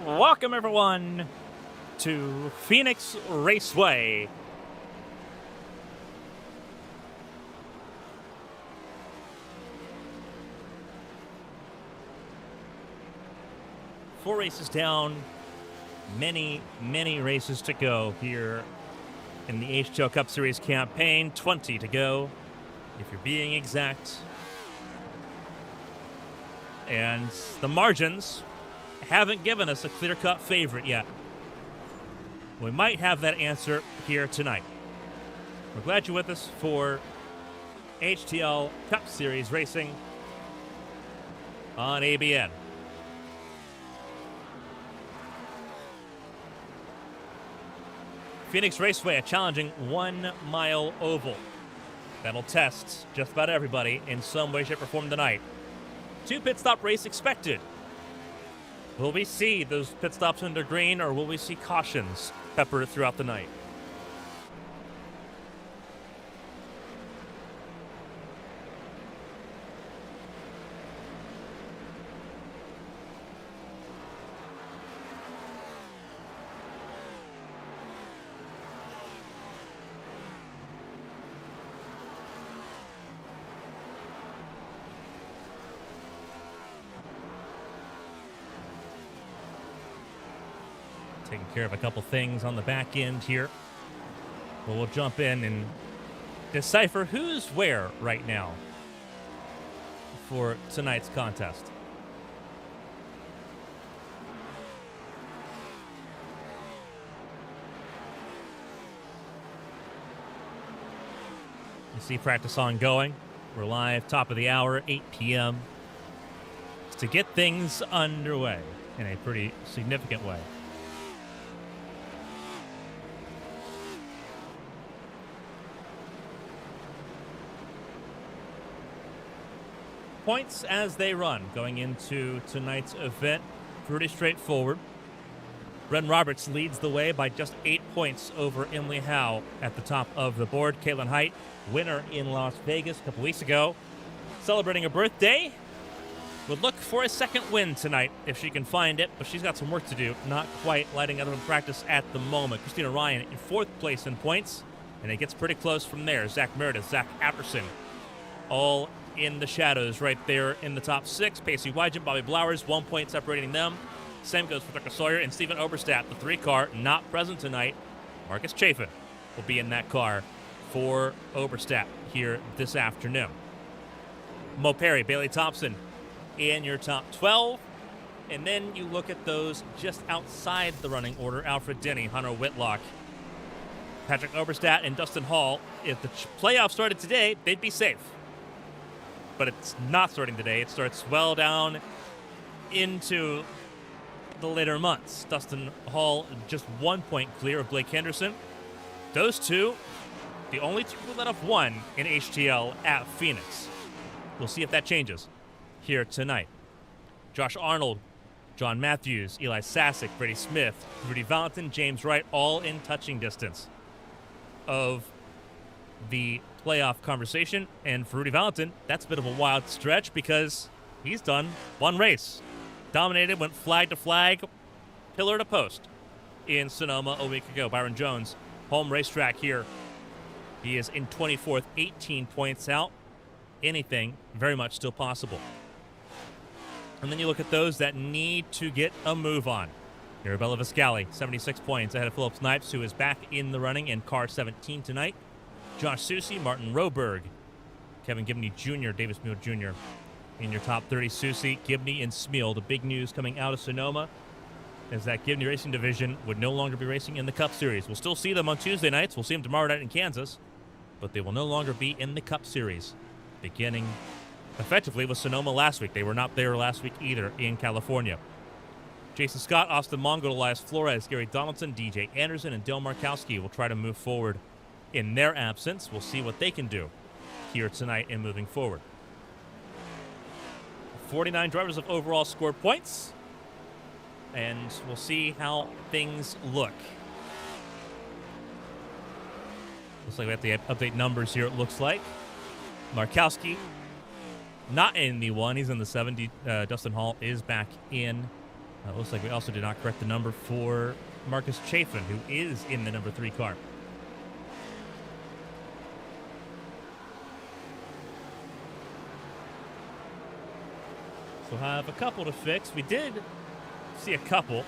Welcome, everyone, to Phoenix Raceway. Four races down, many races to go here in the HTL Cup Series campaign. 20 to go, if you're being exact. And the margins haven't given us a clear-cut favorite yet. We might have that answer here tonight. We're glad you're with us for HTL Cup Series racing on ABN. Phoenix Raceway, a challenging 1 mile oval that'll test just about everybody in some way, shape, or form tonight. 2 pit stop race expected. Will we see those pit stops under green, or will we see cautions peppered throughout the night? Taking care of a couple things on the back end here. But we'll jump in and decipher who's where right now for tonight's contest. You see practice ongoing. We're live, top of the hour, 8 p.m. to get things underway in a pretty significant way. Points as they run going into tonight's event. Pretty straightforward. Bren Roberts leads the way by just 8 points over Emily Howe at the top of the board. Caitlin Height, winner in Las Vegas a couple weeks ago, celebrating a birthday. Would look for a second win tonight if she can find it, but she's got some work to do. Not quite lighting up in practice at the moment. Christina Ryan in 4th place in points, and it gets pretty close from there. Zach Meredith, Zach Apperson, all in the shadows right there in the top 6. Pacey Wygent, Bobby Blowers, 1 point separating them. Same goes for Tucker Sawyer and Stephen Oberstadt, the 3 car, not present tonight. Marcus Chafin will be in that car for Oberstadt here this afternoon. Mo Perry, Bailey Thompson in your top 12. And then you look at those just outside the running order. Alfred Denny, Hunter Whitlock, Patrick Oberstadt, and Dustin Hall. If the playoffs started today, they'd be safe. But it's not starting today. It starts well down into the later months. Dustin Hall just 1 point clear of Blake Henderson. Those two, the only 2 that have won in HTL at Phoenix. We'll see if that changes here tonight. Josh Arnold, John Matthews, Eli Sasick, Brady Smith, Rudy Valentin, James Wright, all in touching distance of the playoff conversation. And for Rudy Valentin, that's a bit of a wild stretch because he's done 1 race. Dominated, went flag to flag, pillar to post in Sonoma a week ago. Byron Jones, home racetrack here. He is in 24th, 18 points out. Anything very much still possible. And then you look at those that need to get a move on. Arabella Viscali, 76 points ahead of Philip Snipes, who is back in the running in car 17 tonight. Josh Susie, Martin Roberg, Kevin Gibney Jr., Davis Mule Jr. in your top 30. Susie, Gibney, and Smeal. The big news coming out of Sonoma is that Gibney Racing Division would no longer be racing in the Cup Series. We'll still see them on Tuesday nights. We'll see them tomorrow night in Kansas, but they will no longer be in the Cup Series, beginning effectively with Sonoma last week. They were not there last week either in California. Jason Scott, Austin Mongo, Elias Flores, Gary Donaldson, DJ Anderson, and Dale Markowski will try to move forward in their absence. We'll see what they can do here tonight and moving forward. 49 drivers have overall scored points, and we'll see how things look. Looks like we have to update numbers here, it looks like. Markowski, not in the 1, he's in the 7. Dustin Hall is back in Looks like we also did not correct the number for Marcus Chafin, who is in the number 3 car. So we'll have a couple to fix. We did see a couple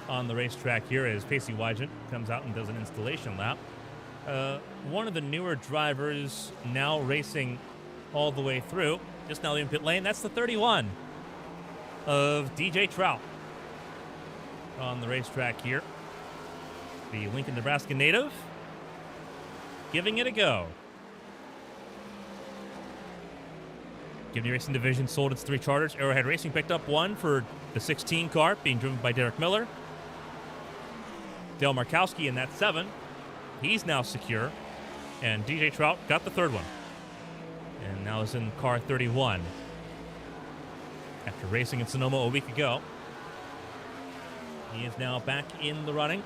on the racetrack here as Pacey Wygant comes out and does an installation lap. One of the newer drivers now racing all the way through, just now in pit lane. That's the 31 of DJ Trout on the racetrack here. The Lincoln, Nebraska native, giving it a go. Goodyear Racing Division sold its 3 charters. Arrowhead Racing picked up one for the 16 car, being driven by Derek Miller. Dale Markowski in that 7. He's now secure. And DJ Trout got the 3rd one. And now is in car 31. After racing in Sonoma a week ago, he is now back in the running.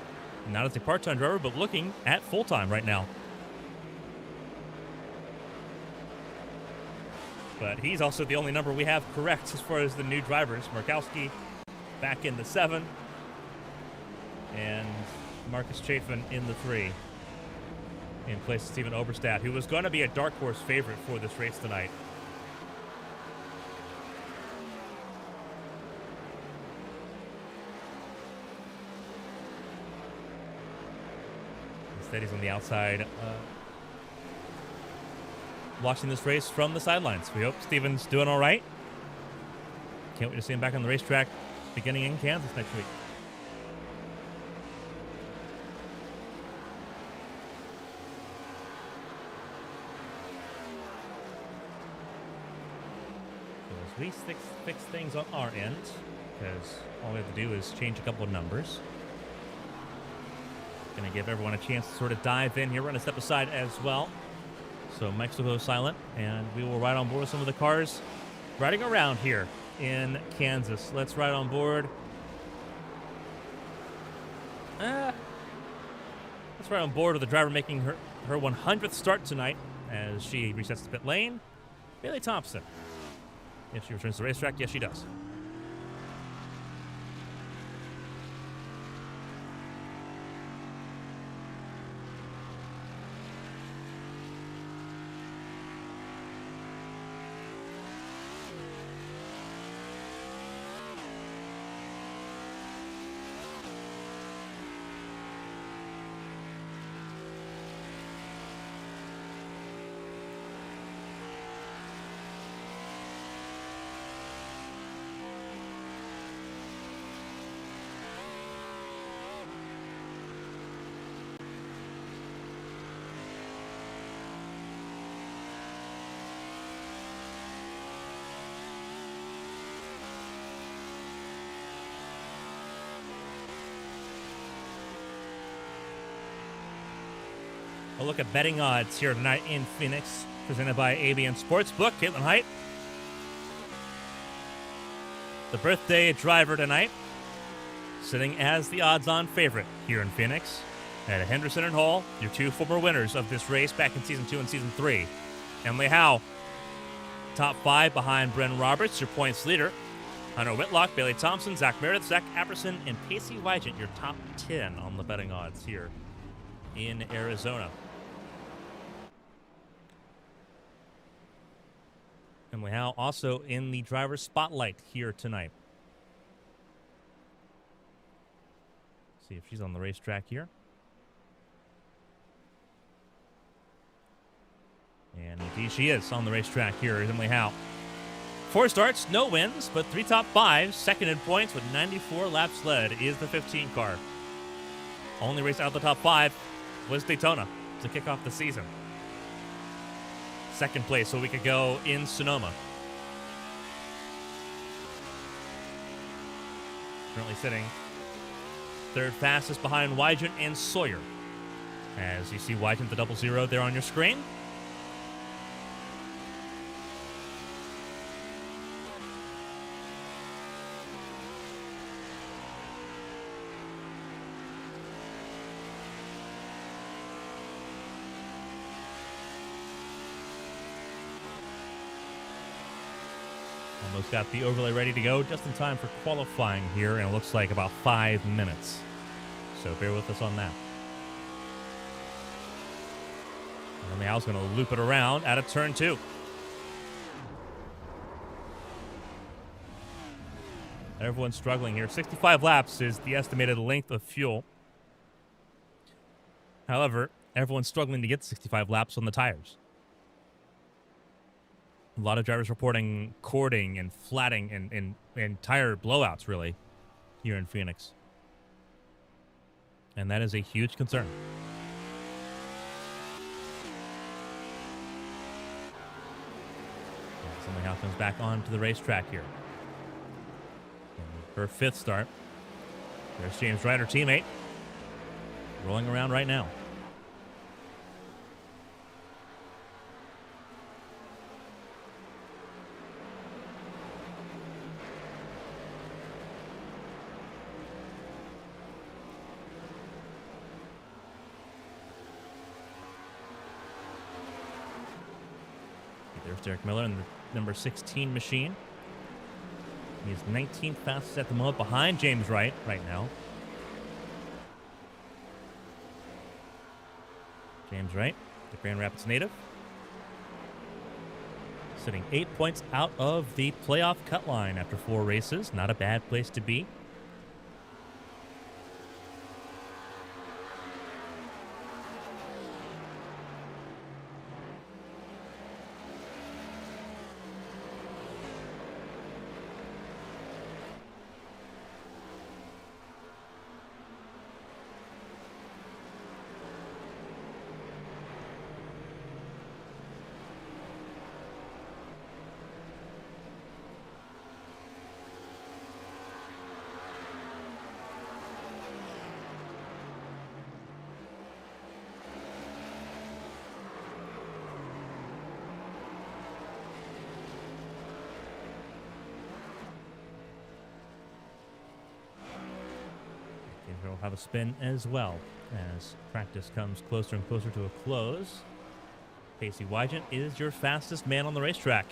Not as a part-time driver, but looking at full-time right now. But he's also the only number we have correct as far as the new drivers. Markowski back in the 7. And Marcus Chafin in the 3. In place of Steven Oberstadt, who was going to be a dark horse favorite for this race tonight. Instead, he's on the outside watching this race from the sidelines. We hope Steven's doing all right. Can't wait to see him back on the racetrack beginning in Kansas next week. So as we fix things on our end, because all we have to do is change a couple of numbers. Going to give everyone a chance to sort of dive in here. We're going to step aside as well. So mics will go silent, and we will ride on board with some of the cars riding around here in Kansas. Let's ride on board. Let's ride on board with the driver making her 100th start tonight as she resets the pit lane. Bailey Thompson. If she returns to the racetrack, yes, she does. A look at betting odds here tonight in Phoenix, presented by ABN Sportsbook. Caitlin Height, the birthday driver tonight, sitting as the odds-on favorite here in Phoenix. At Henderson and Hall, your 2 former winners of this race back in Season 2 and Season 3. Emily Howe, top 5 behind Bren Roberts, your points leader. Hunter Whitlock, Bailey Thompson, Zach Meredith, Zach Apperson, and Pacey Wygant, your top 10 on the betting odds here in Arizona. Emily Howe also in the driver's spotlight here tonight. See if she's on the racetrack here. And indeed she is on the racetrack here, Emily Howe. 4 starts, no wins, but 3 top 5s, second in points with 94 laps led is the 15 car. Only race out of the top 5 was Daytona to kick off the season. Second place a week ago in Sonoma. Currently sitting 3rd fastest behind Wygant and Sawyer. As you see Wygant, the 00 there on your screen. Almost got the overlay ready to go just in time for qualifying here, and it looks like about 5 minutes. So bear with us on that. And now is going to loop it around out of turn 2. Everyone's struggling here. 65 laps is the estimated length of fuel. However, everyone's struggling to get 65 laps on the tires. A lot of drivers reporting cording and flatting and tire blowouts, really, here in Phoenix. And that is a huge concern. Somehow comes back onto the racetrack here. Her 5th start. There's James Wright, her teammate, rolling around right now. There's Derek Miller in the number 16 machine. He's 19th fastest at the moment behind James Wright right now. James Wright, the Grand Rapids native, sitting 8 points out of the playoff cut line after 4 races. Not a bad place to be. He'll have a spin as well as practice comes closer and closer to a close. Casey Wygant is your fastest man on the racetrack.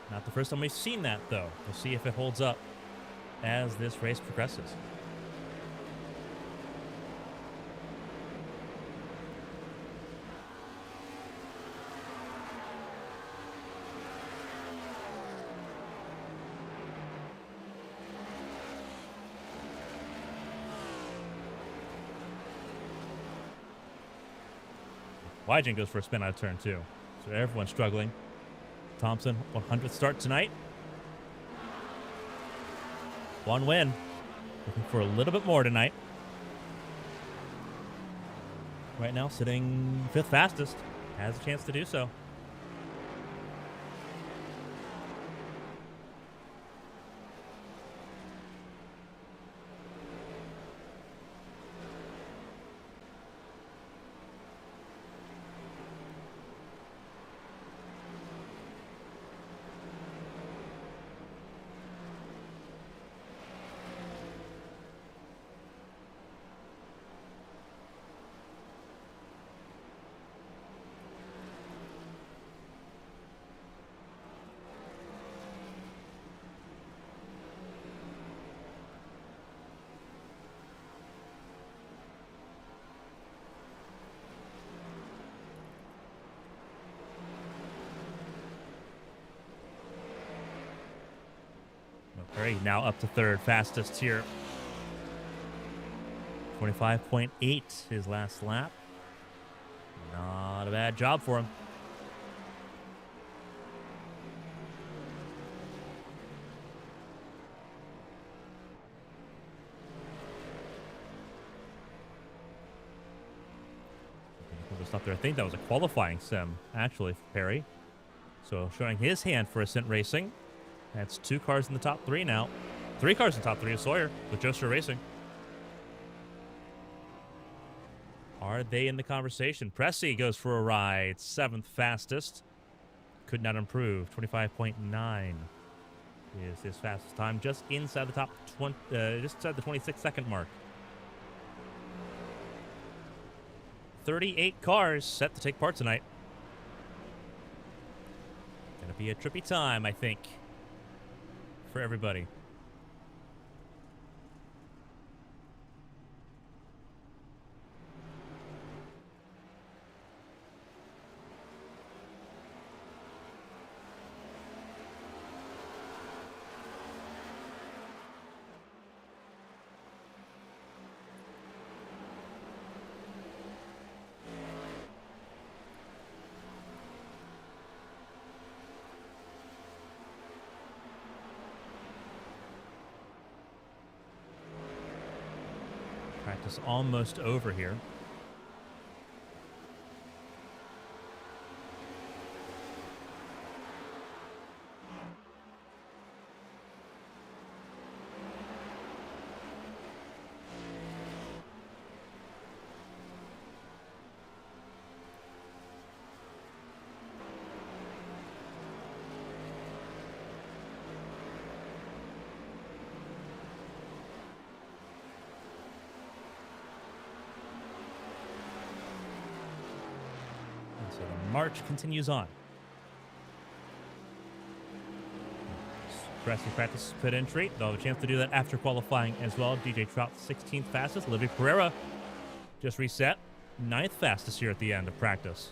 Not the first time we've seen that, though. We'll see if it holds up as this race progresses. Wygant goes for a spin out of turn 2. So everyone's struggling. Thompson, 100th start tonight. 1 win. Looking for a little bit more tonight. Right now, sitting 5th fastest. Has a chance to do so. Perry now up to 3rd fastest here. 25.8 his last lap. Not a bad job for him. Up there. I think that was a qualifying sim, actually, for Perry. So showing his hand for Ascent Racing. That's 2 cars in the top 3 now. 3 cars in the top 3 of Sawyer with Joshua Racing. Are they in the conversation? Pressey goes for a ride. 7th fastest. Could not improve. 25.9 is his fastest time. Just inside the top 20, just inside the 26-second mark. 38 cars set to take part tonight. Gonna be a trippy time, I think. for everybody. Practice almost over here. So the march continues on. Practice pit entry. They'll have a chance to do that after qualifying as well. DJ Trout, 16th fastest. Livy Pereira just reset. 9th fastest here at the end of practice.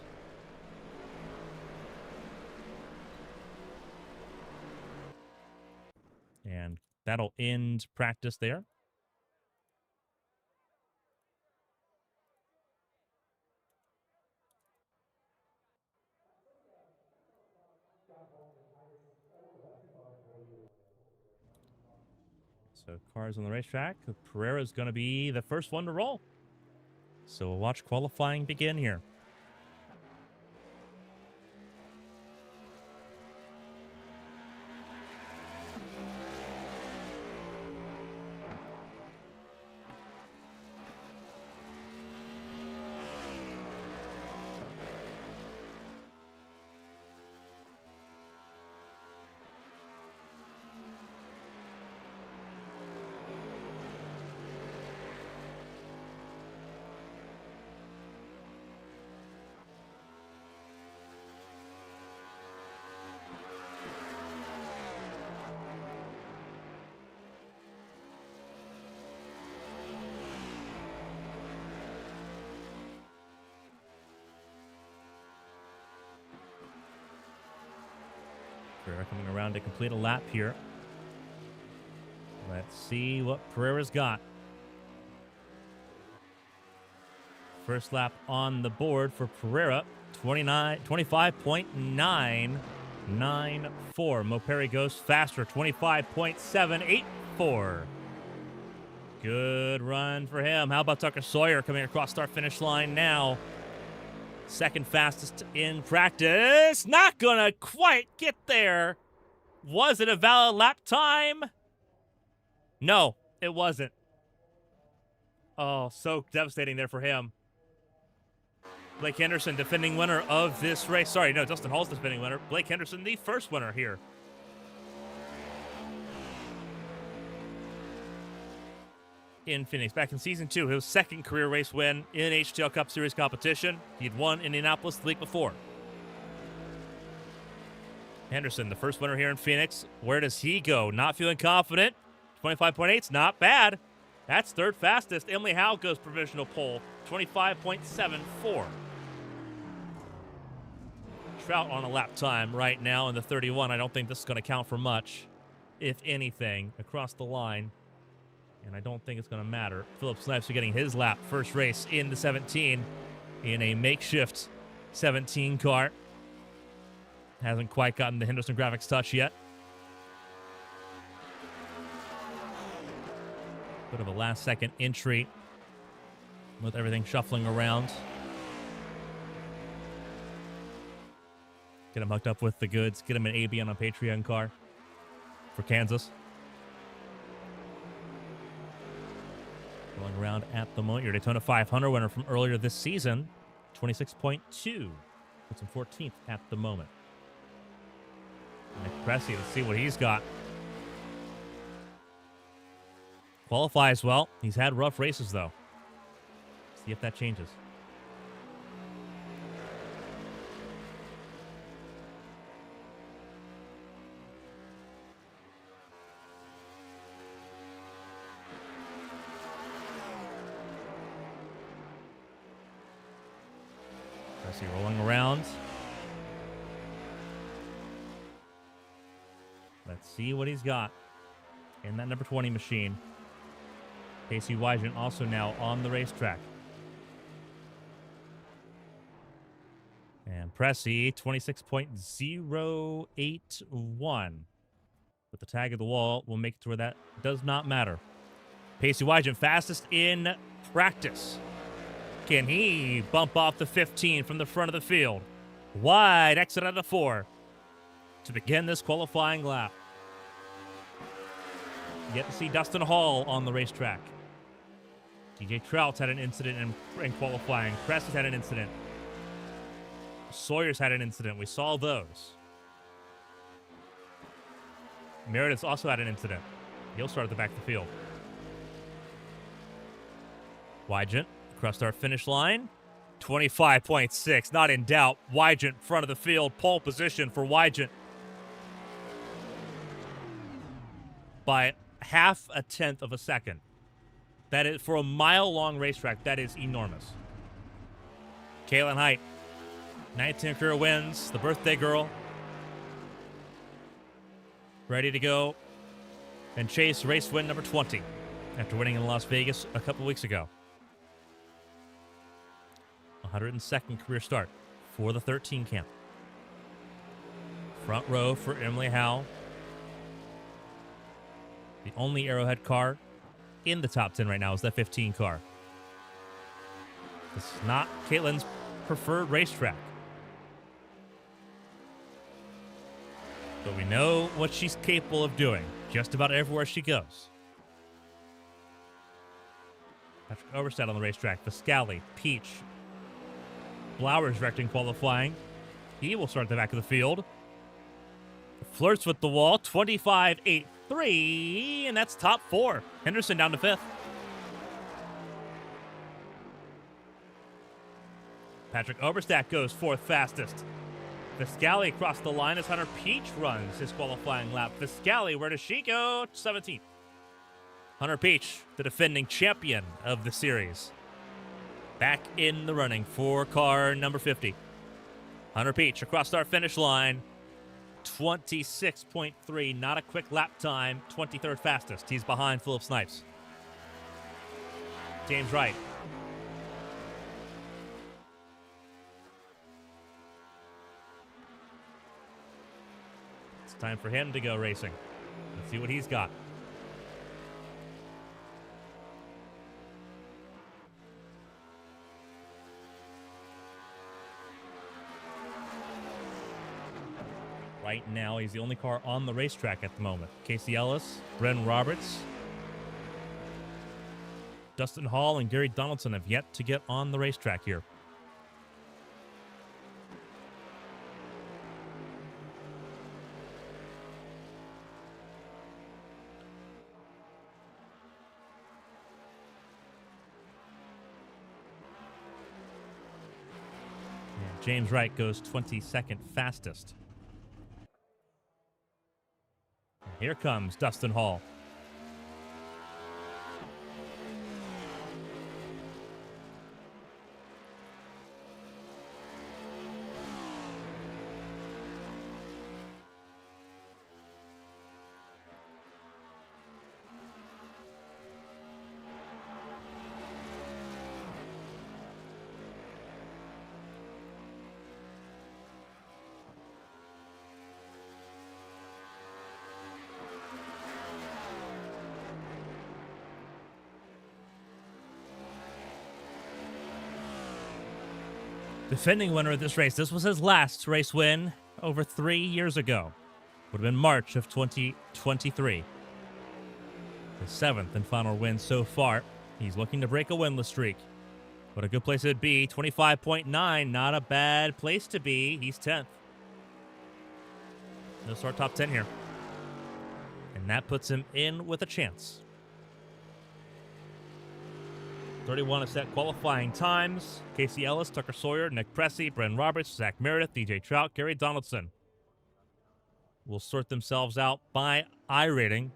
And that'll end practice there. So cars on the racetrack. Pereira is going to be the first one to roll. So we'll watch qualifying begin here. Pereira coming around to complete a lap here. Let's see what Pereira's got. First lap on the board for Pereira, 25.994. Moperi goes faster, 25.784. Good run for him. How about Tucker Sawyer coming across start finish line now? Second fastest in practice. Not gonna quite get there. Was it a valid lap time? No, it wasn't. Oh, so devastating there for him. Blake Henderson, defending winner of this race. Sorry, no, Dustin Hall's the defending winner. Blake Henderson, the first winner here. In Phoenix. Back in Season 2, his second career race win in HTL Cup Series competition. He'd won Indianapolis the week before. Henderson, the first winner here in Phoenix. Where does he go? Not feeling confident. 25.8's not bad. That's third fastest. Emily Howe goes provisional pole. 25.74. Trout on a lap time right now in the 31. I don't think this is going to count for much, if anything, across the line. And I don't think it's going to matter. Philip Snipes are getting his lap first race in the 17 in a makeshift 17 car. Hasn't quite gotten the Henderson graphics touch yet. Bit of a last-second entry with everything shuffling around. Get him hooked up with the goods. Get him an AB on a Patreon car for Kansas. Rolling around at the moment. Your Daytona 500 winner from earlier this season. 26.2. Puts him 14th at the moment. Nick Cressy, let's see what he's got. Qualifies well. He's had rough races, though. See if that changes. Pressy rolling around. Let's see what he's got in that number 20 machine. Casey Wygent also now on the racetrack. And Pressy, 26.081. With the tag of the wall, we'll make it to where that does not matter. Casey Wygent, fastest in practice. Can he bump off the 15 from the front of the field? Wide exit out of 4 to begin this qualifying lap. Yet to see Dustin Hall on the racetrack. DJ Trout's had an incident in qualifying. Pressy's had an incident. Sawyer's had an incident. We saw those. Meredith's also had an incident. He'll start at the back of the field. Wygent across our finish line. 25.6, not in doubt. Wygent, front of the field, pole position for Wygent. By half a tenth of a second. That is, for a mile-long racetrack, that is enormous. Kaylin Height, 19th career wins, the birthday girl. Ready to go and chase race win number 20 after winning in Las Vegas a couple weeks ago. 102nd career start for the 13 camp. Front row for Emily Howe. The only Arrowhead car in the top 10 right now is that 15 car. This is not Caitlin's preferred racetrack. But we know what she's capable of doing just about everywhere she goes. Patrick Overstad on the racetrack. Viscali, Peach. Blowers directing qualifying. He will start at the back of the field. Flirts with the wall. 25.83, and that's top 4. Henderson down to 5th. Patrick Overstack goes 4th fastest. Viscali across the line as Hunter Peach runs his qualifying lap. Viscali, where does she go? 17th. Hunter Peach, the defending champion of the series. Back in the running for car number 50. Hunter Peach across our finish line. 26.3, not a quick lap time. 23rd fastest. He's behind Philip Snipes. James Wright. It's time for him to go racing. Let's see what he's got. Right now, he's the only car on the racetrack at the moment. Casey Ellis, Bren Roberts, Dustin Hall, and Gary Donaldson have yet to get on the racetrack here. And James Wright goes 22nd fastest. Here comes Dustin Hall. Defending winner of this race. This was his last race win over 3 years ago. Would have been March of 2023. The 7th and final win so far. He's looking to break a winless streak. What a good place it'd be. 25.9. Not a bad place to be. He's 10th. He'll start top 10 here. And that puts him in with a chance. 31 is set qualifying times. Casey Ellis, Tucker Sawyer, Nick Pressy, Bren Roberts, Zach Meredith, DJ Trout, Gary Donaldson will sort themselves out by I rating.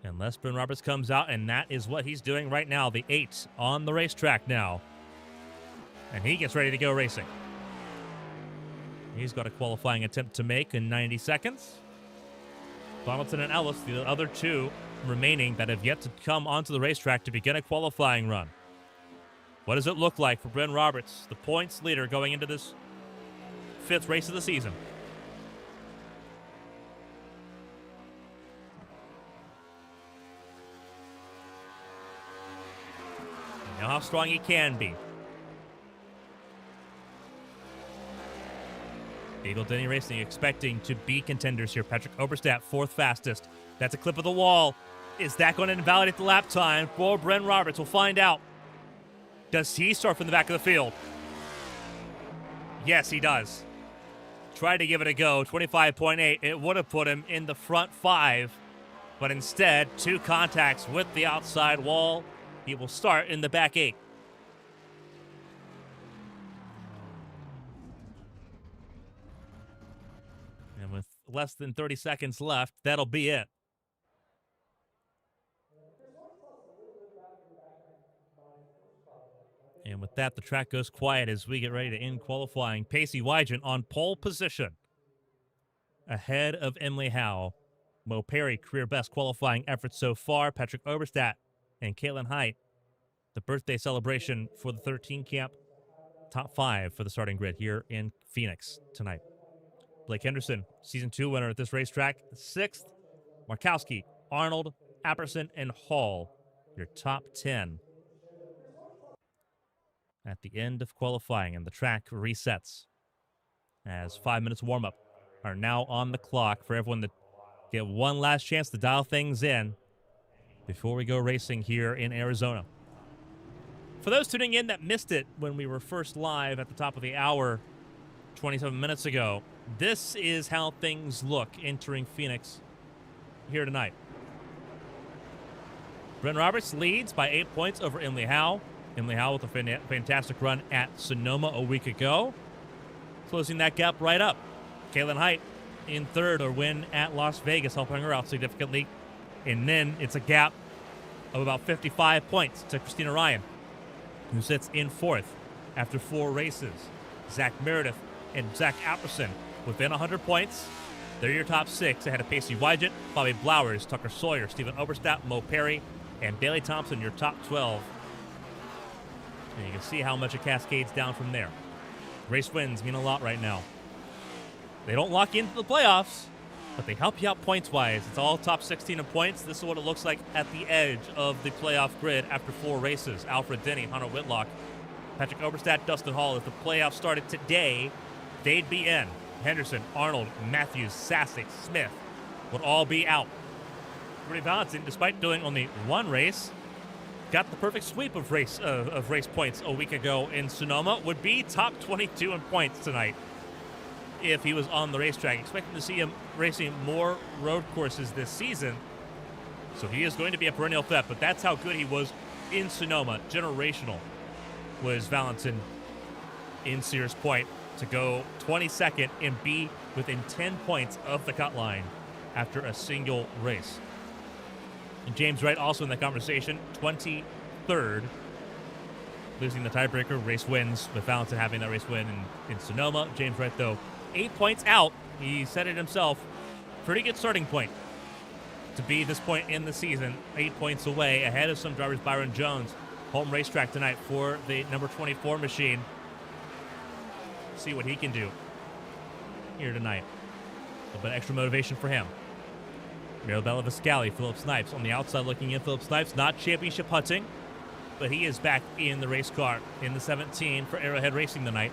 Unless Bren Roberts comes out, and that is what he's doing right now. The 8 on the racetrack now. And he gets ready to go racing. He's got a qualifying attempt to make in 90 seconds. Donaldson and Ellis, the other two remaining that have yet to come onto the racetrack to begin a qualifying run. What does it look like for Bryn Roberts, the points leader going into this 5th race of the season? You know how strong he can be. Eagle Denny Racing expecting to be contenders here. Patrick Oberstadt, 4th fastest. That's a clip of the wall. Is that going to invalidate the lap time for Bryn Roberts? We'll find out. Does he start from the back of the field? Yes, he does. Tried to give it a go. 25.8. It would have put him in the front 5. But instead, 2 contacts with the outside wall. He will start in the back 8. And with less than 30 seconds left, that'll be it. And with that, the track goes quiet as we get ready to end qualifying. Pacey Wygant on pole position, ahead of Emily Howe. Mo Perry, career best qualifying effort so far. Patrick Oberstadt and Caitlin Height, the birthday celebration for the 13 camp. Top 5 for the starting grid here in Phoenix tonight. Blake Henderson, Season 2 winner at this racetrack. 6th, Markowski, Arnold, Apperson, and Hall, your top 10. At the end of qualifying, and the track resets as 5 minutes warm-up are now on the clock for everyone to get one last chance to dial things in before we go racing here in Arizona. For those tuning in that missed it when we were first live at the top of the hour 27 minutes ago, this is how things look entering Phoenix here tonight. Bryn Roberts leads by 8 points over Emily Howe. Emily Howe with a fantastic run at Sonoma a week ago, closing that gap right up. Caitlin Height in 3rd, or win at Las Vegas, helping her out significantly. And then it's a gap of about 55 points to Christina Ryan, who sits in 4th after 4 races. Zach Meredith and Zach Apperson within 100 points. They're your top 6 ahead of Pacey Wygant, Bobby Blowers, Tucker Sawyer, Stephen Oberstadt, Mo Perry, and Bailey Thompson, your top 12. And you can see how much it cascades down from there. Race wins mean a lot right now. They don't lock into the playoffs, but they help you out points-wise. It's all top 16 in points. This is what it looks like at the edge of the playoff grid after 4 races. Alfred Denny, Hunter Whitlock, Patrick Oberstadt, Dustin Hall. If the playoffs started today, they'd be in. Henderson, Arnold, Matthews, Sassick, Smith would all be out. Rudy Valentin, despite doing only 1 race, got the perfect sweep of race points a week ago in Sonoma, would be top 22 in points tonight if he was on the racetrack. Expecting to see him racing more road courses this season, so he is going to be a perennial threat, but that's how good he was in Sonoma. Generational was Valentin in Sears Point to go 22nd and be within 10 points of the cut line after a single race. And James Wright also in the conversation, 23rd, losing the tiebreaker. Race wins with Valentin having that race win in Sonoma. James Wright, though, 8 points out. He said it himself. Pretty good starting point to be this point in the season. 8 points away, ahead of some drivers. Byron Jones, home racetrack tonight for the number 24 machine. See what he can do here tonight. A little bit extra motivation for him. Mirabella Viscali, Philip Snipes on the outside looking in. Philip Snipes, not championship hunting, but he is back in the race car in the 17 for Arrowhead Racing tonight.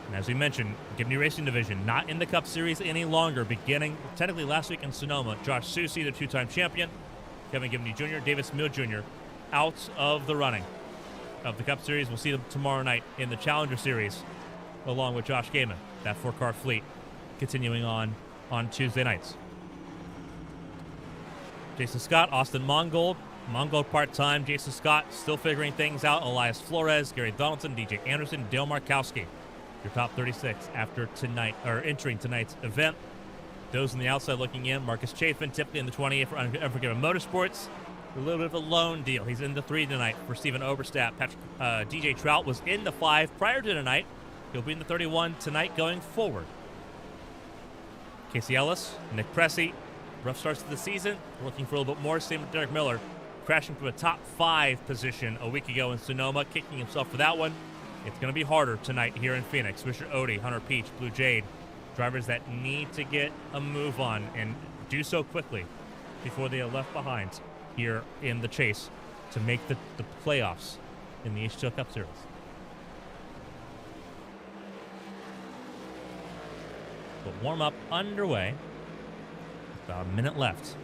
And as we mentioned, Gibney Racing Division not in the Cup Series any longer, beginning technically last week in Sonoma. Josh Susie, the 2-time champion. Kevin Gibney Jr., Davis Mill Jr. out of the running of the Cup Series. We'll see them tomorrow night in the Challenger Series, along with Josh Gaiman, that 4-car fleet, continuing on Tuesday nights. Jason Scott, Austin Mongold part-time. Jason Scott still figuring things out. Elias Flores, Gary Donaldson, DJ Anderson, Dale Markowski. Your top 36 after tonight, or entering tonight's event. Those on the outside looking in, Marcus Chafin, typically in the 28 for Unforgiven Motorsports. A little bit of a loan deal. He's in the 3 tonight for Stephen Oberstadt. DJ Trout was in the 5 prior to tonight. He'll be in the 31 tonight going forward. Casey Ellis, Nick Cressy, rough starts to the season. We're looking for a little bit more. Same with Derek Miller, crashing from a top 5 position a week ago in Sonoma, kicking himself for that one. It's going to be harder tonight here in Phoenix. Richard Odie, Hunter Peach, Blue Jade, drivers that need to get a move on and do so quickly before they are left behind here in the chase to make the playoffs in the HTL Cup Series. But warm-up underway. About a minute left.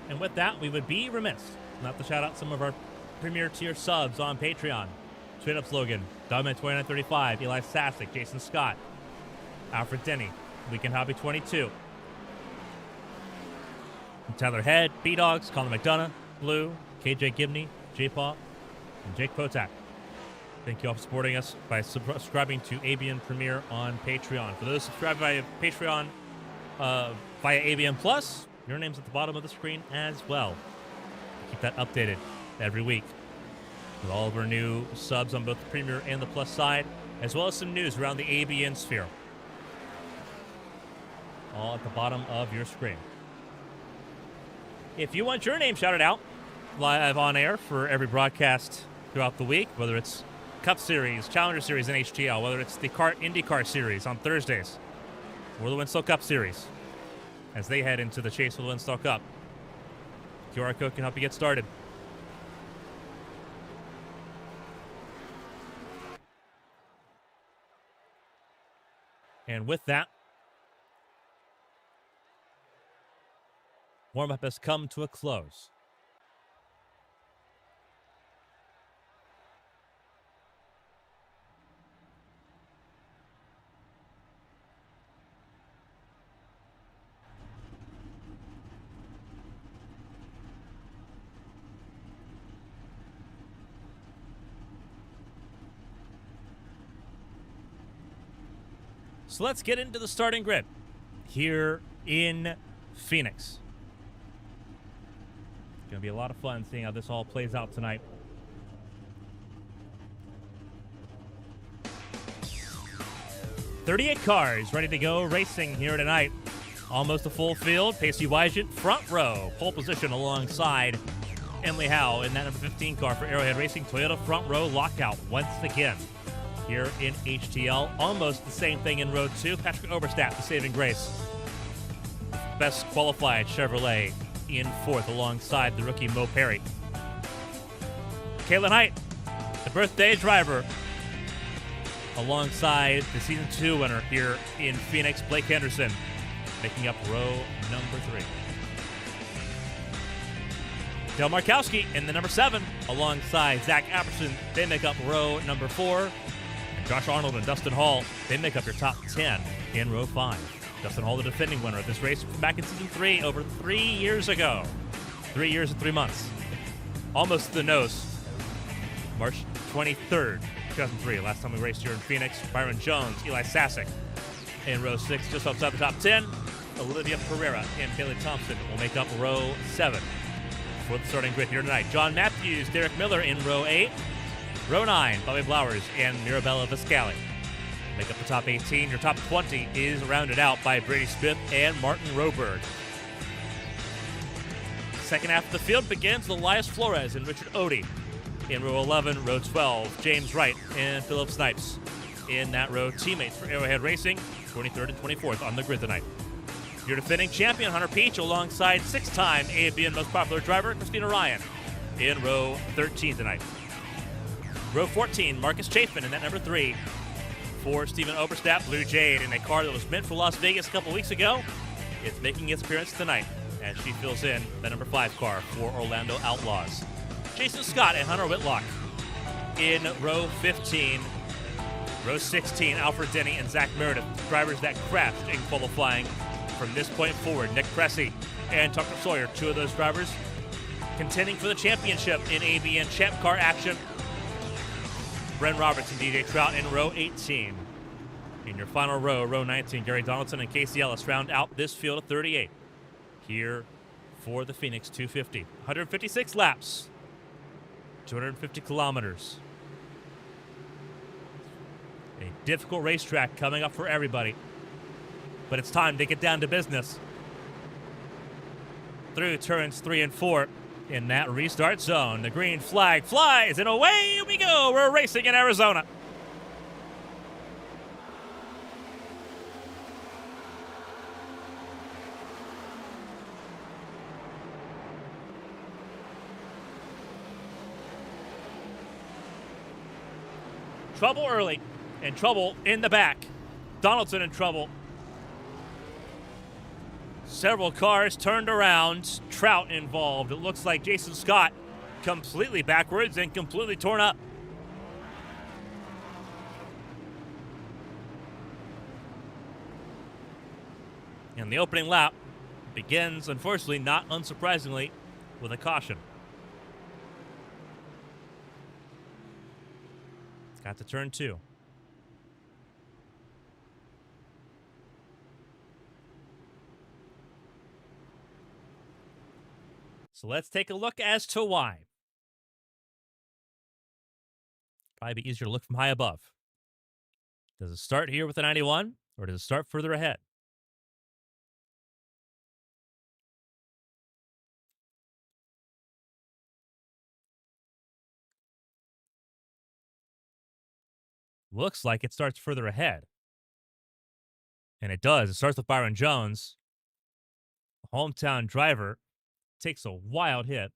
And with that, we would be remiss not to shout out some of our premier tier subs on Patreon. Straight Up Slogan, Dogman2935, Eli Sassick, Jason Scott, Alfred Denny, Weekend Hobby 22, Tyler Head, B-Dogs, Colin McDonough, Blue, KJ Gibney, J-Paw, and Jake Potak. Thank you all for supporting us by subscribing to ABN Premier on Patreon. For those subscribed via Patreon via ABN Plus, your name's at the bottom of the screen as well. Keep that updated every week with all of our new subs on both the Premier and the Plus side, as well as some news around the ABN sphere. All at the bottom of your screen. If you want your name shouted out live on air for every broadcast throughout the week, whether it's Cup Series, Challenger Series in HTL, whether it's the IndyCar Series on Thursdays, or the Winstall Cup Series, as they head into the chase for the Winstall Cup, QR code can help you get started. And with that, warm-up has come to a close. So let's get into the starting grid here in Phoenix. It's going to be a lot of fun seeing how this all plays out tonight. "38 cars ready to go racing here tonight. Almost a full field. Pacey Wygent, front row, pole position alongside Emily Howe in that number 15 car for Arrowhead Racing. Toyota front row lockout once again here in HTL. Almost the same thing in row 2. Patrick Oberstadt, the saving grace. Best qualified Chevrolet in 4th alongside the rookie Mo Perry. Caitlin Height, the birthday driver, alongside the season 2 winner here in Phoenix, Blake Henderson, making up row number 3. Dale Markowski in the number 7 alongside Zach Apperson. They make up row number 4. And Josh Arnold and Dustin Hall, they make up your top 10 in row 5. Dustin Hall, the defending winner of this race from back in season 3 over 3 years ago. 3 years and 3 months. Almost the nose. March 23rd, 2003. Last time we raced here in Phoenix. Byron Jones, Eli Sassick in row 6, just outside the top 10. Olivia Pereira and Bailey Thompson will make up row 7 for the starting grid here tonight. John Matthews, Derek Miller in row 8. Row 9, Bobby Blowers and Mirabella Viscali make up the top 18. Your top 20 is rounded out by Brady Smith and Martin Roberg. Second half of the field begins with Elias Flores and Richard Odie in row 11. Row 12, James Wright and Philip Snipes in that row. Teammates for Arrowhead Racing, 23rd and 24th on the grid tonight. Your defending champion, Hunter Peach, alongside 6-time ABN Most Popular Driver, Christina Ryan, in row 13 tonight. Row 14, Marcus Chafin in that number 3 for Stephen Oberstadt, Blue Jade, in a car that was meant for Las Vegas a couple weeks ago. It's making its appearance tonight as she fills in the number 5 car for Orlando Outlaws. Jason Scott and Hunter Whitlock in row 15. Row 16, Alfred Denny and Zach Meredith, drivers that crashed in qualifying. From this point forward, Nick Cressy and Tucker Sawyer, 2 of those drivers contending for the championship in ABN Champ Car action. Bren Roberts and DJ Trout in row 18. In your final row, row 19, Gary Donaldson and Casey Ellis round out this field of 38. here for the Phoenix 250. 156 laps, 250 kilometers. A difficult racetrack coming up for everybody. But it's time to get down to business. Through turns 3 and 4 in that restart zone. The green flag flies, and away we go. We're racing in Arizona. Trouble early, and trouble in the back. Donaldson in trouble. Several cars turned around. Trout involved. It looks like Jason Scott completely backwards and completely torn up. And the opening lap begins, unfortunately, not unsurprisingly, with a caution. Got to turn 2. So let's take a look as to why. Probably be easier to look from high above. Does it start here with the 91, or does it start further ahead? Looks like it starts further ahead. And it does. It starts with Byron Jones. A hometown driver takes a wild hit.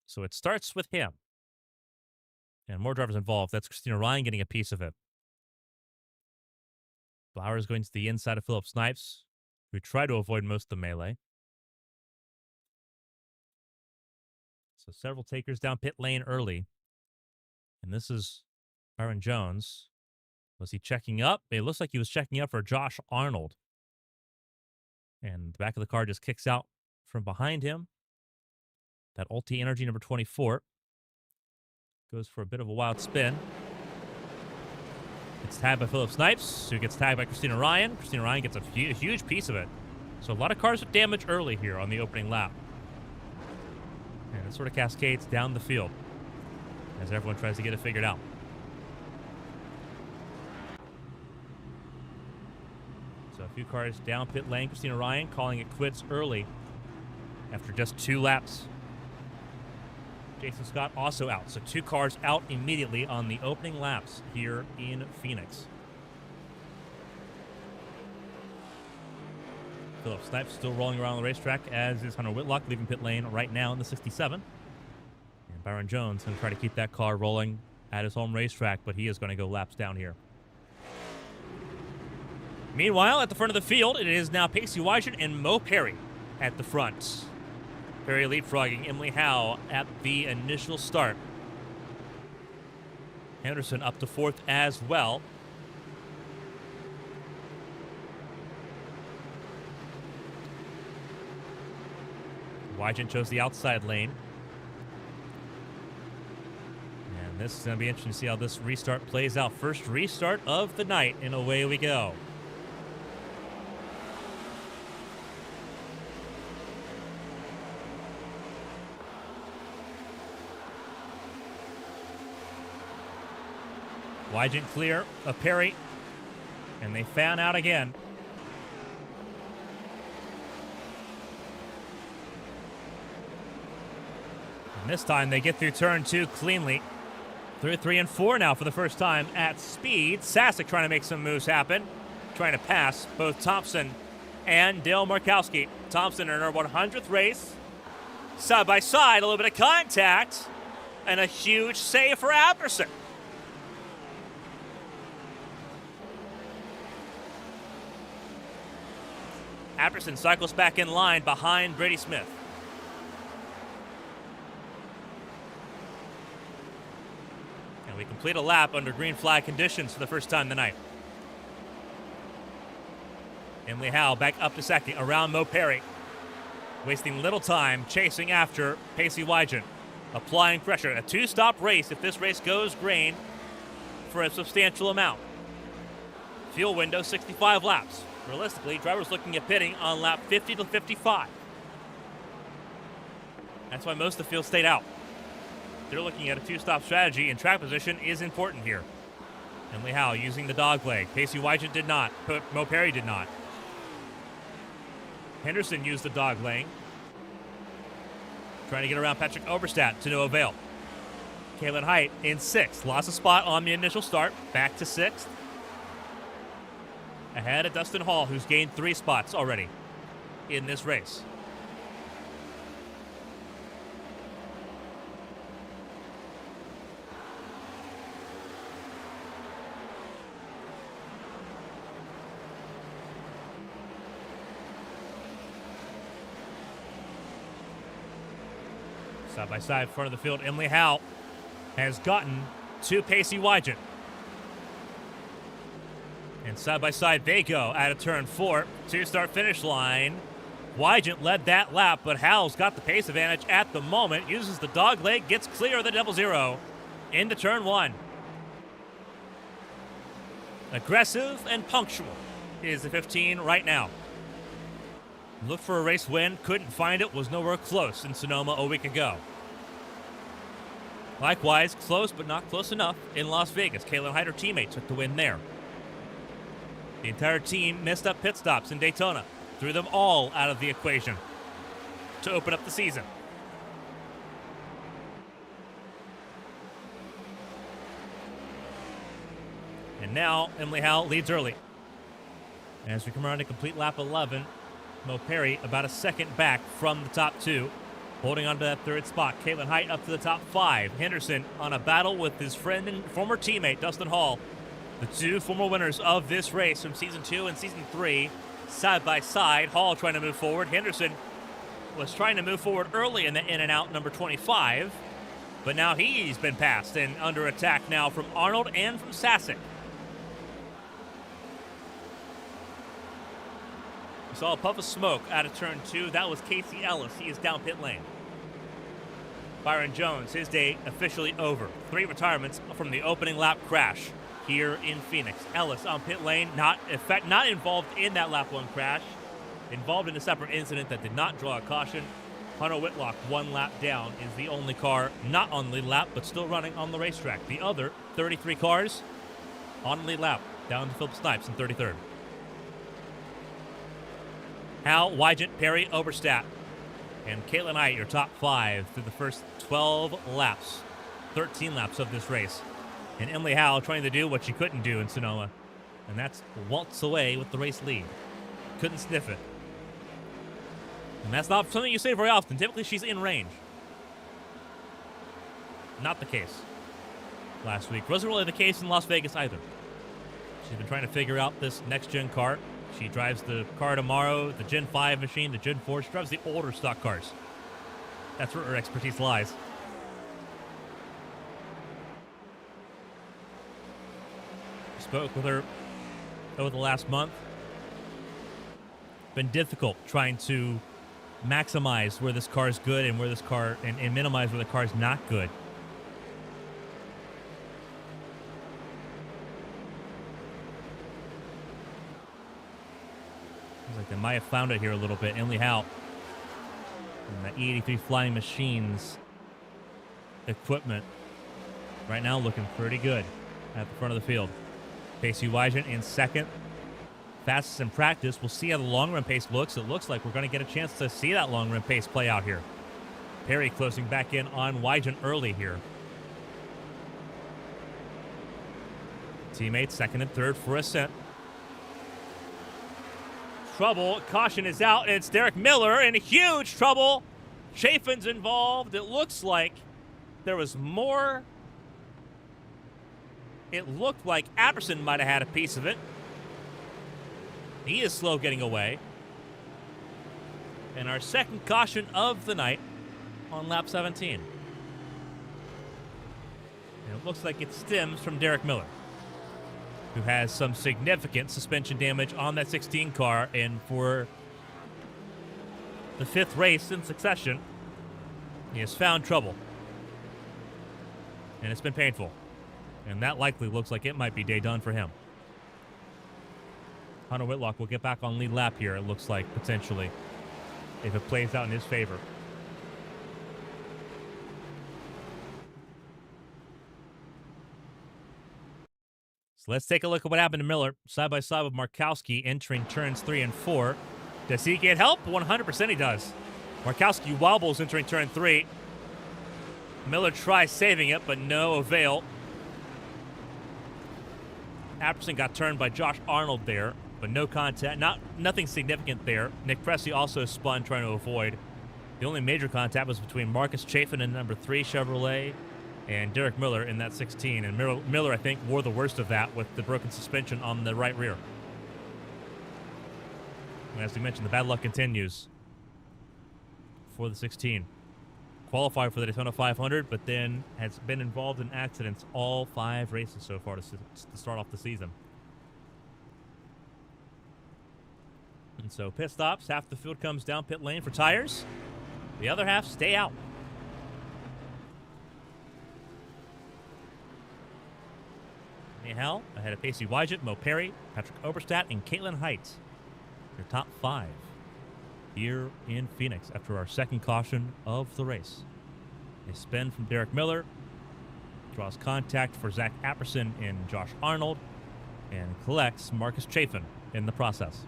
So it starts with him. And more drivers involved. That's Christina Ryan getting a piece of it. Blowers going to the inside of Philip Snipes, who tried to avoid most of the melee. So several takers down pit lane early. And this is Byron Jones. Was he checking up? It looks like he was checking up for Josh Arnold. And the back of the car just kicks out from behind him. That Ulti Energy number 24 goes for a bit of a wild spin. It's tagged by Philip Snipes, who gets tagged by Christina Ryan. Christina Ryan gets a huge piece of it. So a lot of cars with damage early here on the opening lap. And it sort of cascades down the field as everyone tries to get it figured out. So a few cars down pit lane. Christina Ryan calling it quits early after just 2 laps. Jason Scott also out. So 2 cars out immediately on the opening laps here in Phoenix. Philip Snipes still rolling around the racetrack, as is Hunter Whitlock, leaving pit lane right now in the 67. And Byron Jones going to try to keep that car rolling at his home racetrack, but he is going to go laps down here. Meanwhile, at the front of the field, it is now Pacey Wygent and Mo Perry at the front. Perry leapfrogging Emily Howe at the initial start. Henderson up to 4th as well. Wygent chose the outside lane. And this is going to be interesting to see how this restart plays out. First restart of the night, and away we go. Wygent clear of Perry, and they fan out again. And this time they get through turn 2 cleanly. Through 3 and 4 now for the first time at speed. Sasek trying to make some moves happen, trying to pass both Thompson and Dale Markowski. Thompson in her 100th race. Side by side, a little bit of contact, and a huge save for Apperson. Apperson cycles back in line behind Brady Smith. And we complete a lap under green flag conditions for the first time tonight. Emily Howe back up to second around Mo Perry. Wasting little time chasing after Pacey Wygent. Applying pressure. A 2-stop race if this race goes green for a substantial amount. Fuel window, 65 laps. Realistically, drivers looking at pitting on lap 50 to 55. That's why most of the field stayed out. They're looking at a two-stop strategy, and track position is important here. And Lee Howe using the dog leg. Pacey Wygant did not. Mo Perry did not. Henderson used the dog leg, trying to get around Patrick Oberstadt to no avail. Kalen Height in 6th. Lost a spot on the initial start. Back to 6th. Ahead of Dustin Hall, who's gained 3 spots already in this race. Side by side in front of the field, Emily Howe has gotten to Pacey Wygant. And side by side they go out of turn 4 to start finish line. Wygant led that lap, but Howe's got the pace advantage at the moment. Uses the dog leg, gets clear of the double zero into turn 1. Aggressive and punctual is the 15 right now. Looked for a race win, couldn't find it, was nowhere close in Sonoma a week ago. Likewise, close but not close enough in Las Vegas. Kalen Height, her teammate, took the win there. The entire team missed up pit stops in Daytona, threw them all out of the equation to open up the season. And now, Emily Howe leads early. As we come around to complete lap 11, Mo Perry about a second back from the top 2, holding on to that 3rd spot. Kalen Height up to the top 5. Henderson on a battle with his friend and former teammate, Dustin Hall. The 2 former winners of this race from Season 2 and Season 3, side by side. Hall trying to move forward. Henderson was trying to move forward early in the in and out, number 25, but now he's been passed and under attack now from Arnold and from Sasek. We saw a puff of smoke out of turn 2. That was Casey Ellis. He is down pit lane. Byron Jones, his day officially over. 3 retirements from the opening lap crash here in Phoenix. Ellis on pit lane, not involved in that lap 1 crash. Involved in a separate incident that did not draw a caution. Hunter Whitlock, 1 lap down, is the only car not on the lead lap, but still running on the racetrack. The other 33 cars on the lead lap, down to Philip Snipes in 33rd. Howe, Wygant, Perry, Oberstadt, and Kalen Height, your top 5 through the first 12 laps, 13 laps of this race. And Emily Howe trying to do what she couldn't do in Sonoma, and that's waltz away with the race lead. Couldn't sniff it. And that's not something you say very often. Typically, she's in range. Not the case last week. Wasn't really the case in Las Vegas either. She's been trying to figure out this next-gen car. She drives the car tomorrow, the Gen 5 machine, the Gen 4. She drives the older stock cars. That's where her expertise lies. Spoke with her over the last month. Been difficult trying to maximize where this car is good and where this car and minimize where the car is not good. Seems like they might have found it here a little bit. Emily Howe and the E83 Flying Machines equipment right now looking pretty good at the front of the field. Pacey Wygant in 2nd. Fastest in practice. We'll see how the long-run pace looks. It looks like we're going to get a chance to see that long-run pace play out here. Perry closing back in on Wygant early here. Teammates 2nd and 3rd for ascent. Trouble. Caution is out, and it's Derek Miller in huge trouble. Chafin's involved. It looks like there was more. It looked like Apperson might have had a piece of it. He is slow getting away. And our second caution of the night on lap 17. And it looks like it stems from Derek Miller, who has some significant suspension damage on that 16 car. And for the 5th race in succession, he has found trouble. And it's been painful. And that likely looks like it might be day done for him. Hunter Whitlock will get back on lead lap here, it looks like, potentially, if it plays out in his favor. So let's take a look at what happened to Miller, side by side with Markowski entering turns 3 and 4. Does he get help? 100% he does. Markowski wobbles entering turn 3. Miller tries saving it, but no avail. Apperson got turned by Josh Arnold there, but no contact. Nothing significant there. Nick Pressey also spun trying to avoid. The only major contact was between Marcus Chafin in number 3 Chevrolet and Derek Miller in that 16. And Miller, I think, wore the worst of that with the broken suspension on the right rear. And as we mentioned, the bad luck continues for the 16. Qualified for the Daytona 500, but then has been involved in accidents all 5 races so far to start off the season. And so pit stops, half the field comes down pit lane for tires. The other half stay out. Anyhow, ahead of Pacey Wygent, Mo Perry, Patrick Oberstadt, and Caitlin Height. Your top 5 here in Phoenix after our second caution of the race. A spin from Derek Miller, draws contact for Zach Apperson and Josh Arnold, and collects Marcus Chafin in the process.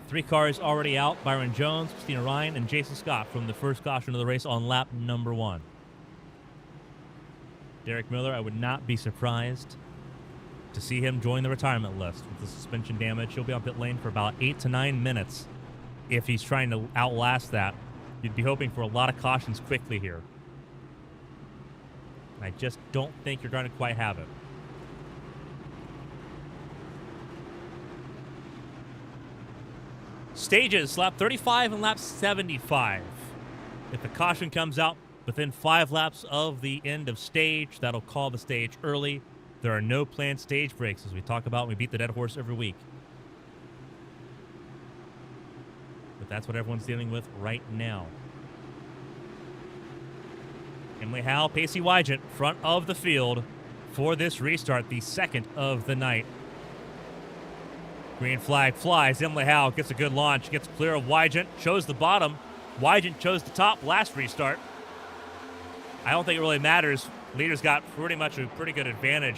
Three cars already out: Byron Jones, Christina Ryan, and Jason Scott from the first caution of the race on lap number 1. Derek Miller, I would not be surprised to see him join the retirement list with the suspension damage. He'll be on pit lane for about 8 to 9 minutes. If he's trying to outlast that, you'd be hoping for a lot of cautions quickly here. I just don't think you're going to quite have it. Stages, lap 35 and lap 75. If the caution comes out within 5 laps of the end of stage, that'll call the stage early. There are no planned stage breaks, as we talk about. We beat the dead horse every week. But that's what everyone's dealing with right now. Emily Howe, Pacey Wygent, front of the field for this restart, the second of the night. Green flag flies. Emily Howe gets a good launch, gets clear of Wygent, chose the bottom. Wygent chose the top last restart. I don't think it really matters. Leaders got pretty much a pretty good advantage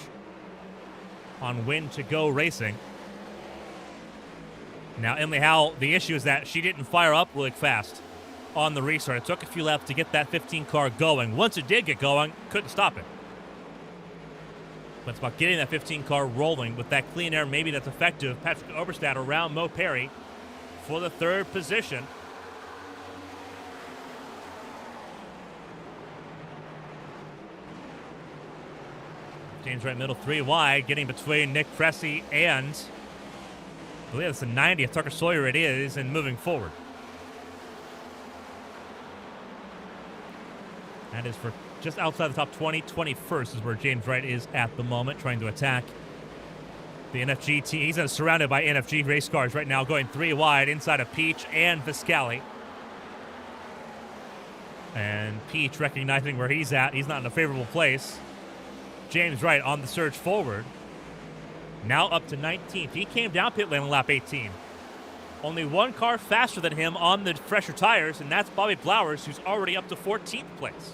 on when to go racing. Now, Emily Howe, the issue is that she didn't fire up really fast on the restart. It took a few laps to get that 15 car going. Once it did get going, couldn't stop it. But it's about getting that 15 car rolling with that clean air. Maybe that's effective. Patrick Oberstadt around Mo Perry for the 3rd position. James Wright middle 3 wide, getting between Nick Pressey and, I believe it's the 90th, Tucker Sawyer it is, and moving forward. That is for just outside the top 20. 21st is where James Wright is at the moment, trying to attack the NFG team. He's surrounded by NFG race cars right now, going 3 wide inside of Peach and Viscali. And Peach recognizing where he's at. He's not in a favorable place. James Wright on the surge forward. Now up to 19th. He came down pit lane on lap 18. Only one car faster than him on the fresher tires, and that's Bobby Blowers, who's already up to 14th place.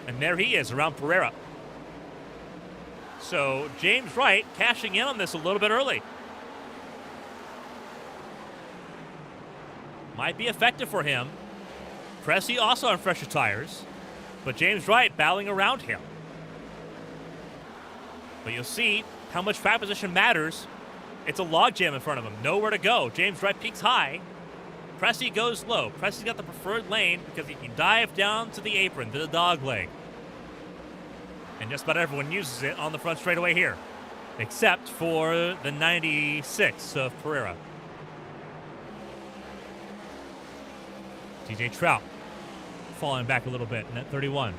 And there he is around Pereira. So James Wright cashing in on this a little bit early. Might be effective for him. Pressey also on fresher tires, but James Wright battling around him. But you'll see how much track position matters. It's a logjam in front of him. Nowhere to go. James Wright peaks high. Pressey goes low. Pressey's got the preferred lane because he can dive down to the apron, to the dog leg. And just about everyone uses it on the front straightaway here, except for the 96 of Pereira. TJ Trout falling back a little bit in at 31.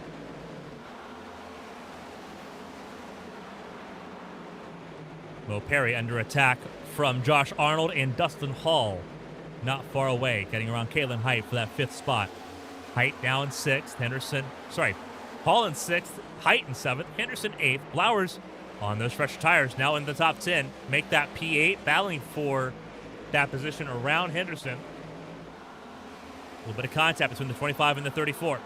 Mo Perry under attack from Josh Arnold and Dustin Hall. Not far away, getting around Caitlin Height for that 5th spot. Height now in 6th. Hall in 6th. Height in 7th. Henderson 8th. Blowers on those fresh tires now in the top 10. Make that P8, battling for that position around Henderson. A little bit of contact between the 25 and the 34.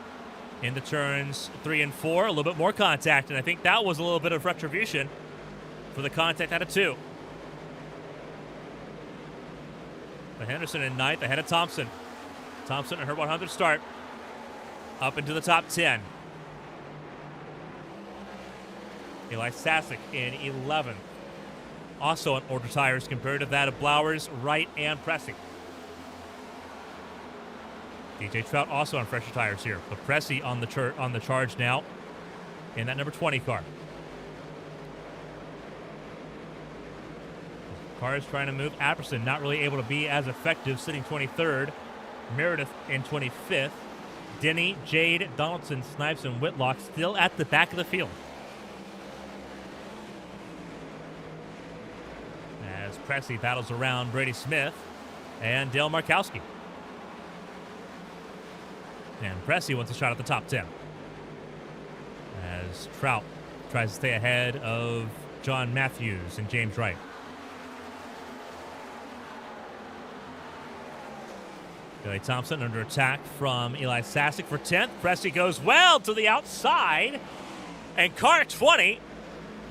In the turns 3 and 4, a little bit more contact, and I think that was a little bit of retribution for the contact out of 2. But Henderson in 9th, ahead of Thompson. Thompson and her 100 start up into the top 10. Eli Sasek in 11th. Also on older tires compared to that of Blowers, Wright, and Pressey. DJ Trout also on fresher tires here. But Pressey on the charge now in that number 20 car. Cars trying to move. Apperson not really able to be as effective, sitting 23rd. Meredith in 25th. Denny, Jade, Donaldson, Snipes, and Whitlock still at the back of the field. As Pressey battles around Brady Smith and Dale Markowski. And Pressey wants a shot at the top 10. As Trout tries to stay ahead of John Matthews and James Wright. Billy Thompson under attack from Eli Sasek for 10th. Pressey goes well to the outside. And car 20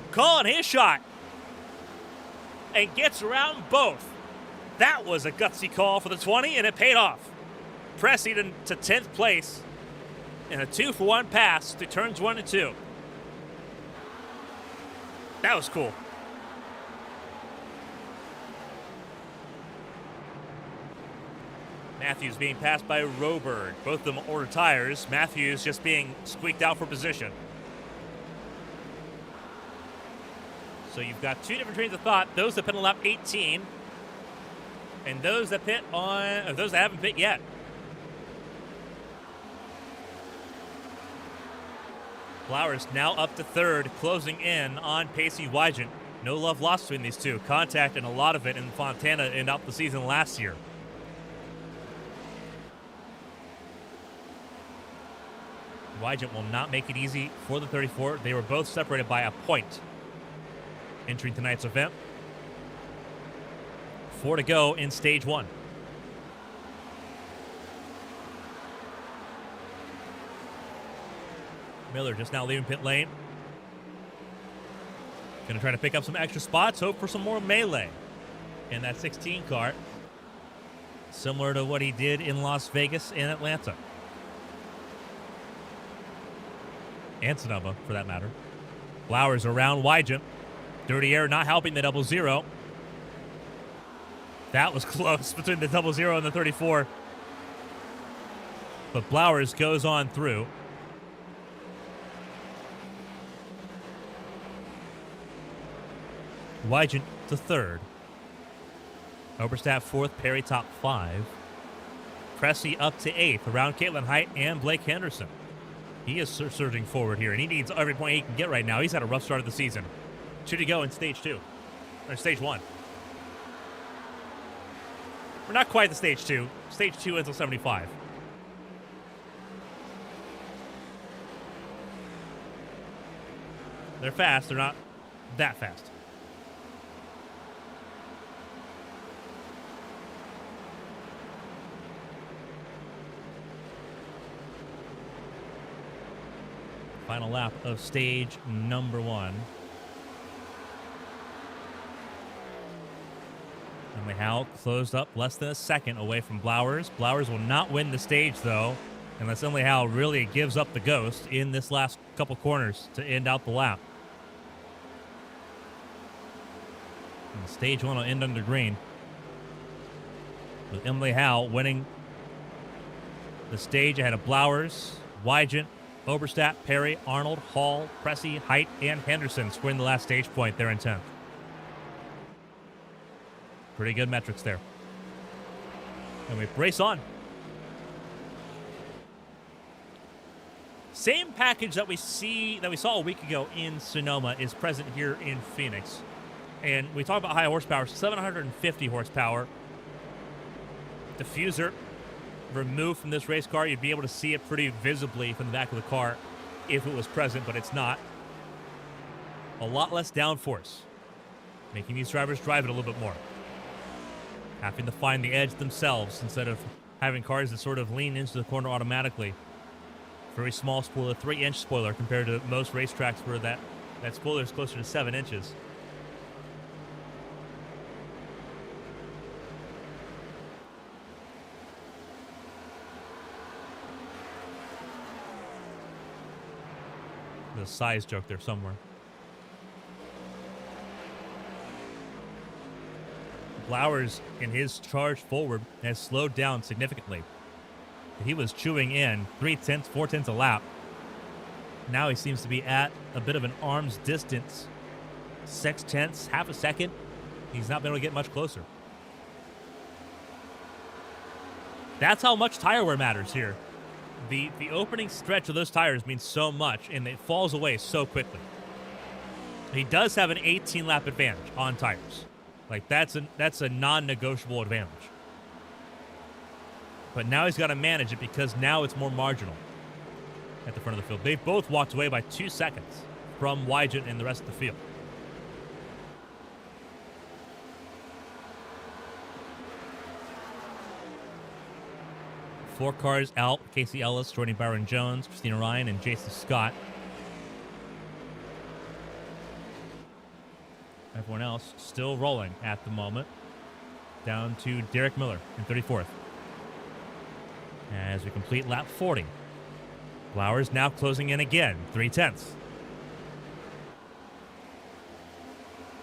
calling his shot. And gets around both. That was a gutsy call for the 20, and it paid off. Pressey to 10th place in a 2-for-1 pass to turns 1 and 2. That was cool. Matthews being passed by Roberg. Both of them older tires. Matthews just being squeaked out for position. So you've got two different trains of thought. Those that pit on lap 18 and those that haven't pit yet. Flowers now up to 3rd, closing in on Pacey Wygant. No love lost between these two. Contact and a lot of it in Fontana and out the season last year. Wygant will not make it easy for the 34. They were both separated by a point entering tonight's event. 4 to go in stage 1. Miller just now leaving pit lane. Going to try to pick up some extra spots, hope for some more melee in that 16 car. Similar to what he did in Las Vegas and Atlanta. And Sonoma, for that matter. Flowers around Wygant. Dirty air not helping the 00. That was close between the 00 and the 34. But Flowers goes on through. Wygant to 3rd. Oberstadt 4th, Perry top 5. Pressey up to 8th, around Caitlin Height and Blake Henderson. He is surging forward here, and he needs every point he can get right now. He's had a rough start of the season. 2 to go in stage 2, or stage 1. We're not quite at stage 2. Stage 2 until 75. They're fast. They're not that fast. Final lap of stage number 1. Emily Howell closed up less than a second away from Blowers. Blowers will not win the stage, though, unless Emily Howell really gives up the ghost in this last couple corners to end out the lap. And stage 1 will end under green, with Emily Howell winning the stage ahead of Blowers, Wygant, Oberstadt, Perry, Arnold, Hall, Pressey, Height, and Henderson scoring the last stage point there in 10th. Pretty good metrics there. And we brace on. Same package that we saw a week ago in Sonoma is present here in Phoenix. And we talk about high horsepower, 750 horsepower. Diffuser removed from this race car, you'd be able to see it pretty visibly from the back of the car if it was present, but it's not. A lot less downforce, making these drivers drive it a little bit more. Having to find the edge themselves instead of having cars that sort of lean into the corner automatically. Very small spoiler, 3-inch spoiler compared to most racetracks where that spoiler is closer to 7 inches. There's a size joke there somewhere. Blowers, in his charge forward, has slowed down significantly. He was chewing in 3/10, 4/10 a lap. Now he seems to be at a bit of an arm's distance. 6/10, half a second. He's not been able to get much closer. That's how much tire wear matters here. The opening stretch of those tires means so much, and it falls away so quickly. He does have an 18-lap advantage on tires. Like, that's a non-negotiable advantage. But now he's got to manage it because now it's more marginal at the front of the field. They've both walked away by 2 seconds from Wygent and the rest of the field. Four cars out. Casey Ellis joining Byron Jones, Christina Ryan, and Jason Scott. Everyone else still rolling at the moment. Down to Derek Miller in 34th. As we complete lap 40. Blowers now closing in again, 3/10.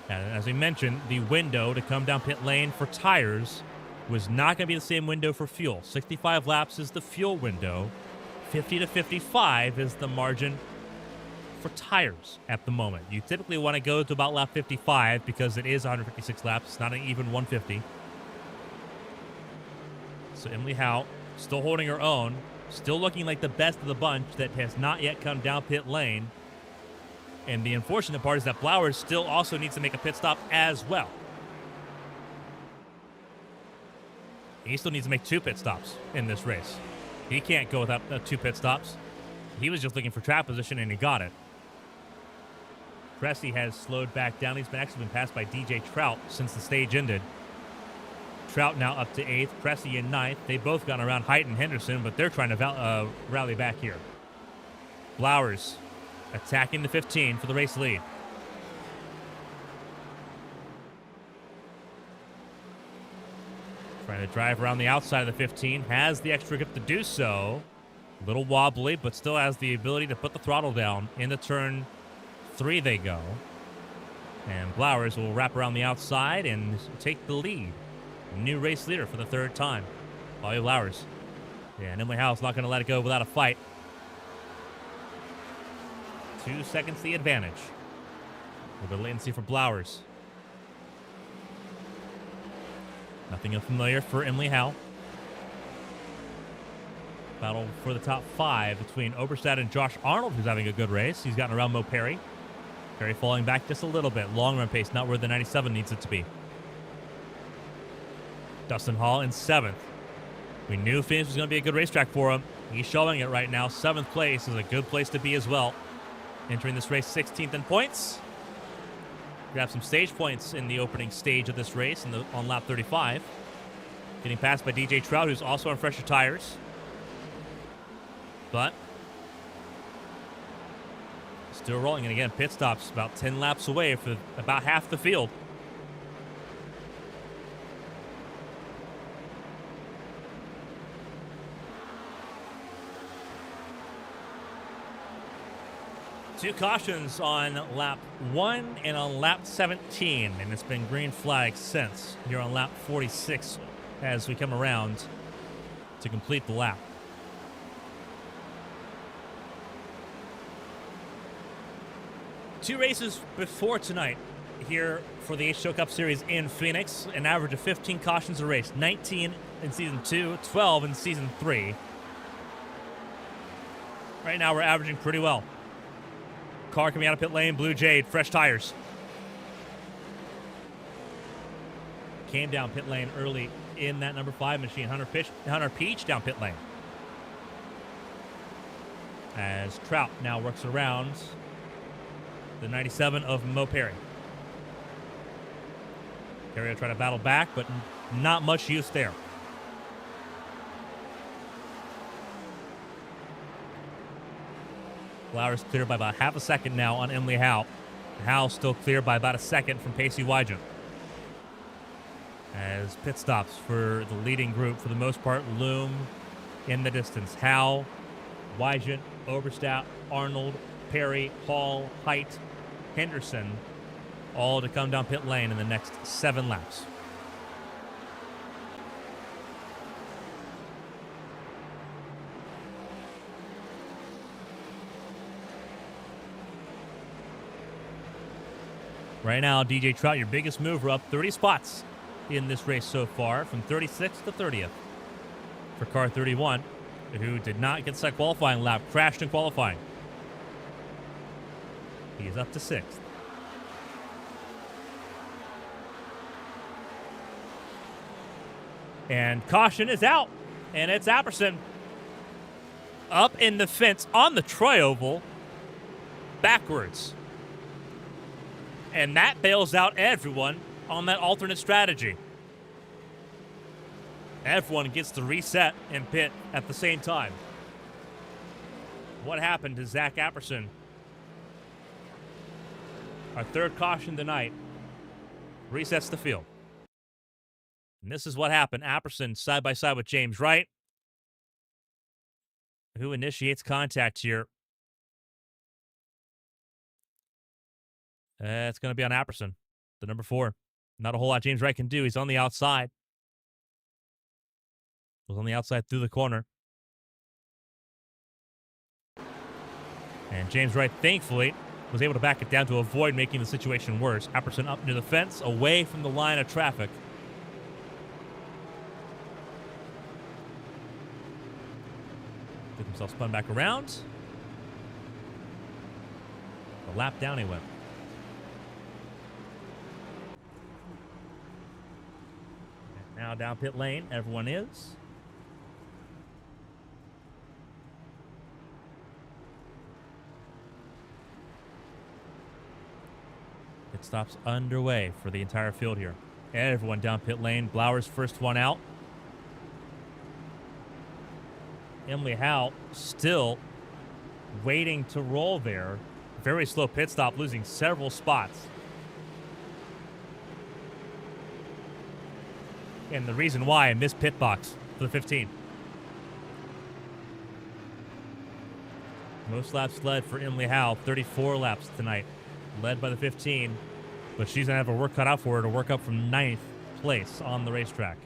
And as we mentioned, the window to come down pit lane for tires was not going to be the same window for fuel. 65 laps is the fuel window. 50 to 55 is the margin for tires at the moment. You typically want to go to about lap 55 because it is 156 laps. It's not an even 150. So Emily Howe still holding her own, still looking like the best of the bunch that has not yet come down pit lane. And the unfortunate part is that Blowers still also needs to make a pit stop as well. He still needs to make 2 pit stops in this race. He can't go without 2 pit stops. He was just looking for track position, and he got it. Cressy has slowed back down. He's actually been passed by DJ Trout since the stage ended. Trout now up to 8th, Cressy in 9th. They've both gone around Height and Henderson, but they're trying to rally back here. Blowers attacking the 15 for the race lead. Trying to drive around the outside of the 15. Has the extra grip to do so. A little wobbly, but still has the ability to put the throttle down. Into turn 3 they go. And Blowers will wrap around the outside and take the lead. New race leader for the 3rd time. Bobby Blowers. Yeah, and Emily Howe's not going to let it go without a fight. 2 seconds the advantage. A little bit of latency for Blowers. Nothing unfamiliar for Emily Howe. Battle for the top 5 between Oberstadt and Josh Arnold, who's having a good race. He's gotten around Mo Perry. Perry falling back just a little bit. Long run pace, not where the 97 needs it to be. Dustin Hall in 7th. We knew Phoenix was going to be a good racetrack for him. He's showing it right now. 7th place is a good place to be as well. Entering this race 16th in points. Grab some stage points in the opening stage of this race on lap 35. Getting passed by DJ Trout, who's also on fresher tires. But still rolling. And again, pit stops about 10 laps away for about half the field. Two cautions on lap 1 and on lap 17, and it's been green flag since here on lap 46 as we come around to complete the lap. Two races before tonight here for the HTL Cup Series in Phoenix, an average of 15 cautions a race, 19 in Season 2, 12 in Season 3. Right now we're averaging pretty well. Car coming out of pit lane, Blue Jade, fresh tires. Came down pit lane early in that number 5 machine, Hunter Peach down pit lane. As Trout now works around the 97 of Mo Perry. Perry will try to battle back, but not much use there. Flowers cleared by about half a second now on Emily Howe. Howe still cleared by about a second from Pacey Wygent. As pit stops for the leading group, for the most part, loom in the distance. Howe, Wygent, Oberstadt, Arnold, Perry, Hall, Height, Henderson, all to come down pit lane in the next 7 laps. Right now, DJ Trout, your biggest mover, up 30 spots in this race so far, from 36th to 30th. For car 31, who did not get that qualifying lap, crashed in qualifying. He is up to 6th. And caution is out, and it's Apperson up in the fence on the Troy Oval, backwards. And that bails out everyone on that alternate strategy. Everyone gets to reset and pit at the same time. What happened to Zach Apperson? Our third caution tonight resets the field. And this is what happened. Apperson side by side with James Wright, who initiates contact here. It's going to be on Apperson, the number 4. Not a whole lot James Wright can do. He's on the outside. Was on the outside through the corner. And James Wright, thankfully, was able to back it down to avoid making the situation worse. Apperson up near the fence, away from the line of traffic. Get himself spun back around. A lap down he went. Now down pit lane, everyone is. Pit stops underway for the entire field here. Everyone down pit lane. Blauer's first one out. Emily Howe still waiting to roll there. Very slow pit stop, losing several spots. And the reason why, I missed pit box for the 15. Most laps led for Emily Howe, 34 laps tonight, led by the 15. But she's going to have her work cut out for her to work up from 9th place on the racetrack.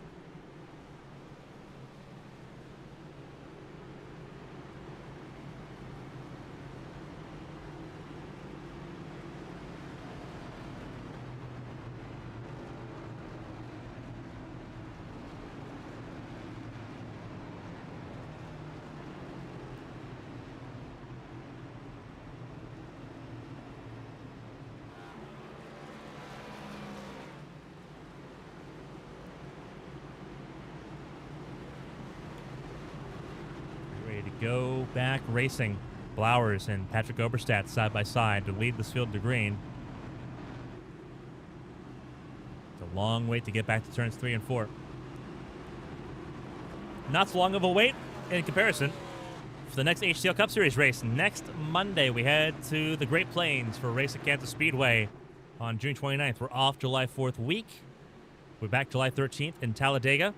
Go back racing. Blowers and Patrick Oberstadt side by side to lead this field to green. It's a long wait to get back to turns 3 and 4. Not so long of a wait in comparison for the next HTL Cup Series race. Next Monday, we head to the Great Plains for a race at Kansas Speedway on June 29th. We're off July 4th week. We're back July 13th in Talladega.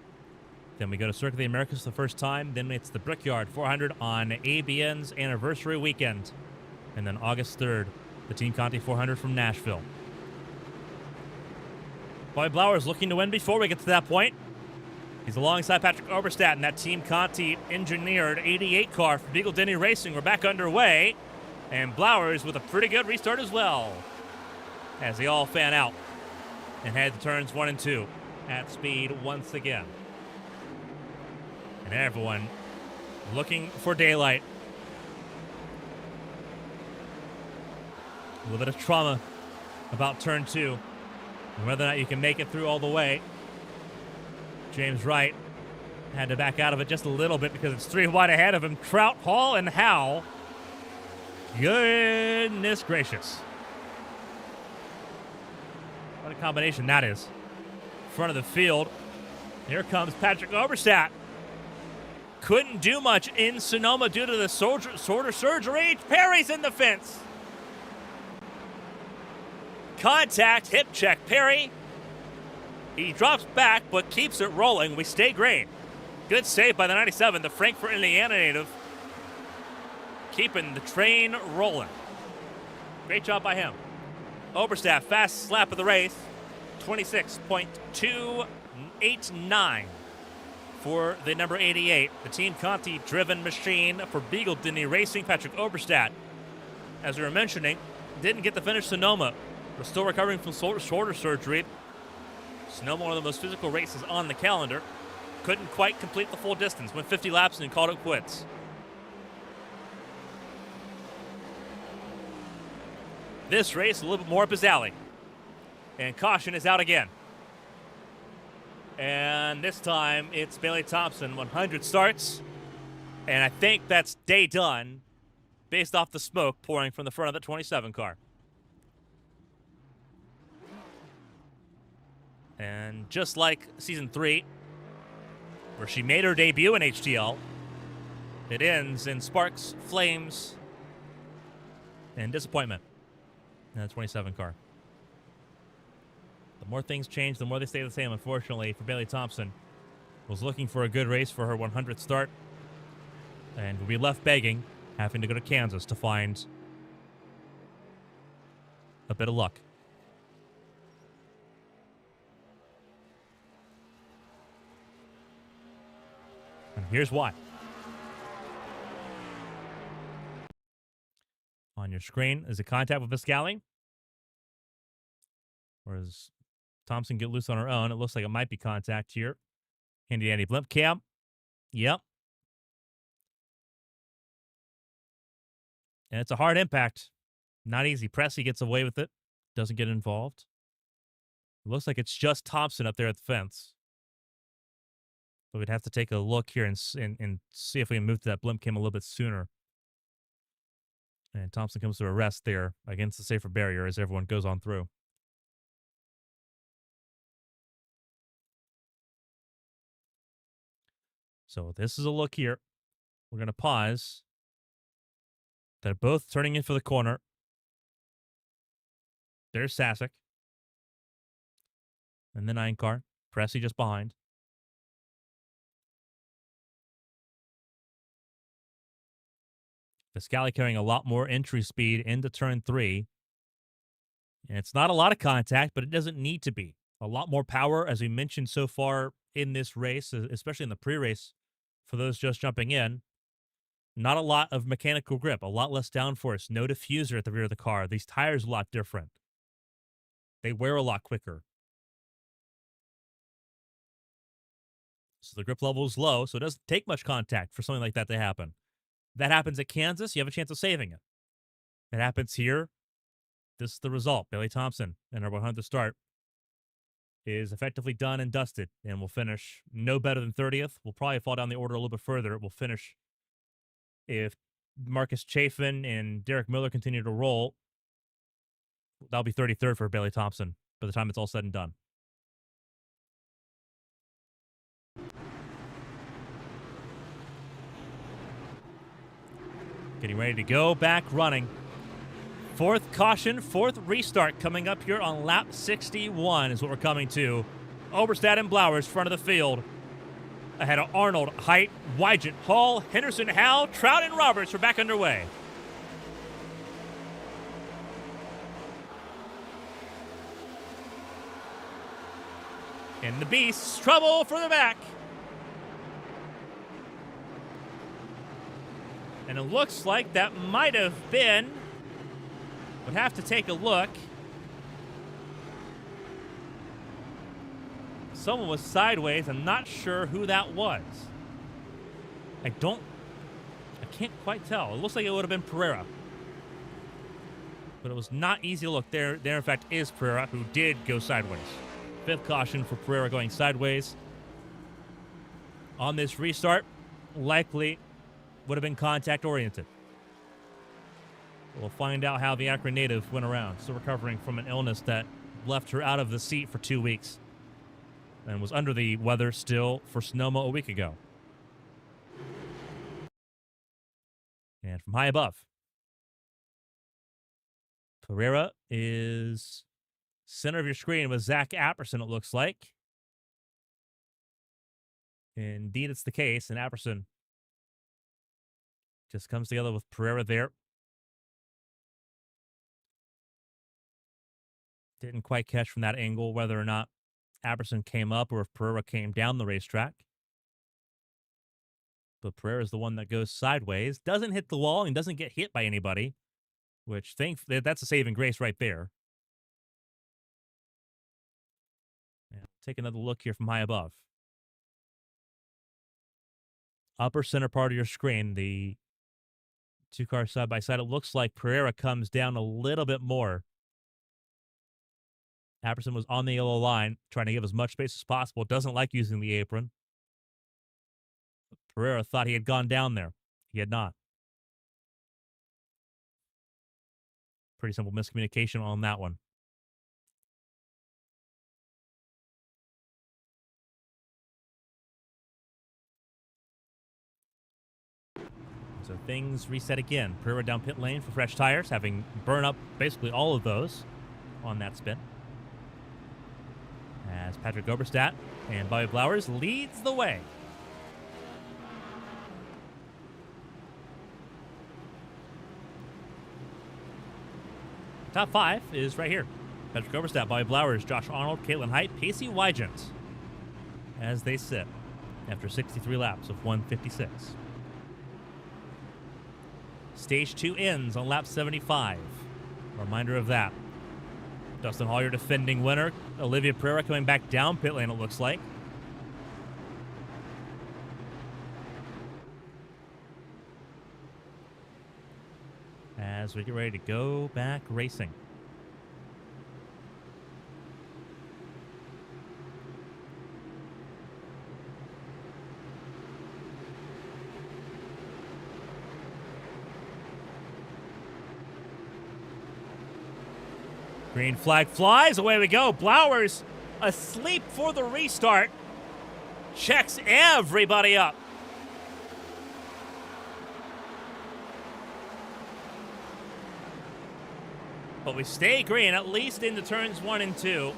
Then we go to Circuit of the Americas for the first time. Then it's the Brickyard 400 on ABN's anniversary weekend. And then August 3rd, the Team Conti 400 from Nashville. Bobby Blauer is looking to win before we get to that point. He's alongside Patrick Oberstadt in that Team Conti engineered 88 car for Beagle Denny Racing. We're back underway. And Blauer is with a pretty good restart as well, as they all fan out and head to turns 1 and 2 at speed once again. And everyone looking for daylight. A little bit of trauma about turn 2 and whether or not you can make it through all the way. James Wright had to back out of it just a little bit because it's 3 wide ahead of him. Trout, Hall, and Howe. Goodness gracious. What a combination that is. Front of the field. Here comes Patrick Oberstadt. Couldn't do much in Sonoma due to the shoulder surgery. Perry's in the fence. Contact, hip check, Perry. He drops back but keeps it rolling. We stay green. Good save by the 97, the Frankfort, Indiana native. Keeping the train rolling. Great job by him. Oberstadt, fast slap of the race. 26.289 for the number 88. The Team Conti-driven machine for Beagle Denny Racing. Patrick Oberstadt, as we were mentioning, didn't get to finish Sonoma. We're still recovering from shoulder surgery. Sonoma, one of the most physical races on the calendar. Couldn't quite complete the full distance. Went 50 laps and called it quits. This race, a little bit more up his alley. And caution is out again. And this time, it's Bailey Thompson. 100 starts. And I think that's day done based off the smoke pouring from the front of the 27 car. And just like Season 3, where she made her debut in HTL, it ends in sparks, flames, and disappointment in the 27 car. The more things change, the more they stay the same, unfortunately, for Bailey Thompson. Was looking for a good race for her 100th start, and will be left begging, having to go to Kansas to find a bit of luck. And here's why. On your screen is a contact with Viscali. Or does Thompson get loose on her own? It looks like it might be contact here. Handy Andy blimp cam. Yep. And it's a hard impact. Not easy. Pressey gets away with it. Doesn't get involved. It looks like it's just Thompson up there at the fence. But we'd have to take a look here and see if we can move to that blimp cam a little bit sooner. And Thompson comes to a rest there against the safer barrier as everyone goes on through. So this is a look here. We're going to pause. They're both turning in for the corner. There's Sasek. And the 9 car. Pressey just behind. Viscali carrying a lot more entry speed into turn 3. And it's not a lot of contact, but it doesn't need to be. A lot more power, as we mentioned so far in this race, especially in the pre-race, for those just jumping in. Not a lot of mechanical grip, a lot less downforce, no diffuser at the rear of the car. These tires are a lot different. They wear a lot quicker. So the grip level is low, so it doesn't take much contact for something like that to happen. That happens at Kansas, you have a chance of saving it. It happens here. This is the result. Bailey Thompson in our 100th start is effectively done and dusted and will finish no better than 30th. We'll probably fall down the order a little bit further. It will finish, if Marcus Chafin and Derek Miller continue to roll, that'll be 33rd for Bailey Thompson by the time it's all said and done. Getting ready to go back running. 4th caution, 4th restart coming up here on lap 61 is what we're coming to. Oberstadt and Blowers, front of the field. Ahead of Arnold, Height, Wygant, Hall, Henderson, Howe, Trout, and Roberts are back underway. And the Beasts, trouble for the back. And it looks like that might have been, would have to take a look. Someone was sideways. I'm not sure who that was. I can't quite tell. It looks like it would have been Pereira. But it was not easy to look. There in fact is Pereira, who did go sideways. 5th caution for Pereira going sideways. on this restart likely would have been contact-oriented. We'll find out how the Akron native went around. Still recovering from an illness that left her out of the seat for 2 weeks and was under the weather still for Sonoma a week ago. And from high above, Pereira is center of your screen with Zach Apperson, it looks like. Indeed, it's the case, and Apperson just comes together with Pereira there. Didn't quite catch from that angle whether or not Apperson came up or if Pereira came down the racetrack. But Pereira is the one that goes sideways, doesn't hit the wall, and doesn't get hit by anybody, which that's a saving grace right there. Yeah, take another look here from high above. Upper center part of your screen, the two cars side by side. It looks like Pereira comes down a little bit more. Apperson was on the yellow line, trying to give as much space as possible. Doesn't like using the apron. Pereira thought he had gone down there. He had not. Pretty simple miscommunication on that one. So things reset again. Pereira down pit lane for fresh tires, having burned up basically all of those on that spin. As Patrick Oberstadt and Bobby Blowers leads the way. Top 5 is right here. Patrick Oberstadt, Bobby Blowers, Josh Arnold, Caitlin Height, Pacey Wygant as they sit after 63 laps of 156. Stage 2 ends on lap 75. Reminder of that. Dustin Hall, your defending winner. Olivia Pereira coming back down pit lane, it looks like. As we get ready to go back racing. Green flag flies. Away we go. Blowers asleep for the restart. Checks everybody up. But we stay green, at least into turns 1 and 2.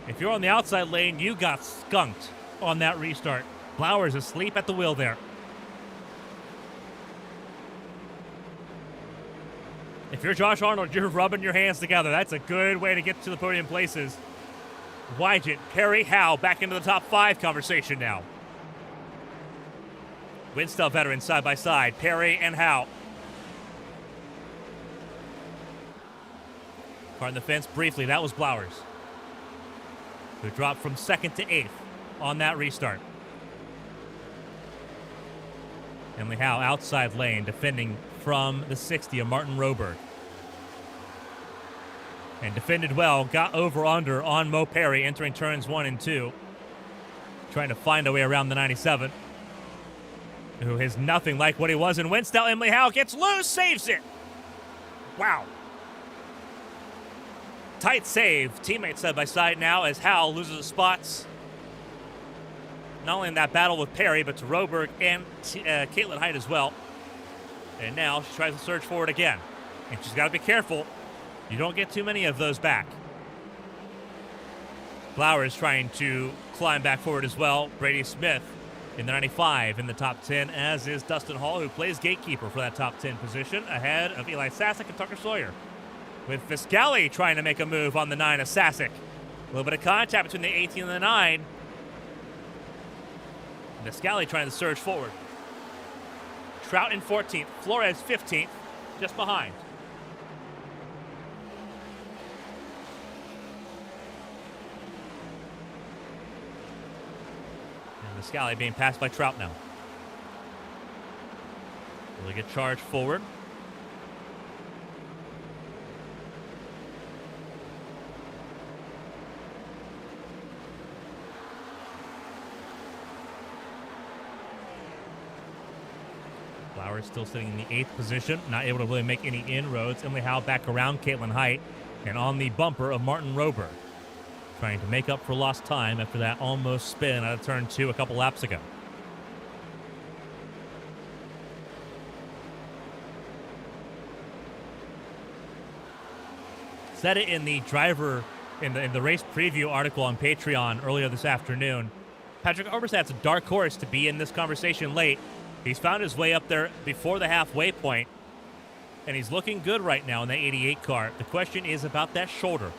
If you're on the outside lane, you got skunked on that restart. Blowers asleep at the wheel there. If you're Josh Arnold, you're rubbing your hands together. That's a good way to get to the podium places. Wygant, Perry, Howe back into the top 5 conversation now. Winstall veterans side by side, Perry and Howe. Car on the fence briefly, that was Blowers, who dropped from 2nd to 8th on that restart. Emily Howe outside lane, defending from the 60 of Martin Roberg. And defended well, got over under on Mo Perry entering turns 1 and 2. Trying to find a way around the 97, who is nothing like what he was in Winstall. Emily Howe gets loose, saves it. Wow. Tight save. Teammates side by side now as Howe loses spots. Not only in that battle with Perry, but to Roberg and Caitlin Height as well. And now she tries to surge forward again. And she's got to be careful. You don't get too many of those back. Blowers trying to climb back forward as well. Brady Smith in the 95 in the top 10, as is Dustin Hall, who plays gatekeeper for that top 10 position, ahead of Eli Sasek and Tucker Sawyer. With Viscali trying to make a move on the 9 of Sasek. A little bit of contact between the 18 and the 9. Viscali trying to surge forward. Trout in 14th, Flores 15th, just behind. And Viscali being passed by Trout now. Will he get charged forward? Flowers still sitting in the 8th position, not able to really make any inroads. Emily Howe back around Caitlin Height and on the bumper of Martin Rober, trying to make up for lost time after that almost spin out of turn 2 a couple laps ago. Said it in the driver in the race preview article on Patreon earlier this afternoon. Patrick Oberstadt's a dark horse to be in this conversation late. He's found his way up there before the halfway point, and he's looking good right now in that 88 car. The question is about that shoulder.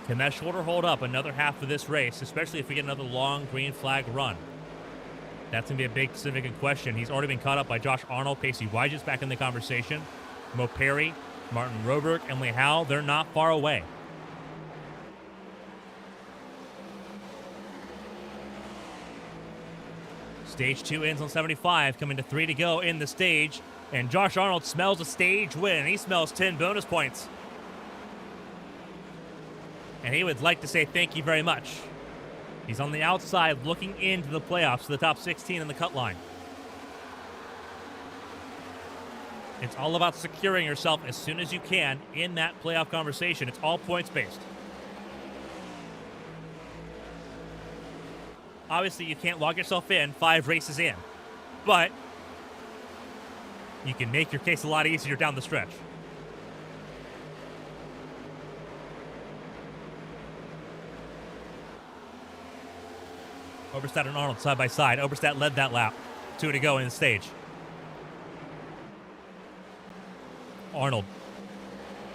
Can that shoulder hold up another half of this race, especially if we get another long green flag run? That's going to be a big, significant question. He's already been caught up by Josh Arnold. Pacey Wyge's back in the conversation. Mo Perry, Martin Roberg, Emily Howe, they're not far away. Stage 2 ends on 75, coming to 3 to go in the stage. And Josh Arnold smells a stage win. He smells 10 bonus points. And he would like to say thank you very much. He's on the outside looking into the playoffs, the top 16 in the cut line. It's all about securing yourself as soon as you can in that playoff conversation. It's all points-based. Obviously, you can't log yourself in 5 races in, but you can make your case a lot easier down the stretch. Oberstadt and Arnold side by side. Oberstadt led that lap. 2 to go in the stage. Arnold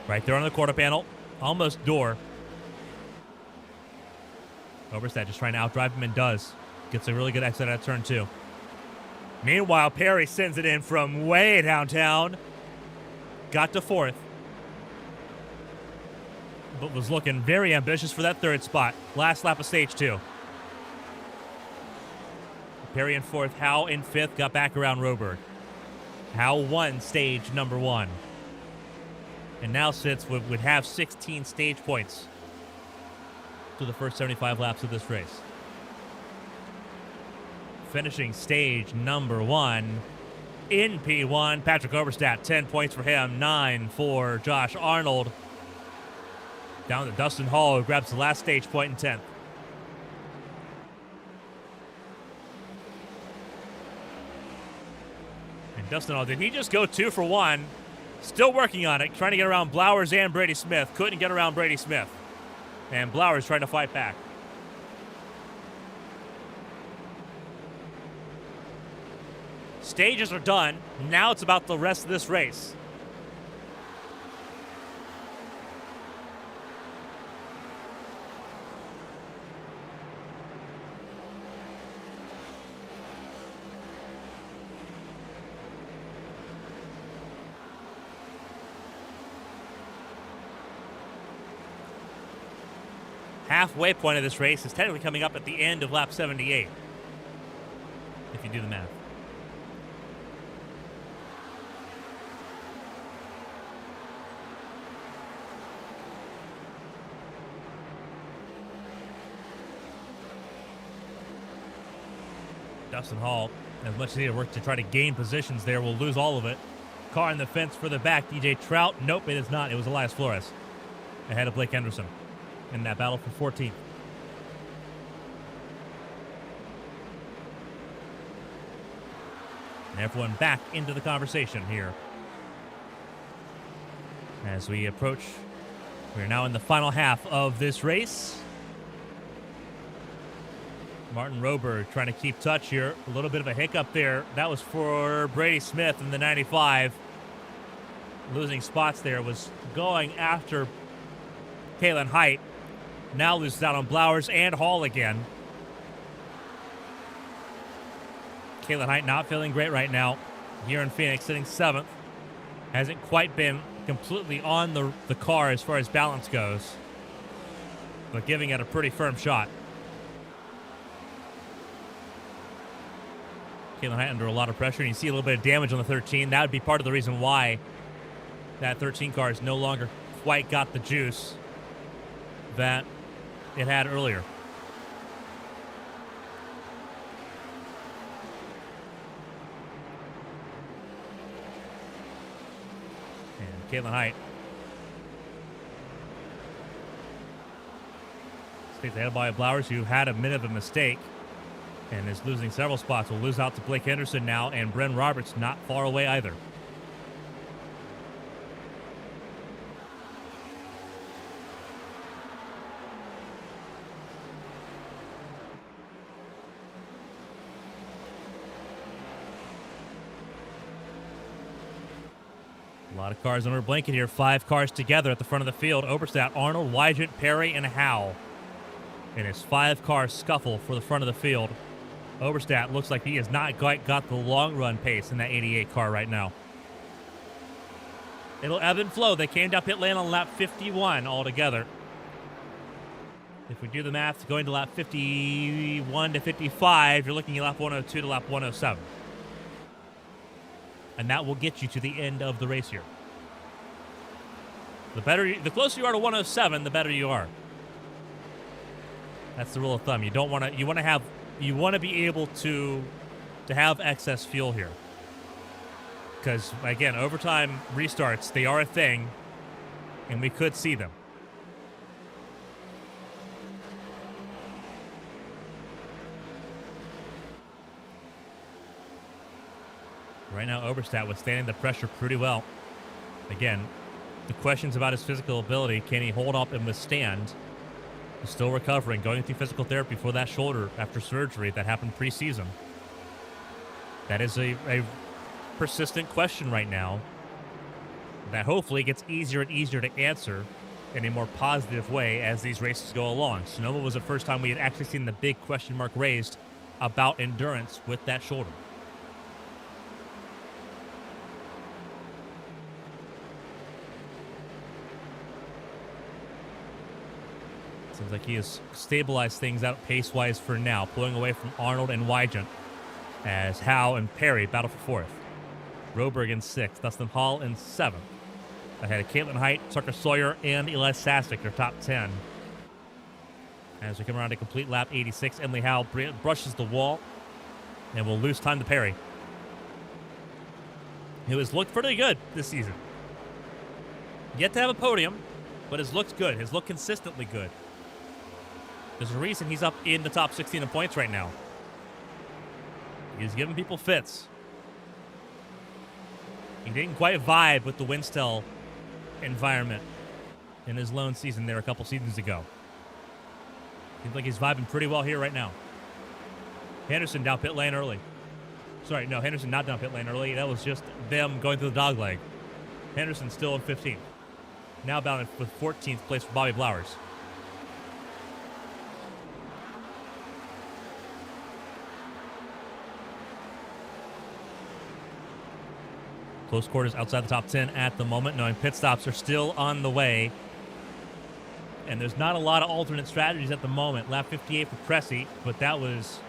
right there on the quarter panel, almost door. Oberstadt just trying to outdrive him and does. Gets a really good exit out of turn 2. Meanwhile, Perry sends it in from way downtown. Got to 4th. But was looking very ambitious for that 3rd spot. Last lap of stage 2. Perry in 4th, Howe in 5th, got back around Roberg. Howe won stage number 1. And now sits would have 16 stage points to the first 75 laps of this race. Finishing stage number 1 in P1, Patrick Oberstadt, 10 points for him, 9 for Josh Arnold. Down to Dustin Hall, who grabs the last stage point in 10th. And Dustin Hall, did he just go 2 for 1? Still working on it, trying to get around Blowers and Brady Smith. Couldn't get around Brady Smith. And Blowers trying to fight back. Stages are done. Now it's about the rest of this race. Halfway point of this race is technically coming up at the end of lap 78, if you do the math. Dustin Hall, as much as he had worked to try to gain positions there, will lose all of it. Car in the fence for the back. DJ Trout. Nope, it is not. It was Elias Flores ahead of Blake Henderson in that battle for 14th. And everyone back into the conversation here. As we approach, we are now in the final half of this race. Martin Rober trying to keep touch here. A little bit of a hiccup there. That was for Brady Smith in the 95. Losing spots there, was going after Caitlin Height. Now loses out on Blowers and Hall again. Caitlin Height not feeling great right now here in Phoenix, sitting 7th. Hasn't quite been completely on the car as far as balance goes, but giving it a pretty firm shot. Caitlin Height under a lot of pressure, and you see a little bit of damage on the 13. That would be part of the reason why that 13 car is no longer quite got the juice that it had earlier. Caitlin Height. Stays ahead by Blowers, who had a minute of a mistake and is losing several spots. Will lose out to Blake Henderson now, and Bren Roberts not far away either. A lot of cars under a blanket here. 5 cars together at the front of the field. Oberstadt, Arnold, Wygant, Perry, and Howe. In his 5-car scuffle for the front of the field. Oberstadt looks like he has not quite got the long run pace in that 88 car right now. It'll ebb and flow. They came down pit lane on lap 51 altogether. If we do the math, going to lap 51 to 55, you're looking at lap 102 to lap 107. And that will get you to the end of the race here. The closer you are to 107, the better you are. That's the rule of thumb. You want to be able to have excess fuel here. Because again, overtime restarts, they are a thing, and we could see them. Right now, Oberstadt withstanding the pressure pretty well. Again, the questions about his physical ability, can he hold up and withstand? He's still recovering, going through physical therapy for that shoulder after surgery that happened preseason. That is a persistent question right now that hopefully gets easier and easier to answer in a more positive way as these races go along. Sonoma was the first time we had actually seen the big question mark raised about endurance with that shoulder. Seems like he has stabilized things out pace-wise for now, pulling away from Arnold and Wygant as Howe and Perry battle for 4th. Roberg in 6th, Dustin Hall in 7th. Ahead of Caitlin Height, Tucker Sawyer, and Eli Sasek, their top 10. As we come around to complete lap 86, Emily Howe brushes the wall and will lose time to Perry, who has looked pretty good this season. Yet to have a podium, but has looked good, has looked consistently good. There's a reason he's up in the top 16 in points right now. He's giving people fits. He didn't quite vibe with the Winstel environment in his lone season there a couple seasons ago. Seems like he's vibing pretty well here right now. Henderson down pit lane early. Sorry, no, Henderson not down pit lane early. That was just them going through the dog leg. Henderson still in 15th. Now bound with 14th place for Bobby Blowers. Close quarters outside the top 10 at the moment, knowing pit stops are still on the way. And there's not a lot of alternate strategies at the moment. Lap 58 for Cressy, but that was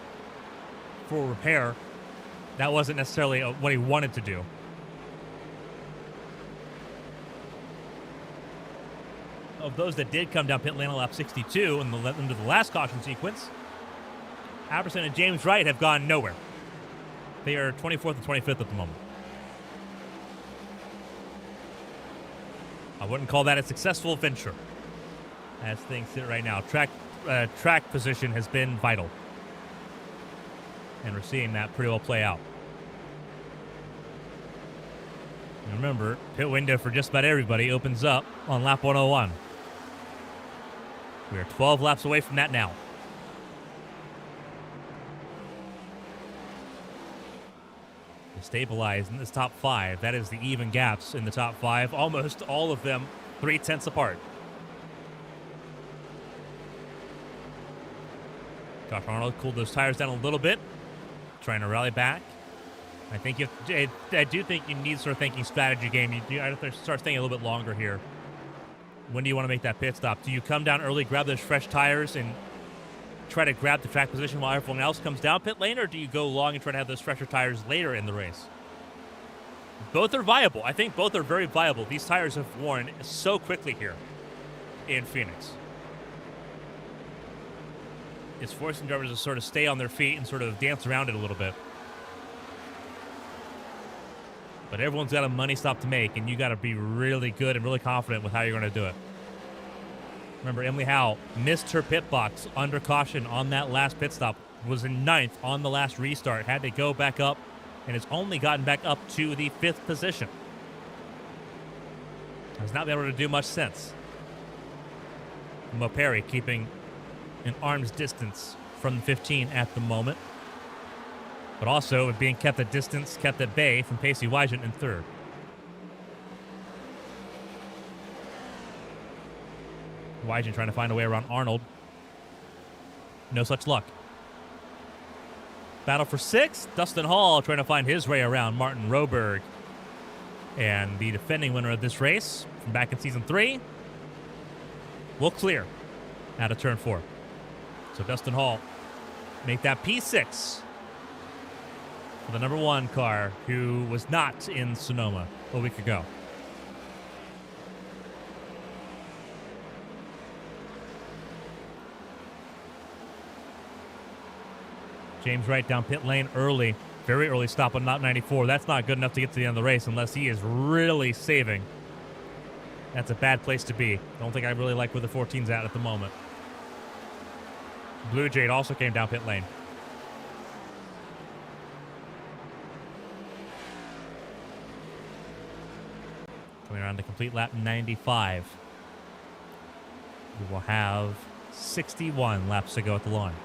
for repair. That wasn't necessarily what he wanted to do. Of those that did come down pit lane on lap 62 and into the last caution sequence, Apperson and James Wright have gone nowhere. They are 24th and 25th at the moment. I wouldn't call that a successful venture as things sit right now. Track position has been vital, and we're seeing that pretty well play out. And remember, pit window for just about everybody opens up on lap 101. We are 12 laps away from that now. Stabilized in this top 5. That is the even gaps in the top 5. Almost all of them 0.3 apart. Josh Arnold cooled those tires down a little bit, trying to rally back. I do think you need to start thinking strategy game. You have to start thinking a little bit longer here. When do you want to make that pit stop? Do you come down early, grab those fresh tires, and try to grab the track position while everyone else comes down pit lane, or do you go long and try to have those fresher tires later in the race? Both are viable. I think both are very viable. These tires have worn so quickly here in Phoenix. It's forcing drivers to sort of stay on their feet and sort of dance around it a little bit. But everyone's got a money stop to make, and you got to be really good and really confident with how you're going to do it. Remember, Emily Howe missed her pit box under caution on that last pit stop, was in 9th on the last restart, had to go back up, and has only gotten back up to the 5th position. Has not been able to do much since. Mo Perry keeping an arm's distance from the 15 at the moment, but also being kept at distance, kept at bay from Pacey Wygent in 3rd. Wygent trying to find a way around Arnold. No such luck. Battle for 6th. Dustin Hall trying to find his way around Martin Roberg. And the defending winner of this race from back in Season 3 will clear out of Turn 4. So Dustin Hall make that P6 for the number 1 car, who was not in Sonoma a week ago. James Wright down pit lane early. Very early stop on lap 94. That's not good enough to get to the end of the race unless he is really saving. That's a bad place to be. Don't think I really like where the 14's at the moment. Blue Jade also came down pit lane. Coming around to complete lap 95. We will have 61 laps to go at the line.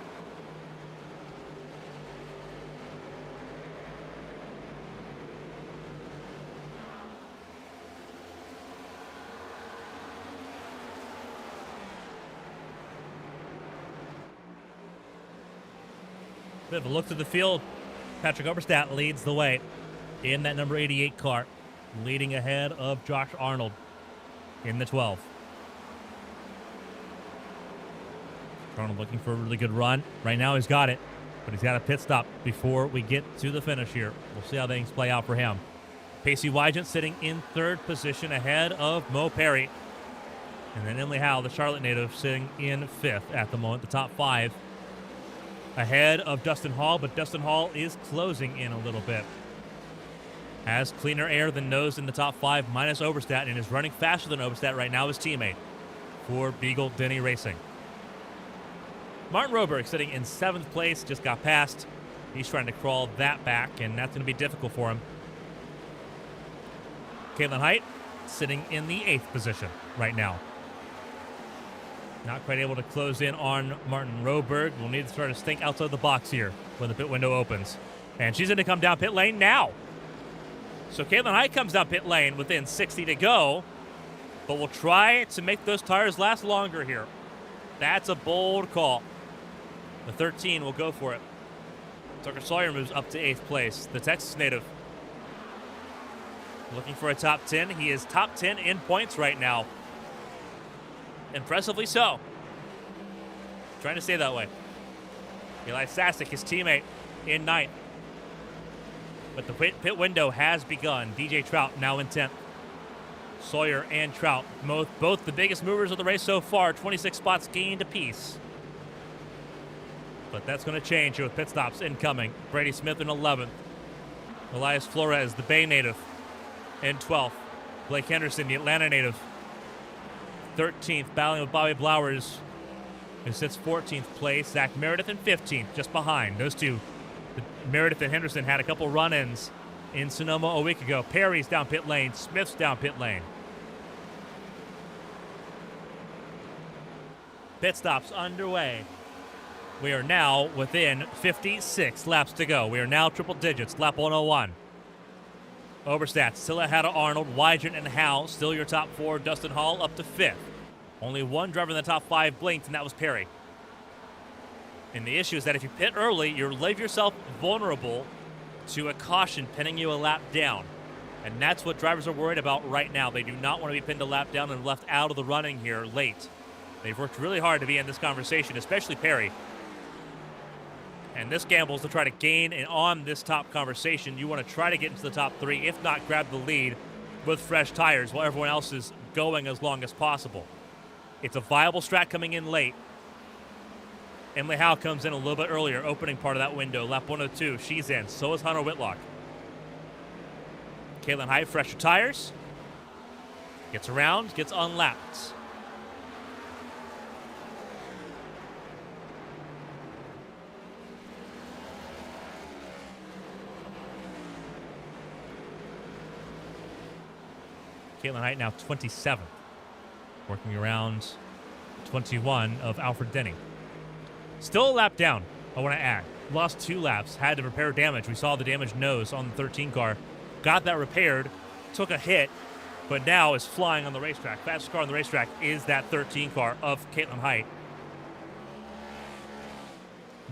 Bit of a look to the field. Patrick Oberstadt leads the way in that number 88 car, leading ahead of Josh Arnold in the 12. Arnold looking for a really good run. Right now he's got it, but he's got a pit stop before we get to the finish here. We'll see how things play out for him. Pacey Wygent sitting in 3rd position ahead of Mo Perry. And then Emily Howe, the Charlotte native, sitting in 5th at the moment, the top 5. Ahead of Dustin Hall, but Dustin Hall is closing in a little bit. Has cleaner air than nose in the top 5, minus Oberstadt, and is running faster than Oberstadt right now, his teammate, for Beagle Denny Racing. Martin Roberg sitting in 7th place, just got past. He's trying to crawl that back, and that's going to be difficult for him. Caitlin Height sitting in the 8th position right now. Not quite able to close in on Martin Roberg. We'll need to start to think outside the box here when the pit window opens. And she's going to come down pit lane now. So Caitlin Height comes down pit lane within 60 to go. But we'll try to make those tires last longer here. That's a bold call. The 13 will go for it. Tucker Sawyer moves up to 8th place. The Texas native looking for a top 10. He is top 10 in points right now. Impressively so. Trying to stay that way. Eli Sasek, his teammate, in 9th. But the pit window has begun. DJ Trout now in 10th. Sawyer and Trout, both the biggest movers of the race so far. 26 spots gained apiece. But that's going to change with pit stops incoming. Brady Smith in 11th. Elias Flores, the Bay native, in 12th. Blake Henderson, the Atlanta native, 13th, battling with Bobby Blowers, who sits 14th place. Zach Meredith in 15th, just behind. Those two, Meredith and Henderson, had a couple run-ins in Sonoma a week ago. Perry's down pit lane. Smith's down pit lane. Pit stops underway. We are now within 56 laps to go. We are now triple digits, lap 101. Oberstadt still ahead of Arnold. Wygent and Howe still your top 4. Dustin Hall up to 5th. Only one driver in the top 5 blinked, and that was Perry. And the issue is that if you pit early, you leave yourself vulnerable to a caution pinning you a lap down. And that's what drivers are worried about right now. They do not want to be pinned a lap down and left out of the running here late. They've worked really hard to be in this conversation, especially Perry. And this gamble is to try to gain and on this top conversation. You want to try to get into the top 3, if not grab the lead with fresh tires while everyone else is going as long as possible. It's a viable strat coming in late. Emily Howe comes in a little bit earlier, opening part of that window. Lap 102, she's in. So is Hunter Whitlock. Caitlin Height, fresher tires. Gets around, gets unlapped. Caitlin Height now 27th. Working around 21 of Alfred Denny. Still a lap down, I want to add. Lost 2 laps, had to repair damage. We saw the damaged nose on the 13 car. Got that repaired, took a hit, but now is flying on the racetrack. Fastest car on the racetrack is that 13 car of Caitlin Height.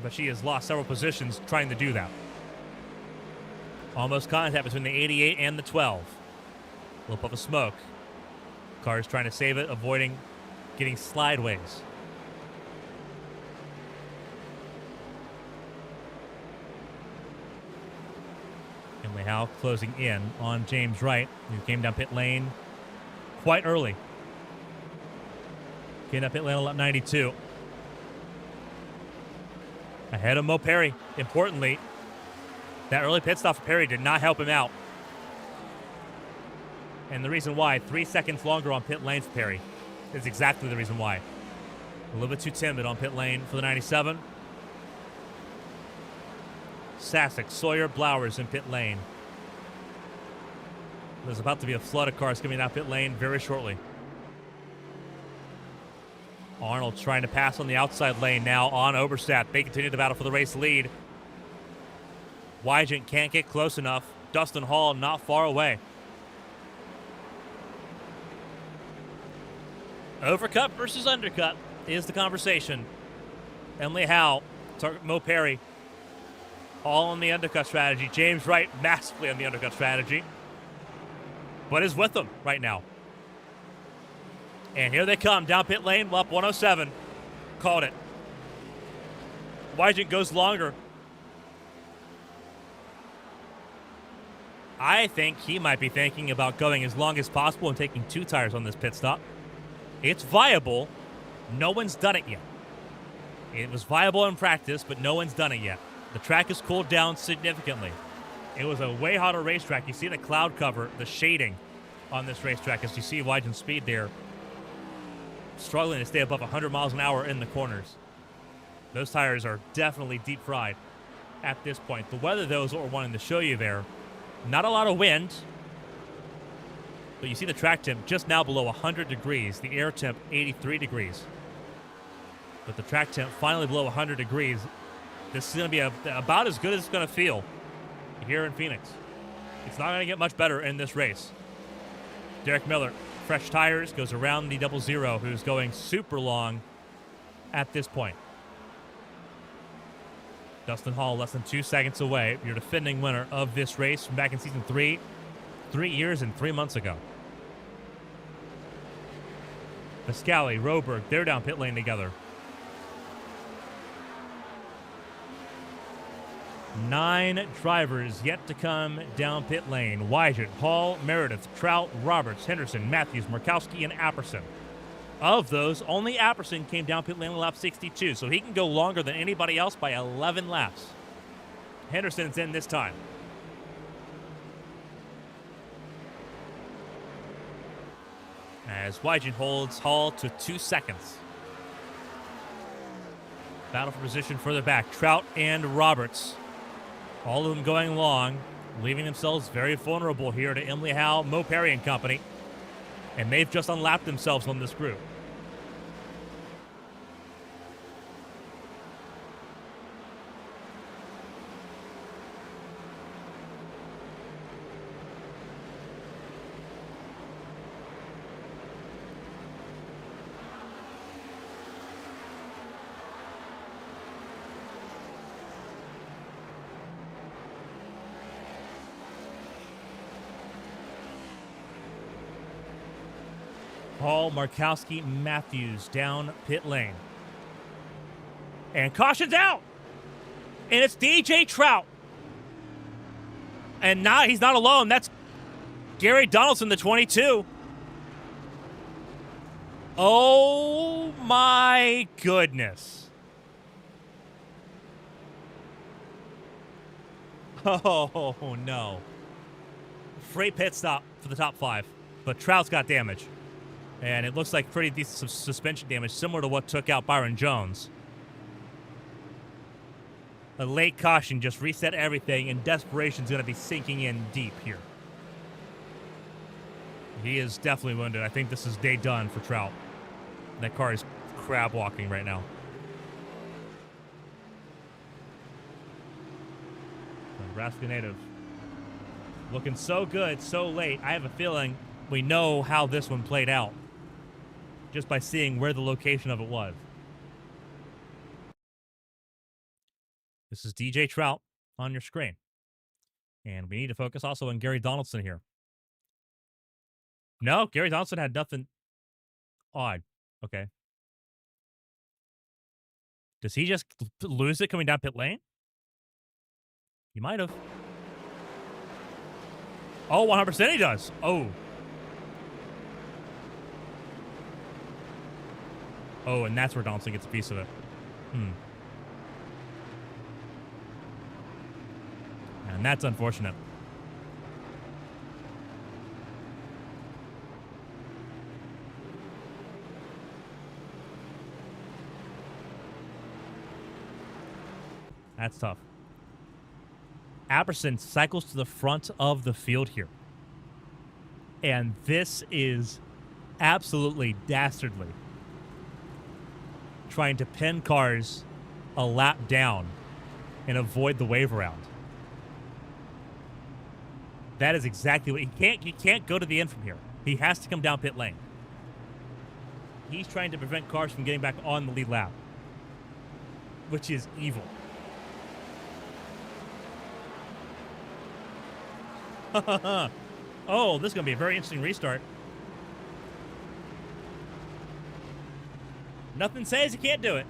But she has lost several positions trying to do that. Almost contact between the 88 and the 12. A little puff of smoke. Car's trying to save it, avoiding getting slideways. Emily Howe closing in on James Wright, who came down pit lane quite early. Came down pit lane on lap 92. Ahead of Mo Perry. Importantly, that early pit stop for Perry did not help him out. And the reason why, 3 seconds longer on pit lane for Perry, is exactly the reason why. A little bit too timid on pit lane for the 97. Sasek, Sawyer, Blowers in pit lane. There's about to be a flood of cars coming out pit lane very shortly. Arnold trying to pass on the outside lane now on Oberstadt. They continue the battle for the race lead. Wygent can't get close enough. Dustin Hall not far away. Overcut versus undercut is the conversation. Emily Howe, Mo Perry, all on the undercut strategy. James Wright massively on the undercut strategy, but is with them right now. And here they come down pit lane, lap 107. Called it. Wygent goes longer. I think he might be thinking about going as long as possible and taking 2 tires on this pit stop. It's viable. No one's done it yet. It was viable in practice, but no one's done it yet. The track has cooled down significantly. It was a way hotter racetrack. You see the cloud cover, the shading on this racetrack as you see Wygent's speed there. Struggling to stay above 100 miles an hour in the corners. Those tires are definitely deep fried at this point. The weather, though, is what we're wanting to show you there. Not a lot of wind. But you see the track temp just now below 100 degrees. The air temp 83 degrees. But the track temp finally below 100 degrees. This is going to be about as good as it's going to feel here in Phoenix. It's not going to get much better in this race. Derek Miller, fresh tires, goes around the 00, who's going super long at this point. Dustin Hall less than 2 seconds away. Your defending winner of this race from back in season 3 years and 3 months ago. Pascali, Roberg, they're down pit lane together. 9 drivers yet to come down pit lane. Wygent, Hall, Meredith, Trout, Roberts, Henderson, Matthews, Murkowski, and Apperson. Of those, only Apperson came down pit lane on lap 62, so he can go longer than anybody else by 11 laps. Henderson's in this time. As Wygent holds Hall to 2 seconds. Battle for position further back. Trout and Roberts. All of them going long, leaving themselves very vulnerable here to Emily Howe, Mo Perry and company. And they've just unlapped themselves on this group. Hall, Markowski, Matthews down pit lane. And caution's out. And it's DJ Trout. And now he's not alone. That's Gary Donaldson, the 22. Oh my goodness. Oh no. free pit stop for the top 5. But Trout's got damage. And it looks like pretty decent suspension damage, similar to what took out Byron Jones. A late caution just reset everything, and desperation's going to be sinking in deep here. He is definitely wounded. I think this is day done for Trout. That car is crab walking right now. Nebraska native. Looking so good, so late. I have a feeling we know how this one played out just by seeing where the location of it was. This is DJ Trout on your screen. And we need to focus also on Gary Donaldson here. No, Gary Donaldson had nothing odd. Okay. Does he just lose it coming down pit lane? He might have. Oh, 100% he does. Oh. Oh, and that's where Donaldson gets a piece of it. And that's unfortunate. That's tough. Apperson cycles to the front of the field here. And this is absolutely dastardly. Trying to pin cars a lap down and avoid the wave around. That is exactly what he can't go to the end from here. He has to come down pit lane. He's trying to prevent cars from getting back on the lead lap, which is evil. Oh, this is going to be a very interesting restart. Nothing says you can't do it.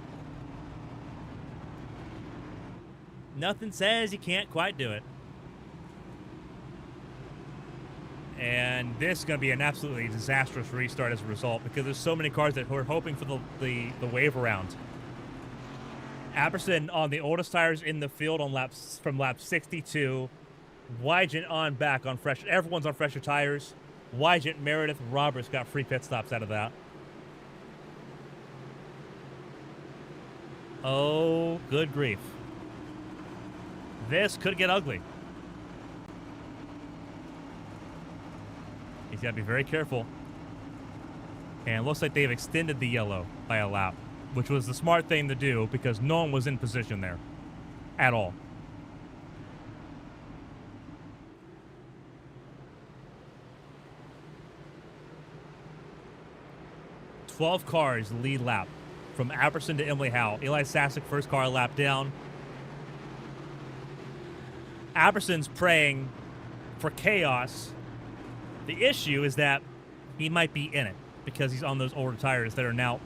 Nothing says you can't quite do it. And this is going to be an absolutely disastrous restart as a result, because there's so many cars that were hoping for the wave around. Apperson on the oldest tires in the field on from lap 62. Wygant on back on fresh. Everyone's on fresher tires. Wygant, Meredith, Roberts got free pit stops out of that. Oh, good grief. This could get ugly. He's got to be very careful. And it looks like they've extended the yellow by a lap, which was the smart thing to do because no one was in position there at all. "12 cars lead lap from Apperson to Emily Howe. Eli Sasek, first car lap down. Apperson's praying for chaos. The issue is that he might be in it because he's on those older tires that are now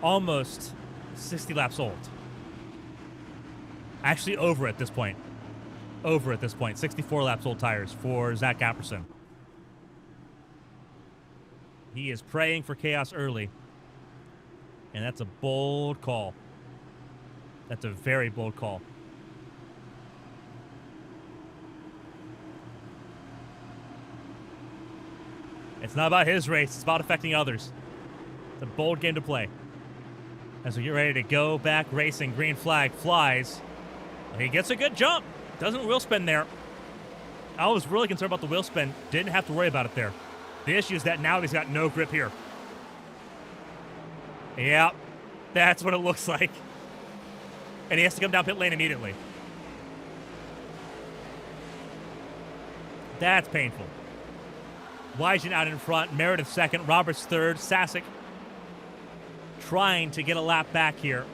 almost 60 laps old. Actually, over at this point. 64 laps old tires for Zach Apperson. He is praying for chaos early. And that's a bold call. That's a very bold call. It's not about his race. It's about affecting others. It's a bold game to play. As we get ready to go back racing, green flag flies. He gets a good jump. Doesn't wheel spin there. I was really concerned about the wheel spin. Didn't have to worry about it there. The issue is that now he's got no grip here. Yep, that's what it looks like. And he has to come down pit lane immediately. That's painful. Wygant out in front, Meredith second, Roberts third, Sasek trying to get a lap back here.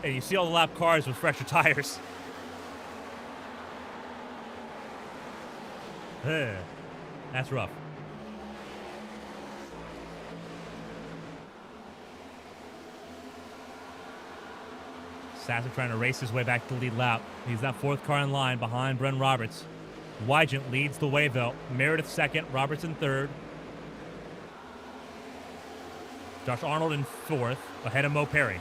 And you see all the lap cars with fresher tires. That's rough. Sasek trying to race his way back to lead lap. He's that fourth car in line behind Bren Roberts. Wygant leads the way, though. Meredith second, Robertson third. Josh Arnold in fourth, ahead of Mo Perry.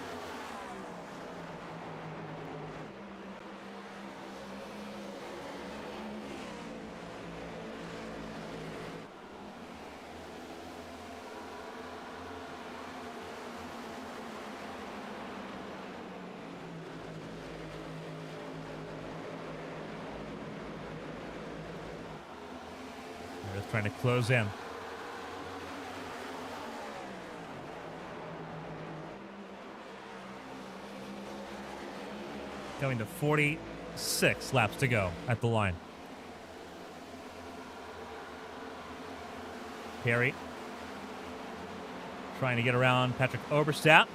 trying to close in. Coming to 46 laps to go at the line. Perry trying to get around Patrick Oberstadt.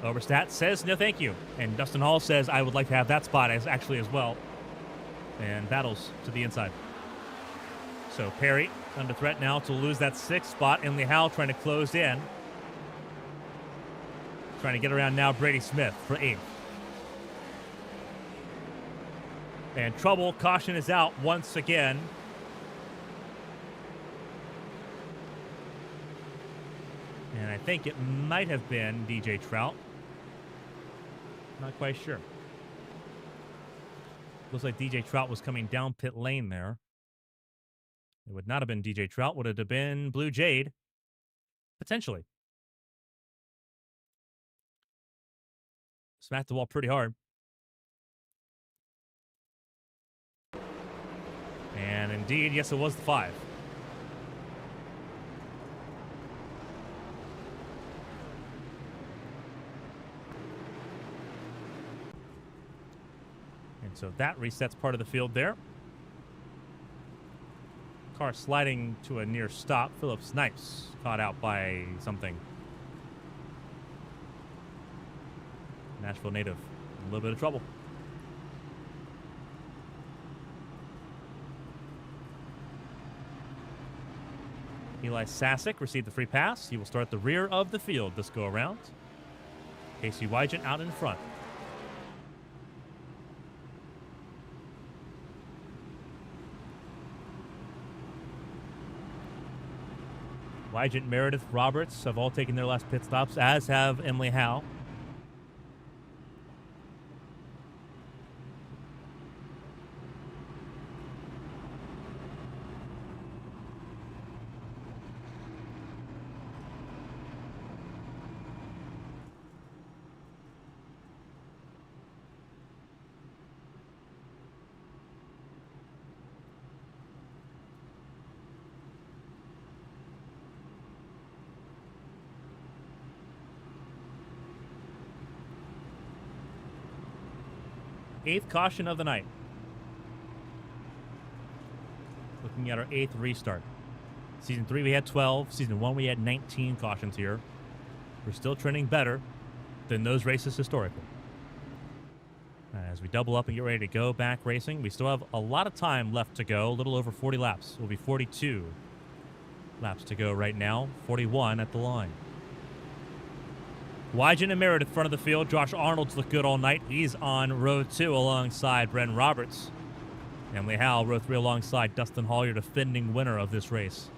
Oberstadt says no thank you. And Dustin Hall says I would like to have that spot as well. And battles to the inside. So Perry under threat now to lose that 6th spot. Emily Howe trying to close in. Trying to get around now Brady Smith for 8th. And trouble, caution is out once again. And I think it might have been DJ Trout. Not quite sure. Looks like DJ Trout was coming down pit lane there. It would not have been DJ Trout. Would it have been Blue Jade? Potentially. Smacked the wall pretty hard. And indeed, yes, it was the 5. And so that resets part of the field there. Car sliding to a near stop. Philip Snipes caught out by something. Nashville native. A little bit of trouble. Eli Sasick received the free pass. He will start the rear of the field this go around. Casey Wygant out in front. Wygant, Meredith, Roberts have all taken their last pit stops, as have Emily Howe. Eighth caution of the night. Looking at our 8th restart. Season 3 we had 12. Season 1 we had 19 cautions here. We're still trending better than those races historically. As we double up and get ready to go back racing, we still have a lot of time left to go. A little over 40 laps. It will be 42 laps to go right now. 41 at the line. Wygant and Meredith front of the field. Josh Arnold's looked good all night. He's on row 2 alongside Bren Roberts. Emily Howe, row 3 alongside Dustin Hall, your defending winner of this race.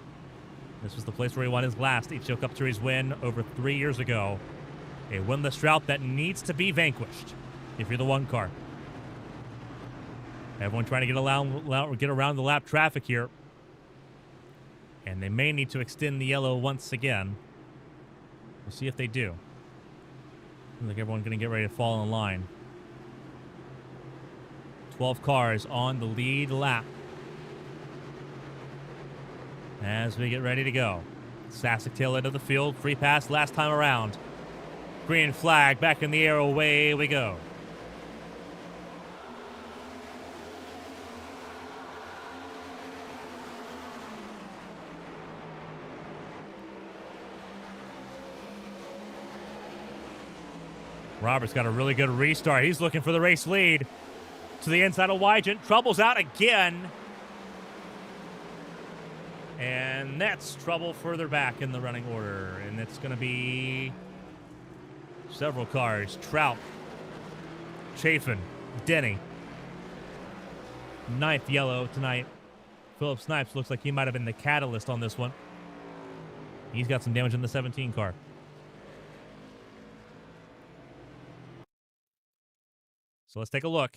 This was the place where he won his last HTL Cup Series win over 3 years ago. A winless drought that needs to be vanquished if you're the 1 car. Everyone trying to get around the lap traffic here. And they may need to extend the yellow once again. We'll see if they do. Looks like everyone's going to get ready to fall in line. 12 cars on the lead lap. As we get ready to go. Sasick tail end of the field. Free pass last time around. Green flag back in the air. Away we go. Roberts got a really good restart. He's looking for the race lead. To the inside of Wygant. Trouble's out again. And that's trouble further back in the running order. And it's going to be several cars. Trout, Chafin, Denny. 9th yellow tonight. Philip Snipes looks like he might have been the catalyst on this one. He's got some damage in the 17 car. So let's take a look.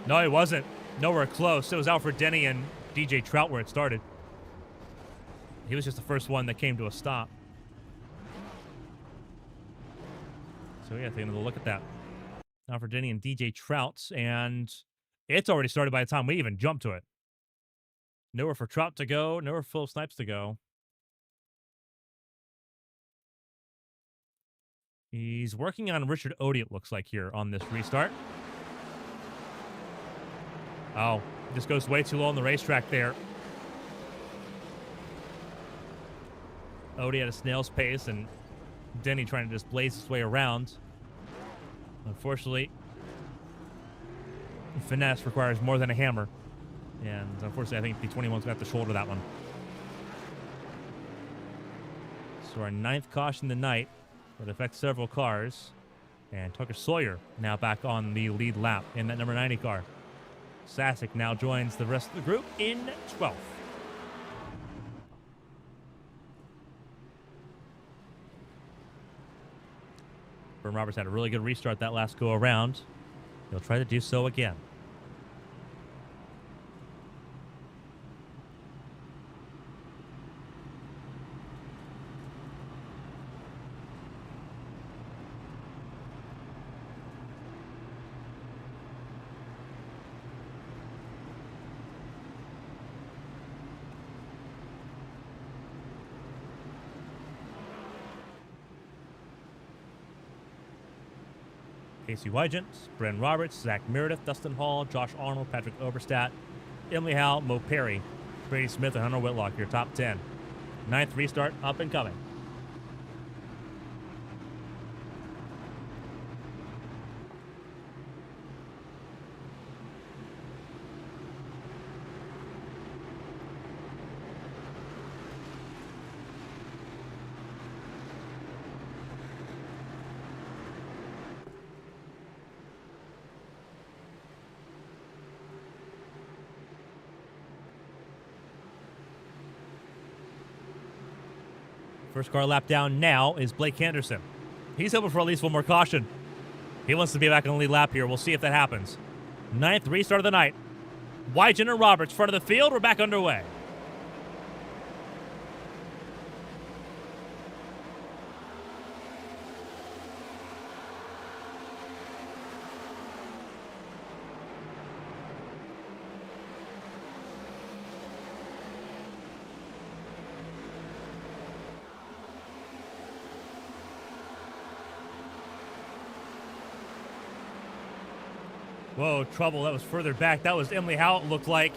No, it wasn't. Nowhere close. It was Alfred Denny and DJ Trout where it started. He was just the first one that came to a stop. So yeah, taking a look at that. Now for Denny and DJ Trout, and it's already started by the time we even jump to it. Nowhere for Trout to go, nowhere for Phil Snipes to go. He's working on Richard Odie, it looks like, here on this restart. Oh, just goes way too low on the racetrack there. Odie at a snail's pace, and Denny trying to just blaze his way around. Unfortunately, finesse requires more than a hammer. And unfortunately, I think the 21's going to have to shoulder that one. So our 9th caution of the night would affect several cars. And Tucker Sawyer now back on the lead lap in that number 90 car. Sasek now joins the rest of the group in 12th. Vern Roberts had a really good restart that last go around. He'll try to do so again. Casey Wygant, Bren Roberts, Zach Meredith, Dustin Hall, Josh Arnold, Patrick Oberstadt, Emily Howe, Mo Perry, Brady Smith, and Hunter Whitlock, your top 10. 9th restart up and coming. First car lap down now is Blake Henderson. He's hoping for at least one more caution. He wants to be back on the lead lap here. We'll see if that happens. 9th restart of the night. Wygant and Roberts, front of the field. We're back underway. Whoa, trouble. That was further back. That was Emily Howe, it looked like.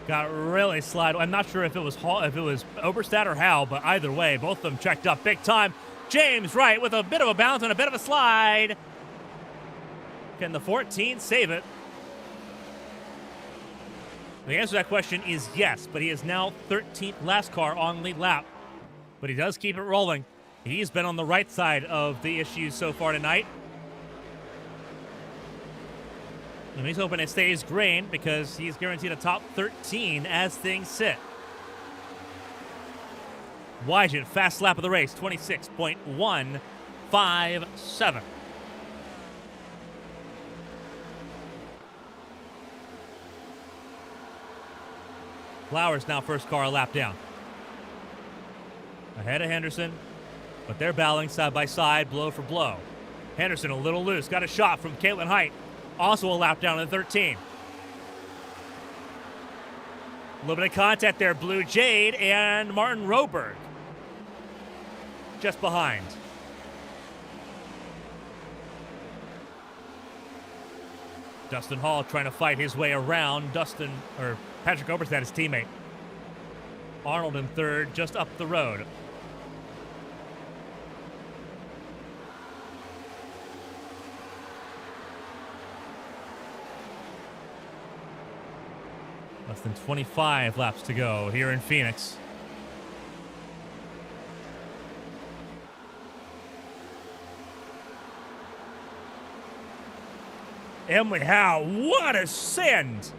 Got really slide. I'm not sure if it was Oberstadt or Howe, but either way, both of them checked up big time. James Wright with a bit of a bounce and a bit of a slide. Can the 14 save it? The answer to that question is yes, but he is now 13th last car on lead lap. But he does keep it rolling. He's been on the right side of the issues so far tonight. And he's hoping it stays green because he's guaranteed a top 13 as things sit. Wygant, fast lap of the race, 26.157. Flowers now first car a lap down. Ahead of Henderson, but they're battling side by side, blow for blow. Henderson a little loose, got a shot from Caitlin Height. Also a lap down in 13. A little bit of contact there. Blue Jade and Martin Roberg just behind. Dustin Hall trying to fight his way around Patrick Oberstadt, his teammate. Arnold in third, just up the road. Less than 25 laps to go here in Phoenix. Emily Howe, what a send!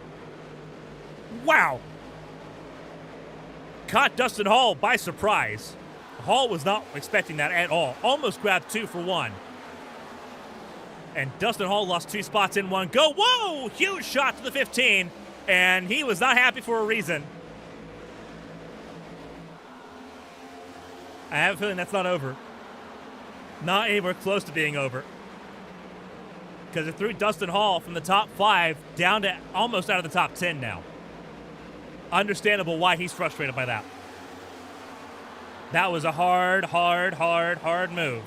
Wow! Caught Dustin Hall by surprise. Hall was not expecting that at all. Almost grabbed 2 for 1. And Dustin Hall lost 2 spots in one go. Whoa! Huge shot to the 15. And he was not happy for a reason. I have a feeling that's not over. Not anywhere close to being over. because it threw Dustin Hall from the top 5 down to almost out of the top 10 now. Understandable why he's frustrated by that. That was a hard move.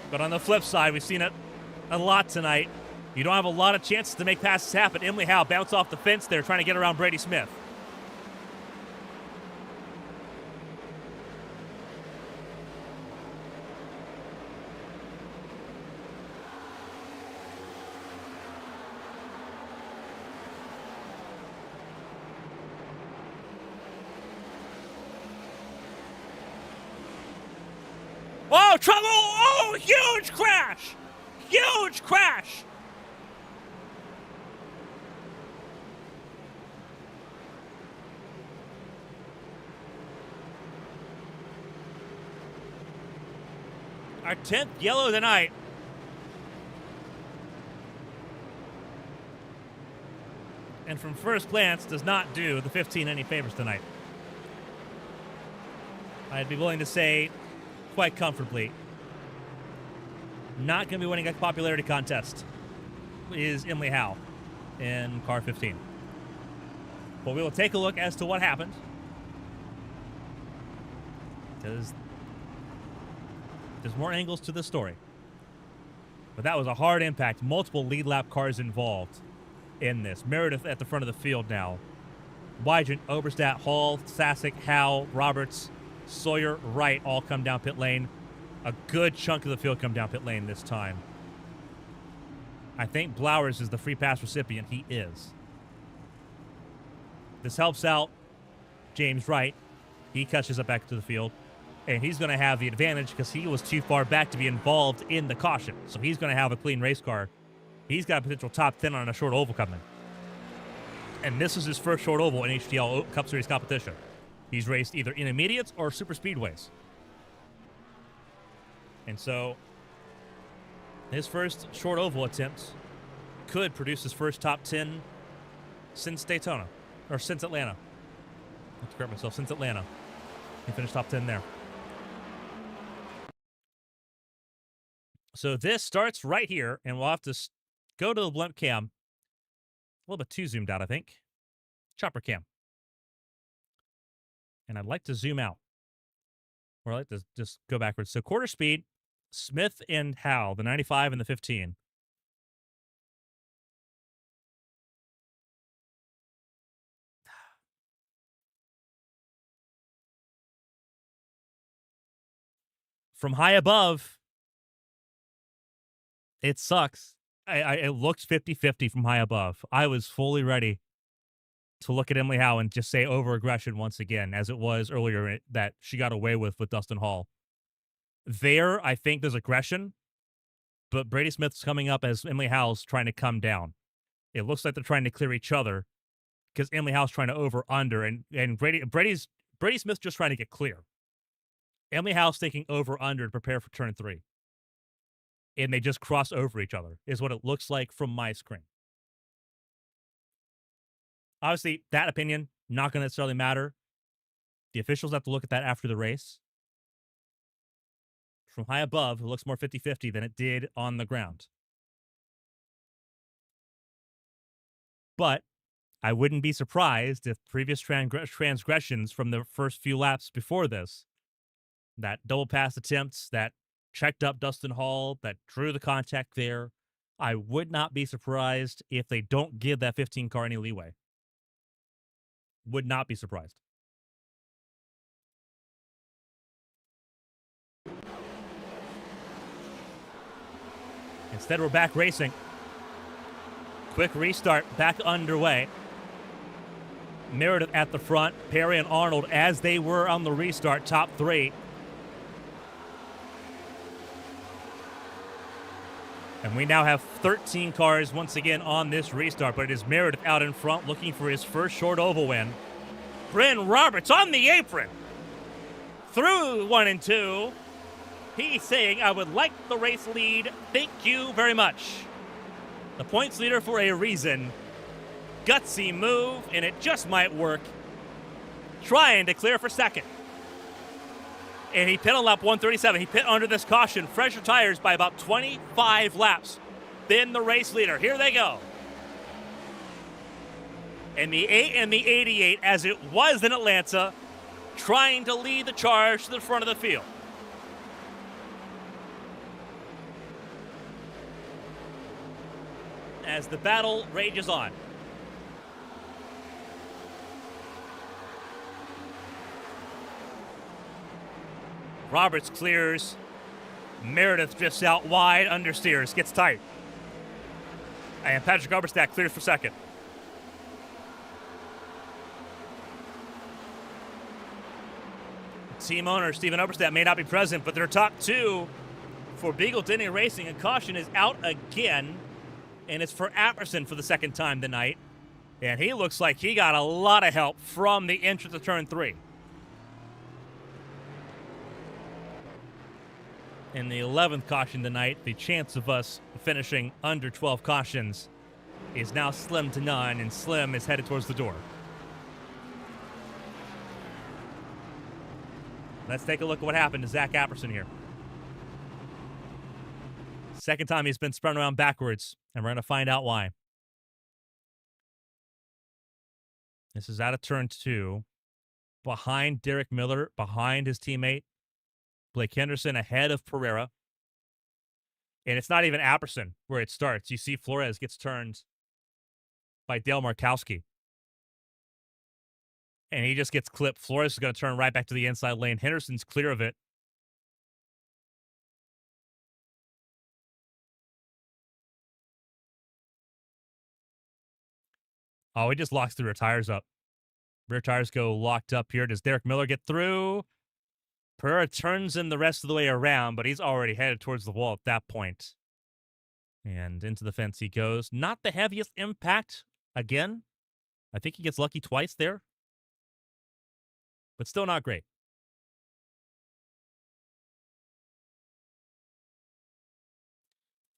But on the flip side, we've seen it a lot tonight. You don't have a lot of chances to make passes happen. Emily Howe bounced off the fence there trying to get around Brady Smith. Oh, trouble! Oh, huge crash! Huge crash! Our 10th yellow tonight. And from first glance, does not do the 15 any favors tonight. I'd be willing to say quite comfortably, not going to be winning a popularity contest is Emily Howe in car 15. But we will take a look as to what happened, because there's more angles to this story. But that was a hard impact. Multiple lead lap cars involved in this. Meredith at the front of the field now. Wygant, Oberstadt, Hall, Sasek, Howe, Roberts, Sawyer, Wright all come down pit lane. A good chunk of the field come down pit lane this time. I think Blowers is the free pass recipient. He is. This helps out James Wright. He catches up back to the field. And he's going to have the advantage because he was too far back to be involved in the caution. So he's going to have a clean race car. He's got a potential top 10 on a short oval coming. And this is his first short oval in HTL Cup Series competition. He's raced either intermediates or super speedways. And so his first short oval attempt could produce his first top 10 since Daytona. Or since Atlanta. I have to correct myself. Since Atlanta. He finished top 10 there. So this starts right here, and we'll have to go to the blimp cam. A little bit too zoomed out, I think. Chopper cam. And I'd like to zoom out. Or I'd like to just go backwards. So quarter speed, Smith and Howe, the 95 and the 15. From high above, it sucks. It looked 50-50 from high above. I was fully ready to look at Emily Howe and just say over-aggression once again, as it was earlier that she got away with Dustin Hall. There, I think there's aggression, but Brady Smith's coming up as Emily Howe's trying to come down. It looks like they're trying to clear each other because Emily Howe's trying to over-under, and Brady Smith's just trying to get clear. Emily Howe's thinking over-under to prepare for turn 3. And they just cross over each other, is what it looks like from my screen. Obviously, that opinion, not going to necessarily matter. The officials have to look at that after the race. From high above, it looks more 50-50 than it did on the ground. But I wouldn't be surprised if previous transgressions from the first few laps before this, that double pass attempts, that checked up Dustin Hall, that drew the contact there, I would not be surprised if they don't give that 15 car any leeway. Would not be surprised. Instead, we're back racing. Quick restart, back underway. Meredith at the front, Perry and Arnold as they were on the restart, top 3. And we now have 13 cars once again on this restart, but it is Meredith out in front looking for his first short oval win. Bryn Roberts on the apron. Through 1 and 2. He's saying, I would like the race lead. Thank you very much. The points leader for a reason. Gutsy move, and it just might work. Trying to clear for second. And he pit on lap 137. He pit under this caution. Fresher tires by about 25 laps. Then the race leader. Here they go. And the 8 and the 88, as it was in Atlanta, trying to lead the charge to the front of the field. As the battle rages on. Roberts clears. Meredith drifts out wide, understeers, gets tight. And Patrick Oberstadt clears for second. Team owner Steven Oberstadt may not be present, but their top two for Beagle Denny Racing, and caution is out again, and it's for Apperson for the second time tonight. And he looks like he got a lot of help from the entrance of turn 3. In the 11th caution tonight, the chance of us finishing under 12 cautions is now slim to none, and Slim is headed towards the door. Let's take a look at what happened to Zach Apperson here. Second time he's been spun around backwards, and we're going to find out why. This is out of turn 2. Behind Derek Miller, behind his teammate Blake Henderson, ahead of Pereira. And it's not even Apperson where it starts. You see Flores gets turned by Dale Markowski. And he just gets clipped. Flores is going to turn right back to the inside lane. Henderson's clear of it. Oh, he just locks the rear tires up. Rear tires go locked up here. Does Derek Miller get through? Pereira turns him the rest of the way around, but he's already headed towards the wall at that point. And into the fence he goes. Not the heaviest impact again. I think he gets lucky twice there. But still not great.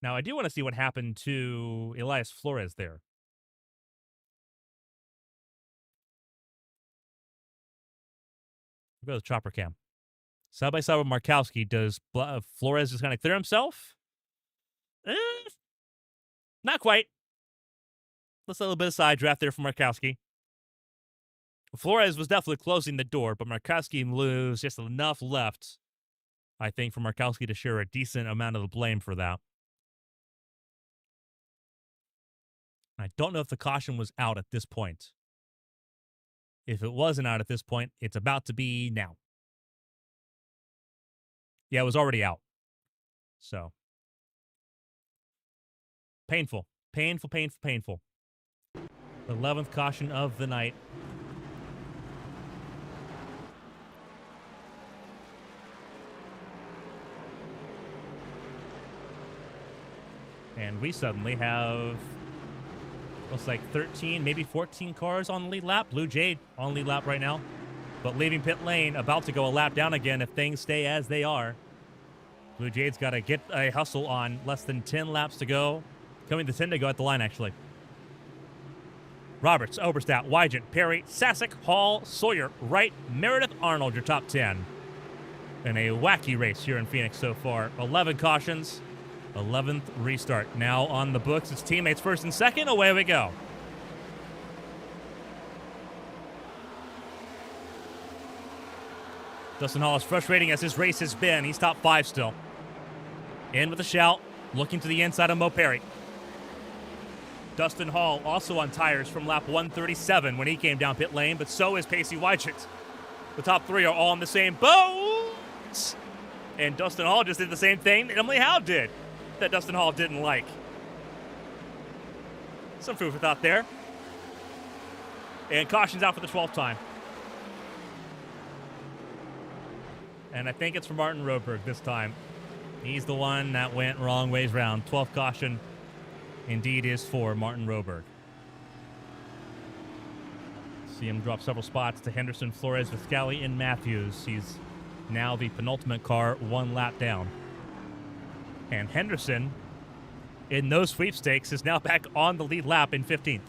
Now, I do want to see what happened to Elias Flores there. We'll go to the chopper cam. Side by side with Markowski. Does Flores just kind of clear himself? Not quite. Let's a little bit of side draft there for Markowski. Flores was definitely closing the door, but Markowski leaves just enough left, I think, for Markowski to share a decent amount of the blame for that. I don't know if the caution was out at this point. If it wasn't out at this point, it's about to be now. Yeah, it was already out. So. Painful. Painful, painful, painful. 11th caution of the night. And we suddenly have, looks like 13, maybe 14 cars on the lead lap. Blue Jade on lead lap right now. But leaving pit lane, about to go a lap down again if things stay as they are. Blue Jade's got to get a hustle on. Less than 10 laps to go. Coming to 10 to go at the line, actually. Roberts, Oberstadt, Wygant, Perry, Sasek, Hall, Sawyer, Wright, Meredith, Arnold, your top 10. In a wacky race here in Phoenix so far. 11 cautions, 11th restart. Now on the books, it's teammates first and second. Away we go. Dustin Hall is frustrating as his race has been. He's top 5 still. In with a shout, looking to the inside of Mo Perry. Dustin Hall also on tires from lap 137 when he came down pit lane, but so is Pacey Wygant. The top 3 are all in the same boat. And Dustin Hall just did the same thing that Emily Howe did that Dustin Hall didn't like. Some food for thought there. And caution's out for the 12th time. And I think it's for Martin Roberg this time. He's the one that went wrong ways round. 12th caution indeed is for Martin Roberg. See him drop several spots to Henderson, Flores, Viscali, and Matthews. He's now the penultimate car, 1 lap down. And Henderson, in those sweepstakes, is now back on the lead lap in 15th.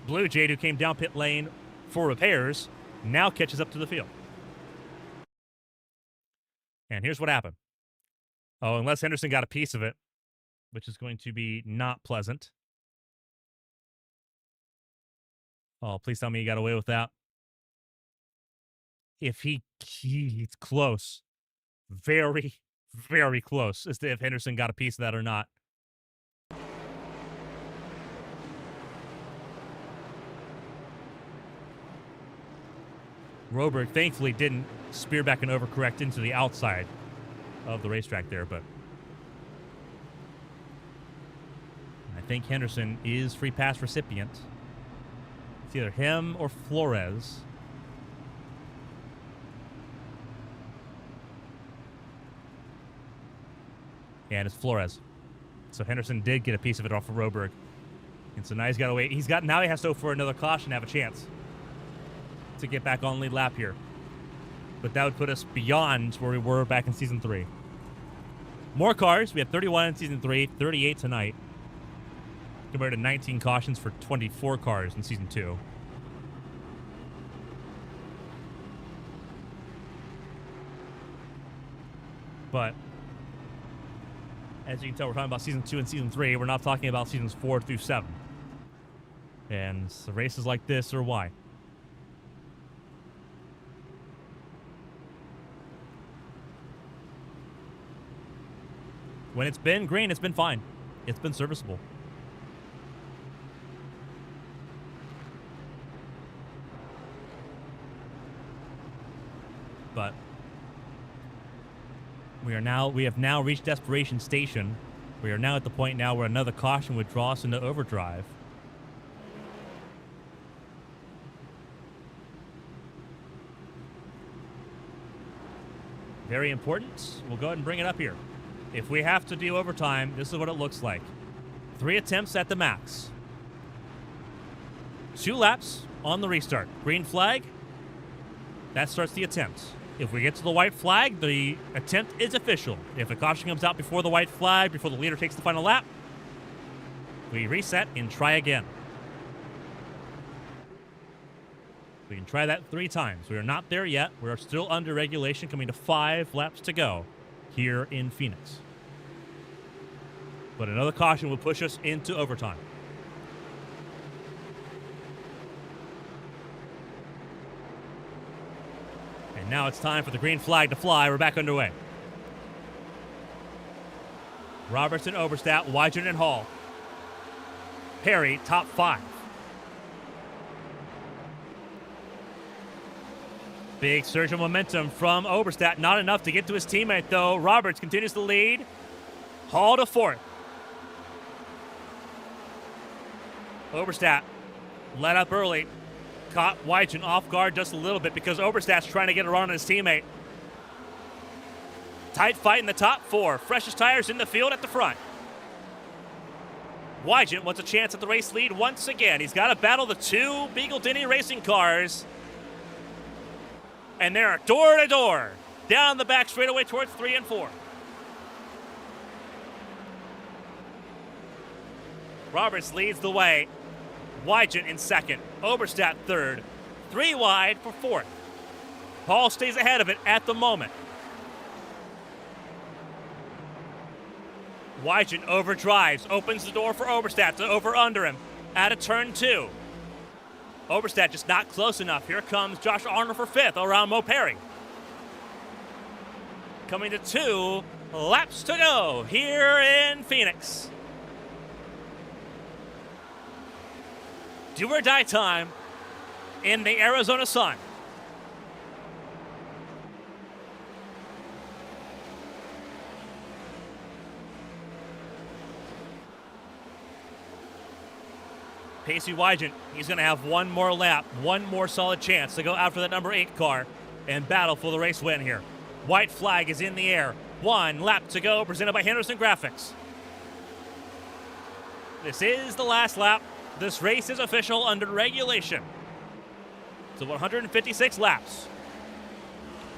Blue Jade, who came down pit lane for repairs, now catches up to the field. And here's what happened. Oh, unless Henderson got a piece of it, which is going to be not pleasant. Oh, please tell me he got away with that. If it's close. Very, very close as to if Henderson got a piece of that or not. Roberg thankfully didn't spear back and overcorrect into the outside of the racetrack there, but I think Henderson is free pass recipient. It's either him or Flores. And it's Flores. So Henderson did get a piece of it off of Roberg. And so now he's got to wait. Now he has to go for another caution to have a chance to get back on lead lap here. But that would put us beyond where we were back in Season 3. More cars. We had 31 in Season 3, 38 tonight. Compared to 19 cautions for 24 cars in Season 2. But as you can tell, we're talking about Season 2 and Season 3. We're not talking about Seasons 4 through 7. And the races like this are why. When it's been green, it's been fine. It's been serviceable. But we have now reached desperation station. We are now at the point now where another caution would draw us into overdrive. Very important. We'll go ahead and bring it up here. If we have to do overtime, this is what it looks like. 3 attempts at the max. 2 laps on the restart. Green flag, that starts the attempt. If we get to the white flag, the attempt is official. If a caution comes out before the white flag, before the leader takes the final lap, we reset and try again. We can try that 3 times. We are not there yet. We are still under regulation, coming to 5 laps to go here in Phoenix. But another caution will push us into overtime. And now it's time for the green flag to fly. We're back underway. Robertson, Oberstadt, Weidgen, and Hall. Perry, top 5. Big surge of momentum from Oberstadt. Not enough to get to his teammate, though. Roberts continues to lead. Hall to 4th. Oberstadt let up early. Caught Weidgen off guard just a little bit because Oberstadt's trying to get a run on his teammate. Tight fight in the top 4. Freshest tires in the field at the front. Weidgen wants a chance at the race lead once again. He's got to battle the 2 Beagle Denny racing cars. And they're door to door down the back straightaway towards 3 and 4. Roberts leads the way. Weidgen in 2nd. Oberstadt 3rd. 3 wide for 4th. Hall stays ahead of it at the moment. Weidgen overdrives. Opens the door for Oberstadt to over under him at a turn 2. Oberstadt just not close enough. Here comes Josh Arnold for 5th around Mo Perry. Coming to 2 laps to go here in Phoenix. Do or die time in the Arizona sun. Pacey Weidgen, he's going to have one more lap, one more solid chance to go after that number 8 car and battle for the race win here. White flag is in the air. 1 lap to go, presented by Henderson Graphics. This is the last lap. This race is official under regulation. So 156 laps.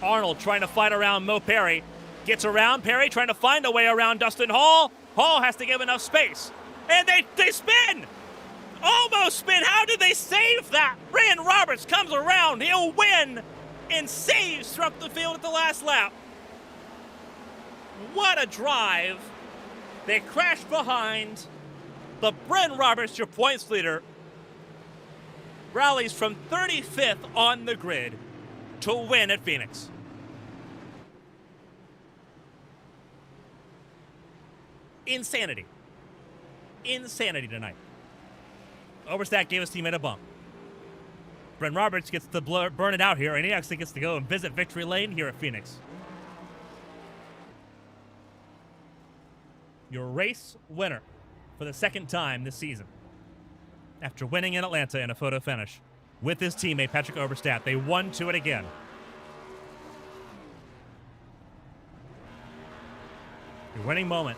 Arnold trying to fight around Mo Perry. Gets around Perry, trying to find a way around Dustin Hall. Hall has to give enough space. And they spin! Almost spin. How did they save that? Brandon Roberts comes around. He'll win and saves throughout the field at the last lap. What a drive. They crash behind. But Bryn Roberts, your points leader, rallies from 35th on the grid to win at Phoenix. Insanity. Insanity tonight. Oberstadt gave his teammate a bump. Bryn Roberts gets to burn it out here, and he actually gets to go and visit victory lane here at Phoenix. Your race winner for the second time this season. After winning in Atlanta in a photo finish with his teammate Patrick Oberstadt, they won to it again. Your winning moment.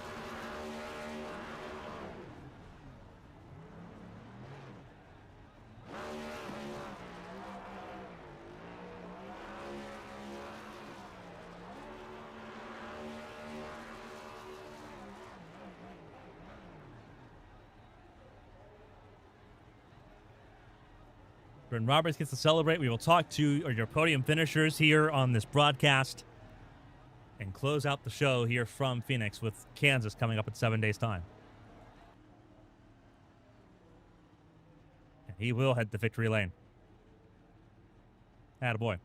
Bryn Roberts gets to celebrate. We will talk to your podium finishers here on this broadcast and close out the show here from Phoenix with Kansas coming up in 7 days' time. And he will head to victory lane. Attaboy.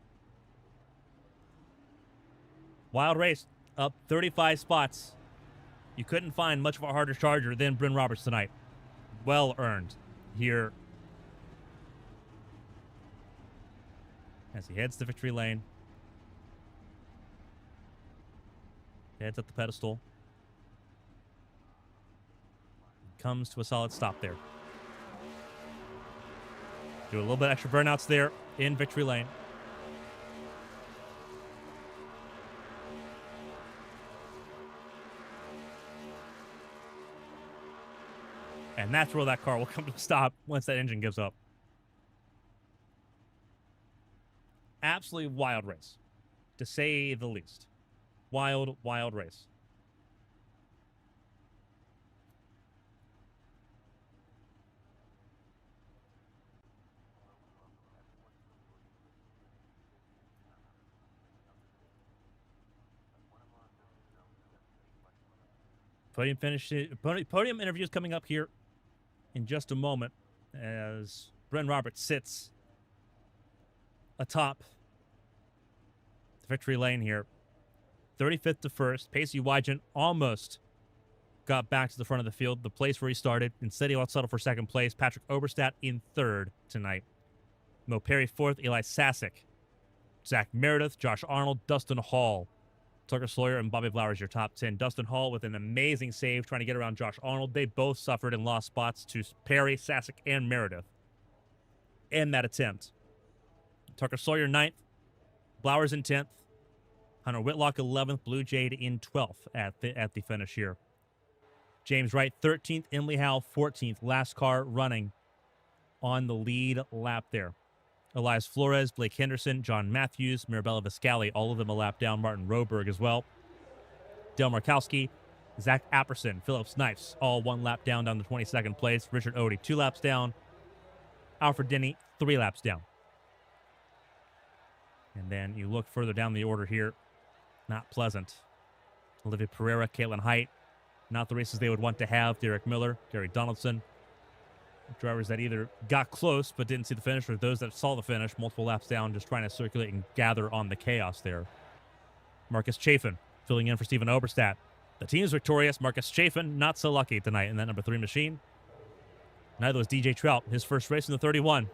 Wild race, up 35 spots. You couldn't find much of a harder charger than Bryn Roberts tonight. Well earned here as he heads to victory lane. Heads up the pedestal. Comes to a solid stop there. Do a little bit extra burnouts there in victory lane. And that's where that car will come to a stop once that engine gives up. Absolutely wild race, to say the least. Wild, wild race. Podium interviews coming up here in just a moment as Bryn Roberts sits atop the victory lane here. 35th to first. Pacey Wygant almost got back to the front of the field, the place where he started. Instead, he won't settle for second place. Patrick Oberstadt in third tonight. Mo Perry fourth. Eli Sasek. Zach Meredith, Josh Arnold, Dustin Hall. Tucker Sawyer and Bobby Flowers, your top 10. Dustin Hall with an amazing save trying to get around Josh Arnold. They both suffered and lost spots to Perry, Sasek, and Meredith in that attempt. Tucker Sawyer 9th. Flowers in 10th. Hunter Whitlock 11th. Blue Jade in 12th at the finish here. James Wright 13th. Emily Howe 14th. Last car running on the lead lap there. Elias Flores, Blake Henderson, John Matthews, Mirabella Viscali, all of them a lap down. Martin Roberg as well. Dale Markowski, Zach Apperson, Philip Snipes, all one lap down to 22nd place. Richard Odie, 2 laps down. Alfred Denny, 3 laps down. And then you look further down the order here. Not pleasant. Olivia Pereira, Caitlin Height, not the races they would want to have. Derek Miller, Gary Donaldson. Drivers that either got close but didn't see the finish, or those that saw the finish multiple laps down, just trying to circulate and gather on the chaos there. Marcus Chafin filling in for Stephen Oberstadt. The team is victorious. Marcus Chafin not so lucky tonight in that number 3 machine. Neither was DJ Trout, his first race in the 31.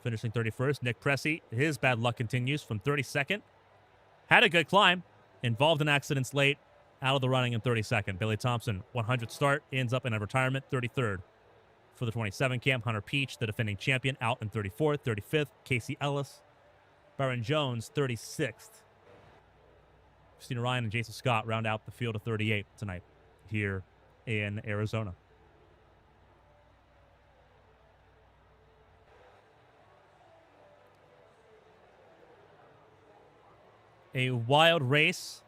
Finishing 31st. Nick Pressey, his bad luck continues from 32nd. Had a good climb. Involved in accidents late. Out of the running in 32nd. Billy Thompson, 100th start, ends up in a retirement, 33rd. For the 27 camp, Hunter Peach, the defending champion, out in 34th. 35th, Casey Ellis. Byron Jones, 36th. Christina Ryan and Jason Scott round out the field of 38 tonight here in Arizona. A wild race.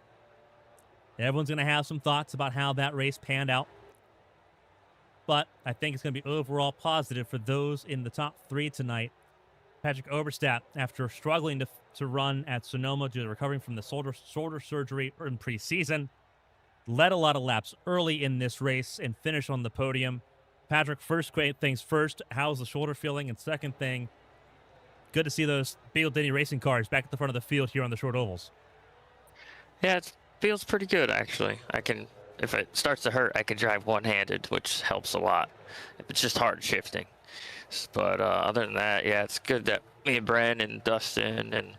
Everyone's going to have some thoughts about how that race panned out. But I think it's going to be overall positive for those in the top 3 tonight. Patrick Oberstadt, after struggling to run at Sonoma due to recovering from the shoulder surgery in preseason, led a lot of laps early in this race and finished on the podium. Patrick, first, great things first, how's the shoulder feeling? And second thing, good to see those Beagle Denny racing cars back at the front of the field here on the short ovals. Yeah, it feels pretty good actually. If it starts to hurt, I can drive one-handed, which helps a lot. It's just hard shifting. But other than that, yeah, it's good that me and Bren and Dustin and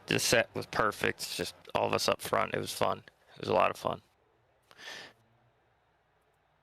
the set was perfect. It's just all of us up front. It was fun. It was a lot of fun.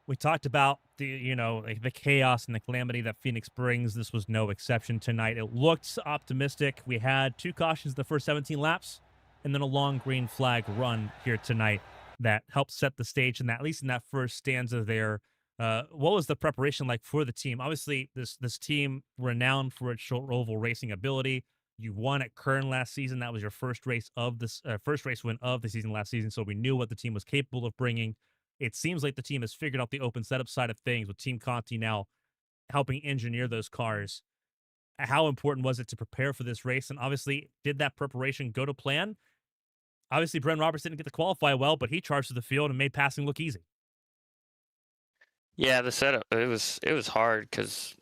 We talked about the chaos and the calamity that Phoenix brings. This was no exception tonight. It looked optimistic. We had 2 cautions in the first 17 laps, and then a long green flag run here tonight that helped set the stage. And at least in that first stanza there, what was the preparation like for the team? Obviously, this team renowned for its short oval racing ability. You won at Kern last season. That was your first race win of the season last season. So we knew what the team was capable of bringing. It seems like the team has figured out the open setup side of things with Team Conti now helping engineer those cars. How important was it to prepare for this race? And obviously, did that preparation go to plan? Obviously, Bren Roberts didn't get to qualify well, but he charged to the field and made passing look easy. Yeah, the setup it was hard because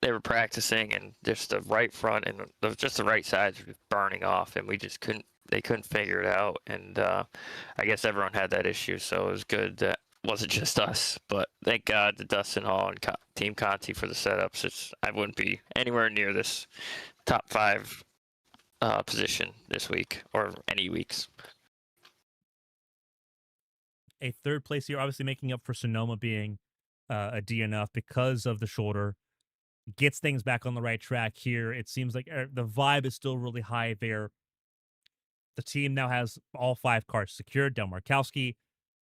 they were practicing and just the right front and just the right sides were just burning off, and we just couldn't. They couldn't figure it out, and I guess everyone had that issue. So it was good that it wasn't just us. But thank God to Dustin Hall and Team Conti for the setups. I wouldn't be anywhere near this top 5 position this week or any weeks. A third place here, obviously making up for Sonoma being a DNF because of the shoulder. Gets things back on the right track here. It seems like the vibe is still really high there. The team now has all 5 cars secured. Del Markowski,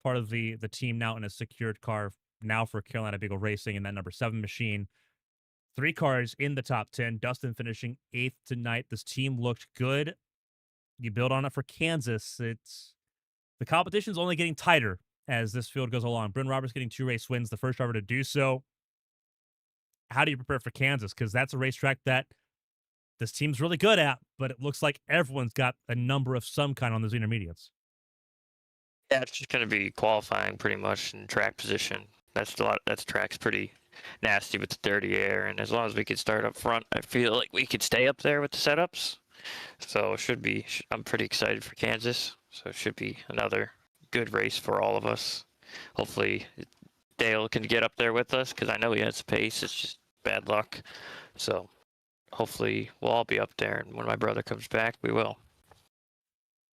part of the team now in a secured car now for Carolina Beagle Racing in that number 7 machine. 3 cars in the top 10. Dustin finishing 8th tonight. This team looked good. You build on it for Kansas. The competition's only getting tighter as this field goes along. Bryn Roberts getting 2 race wins, the first driver to do so. How do you prepare for Kansas? Because that's a racetrack that this team's really good at, but it looks like everyone's got a number of some kind on those intermediates. Yeah, it's just going to be qualifying pretty much in track position. That track's pretty nasty with the dirty air, and as long as we could start up front, I feel like we could stay up there with the setups. So it should be. I'm pretty excited for Kansas. So it should be another good race for all of us. Hopefully, Dale can get up there with us because I know he has the pace. It's just bad luck. So hopefully we'll all be up there, and when my brother comes back, we will.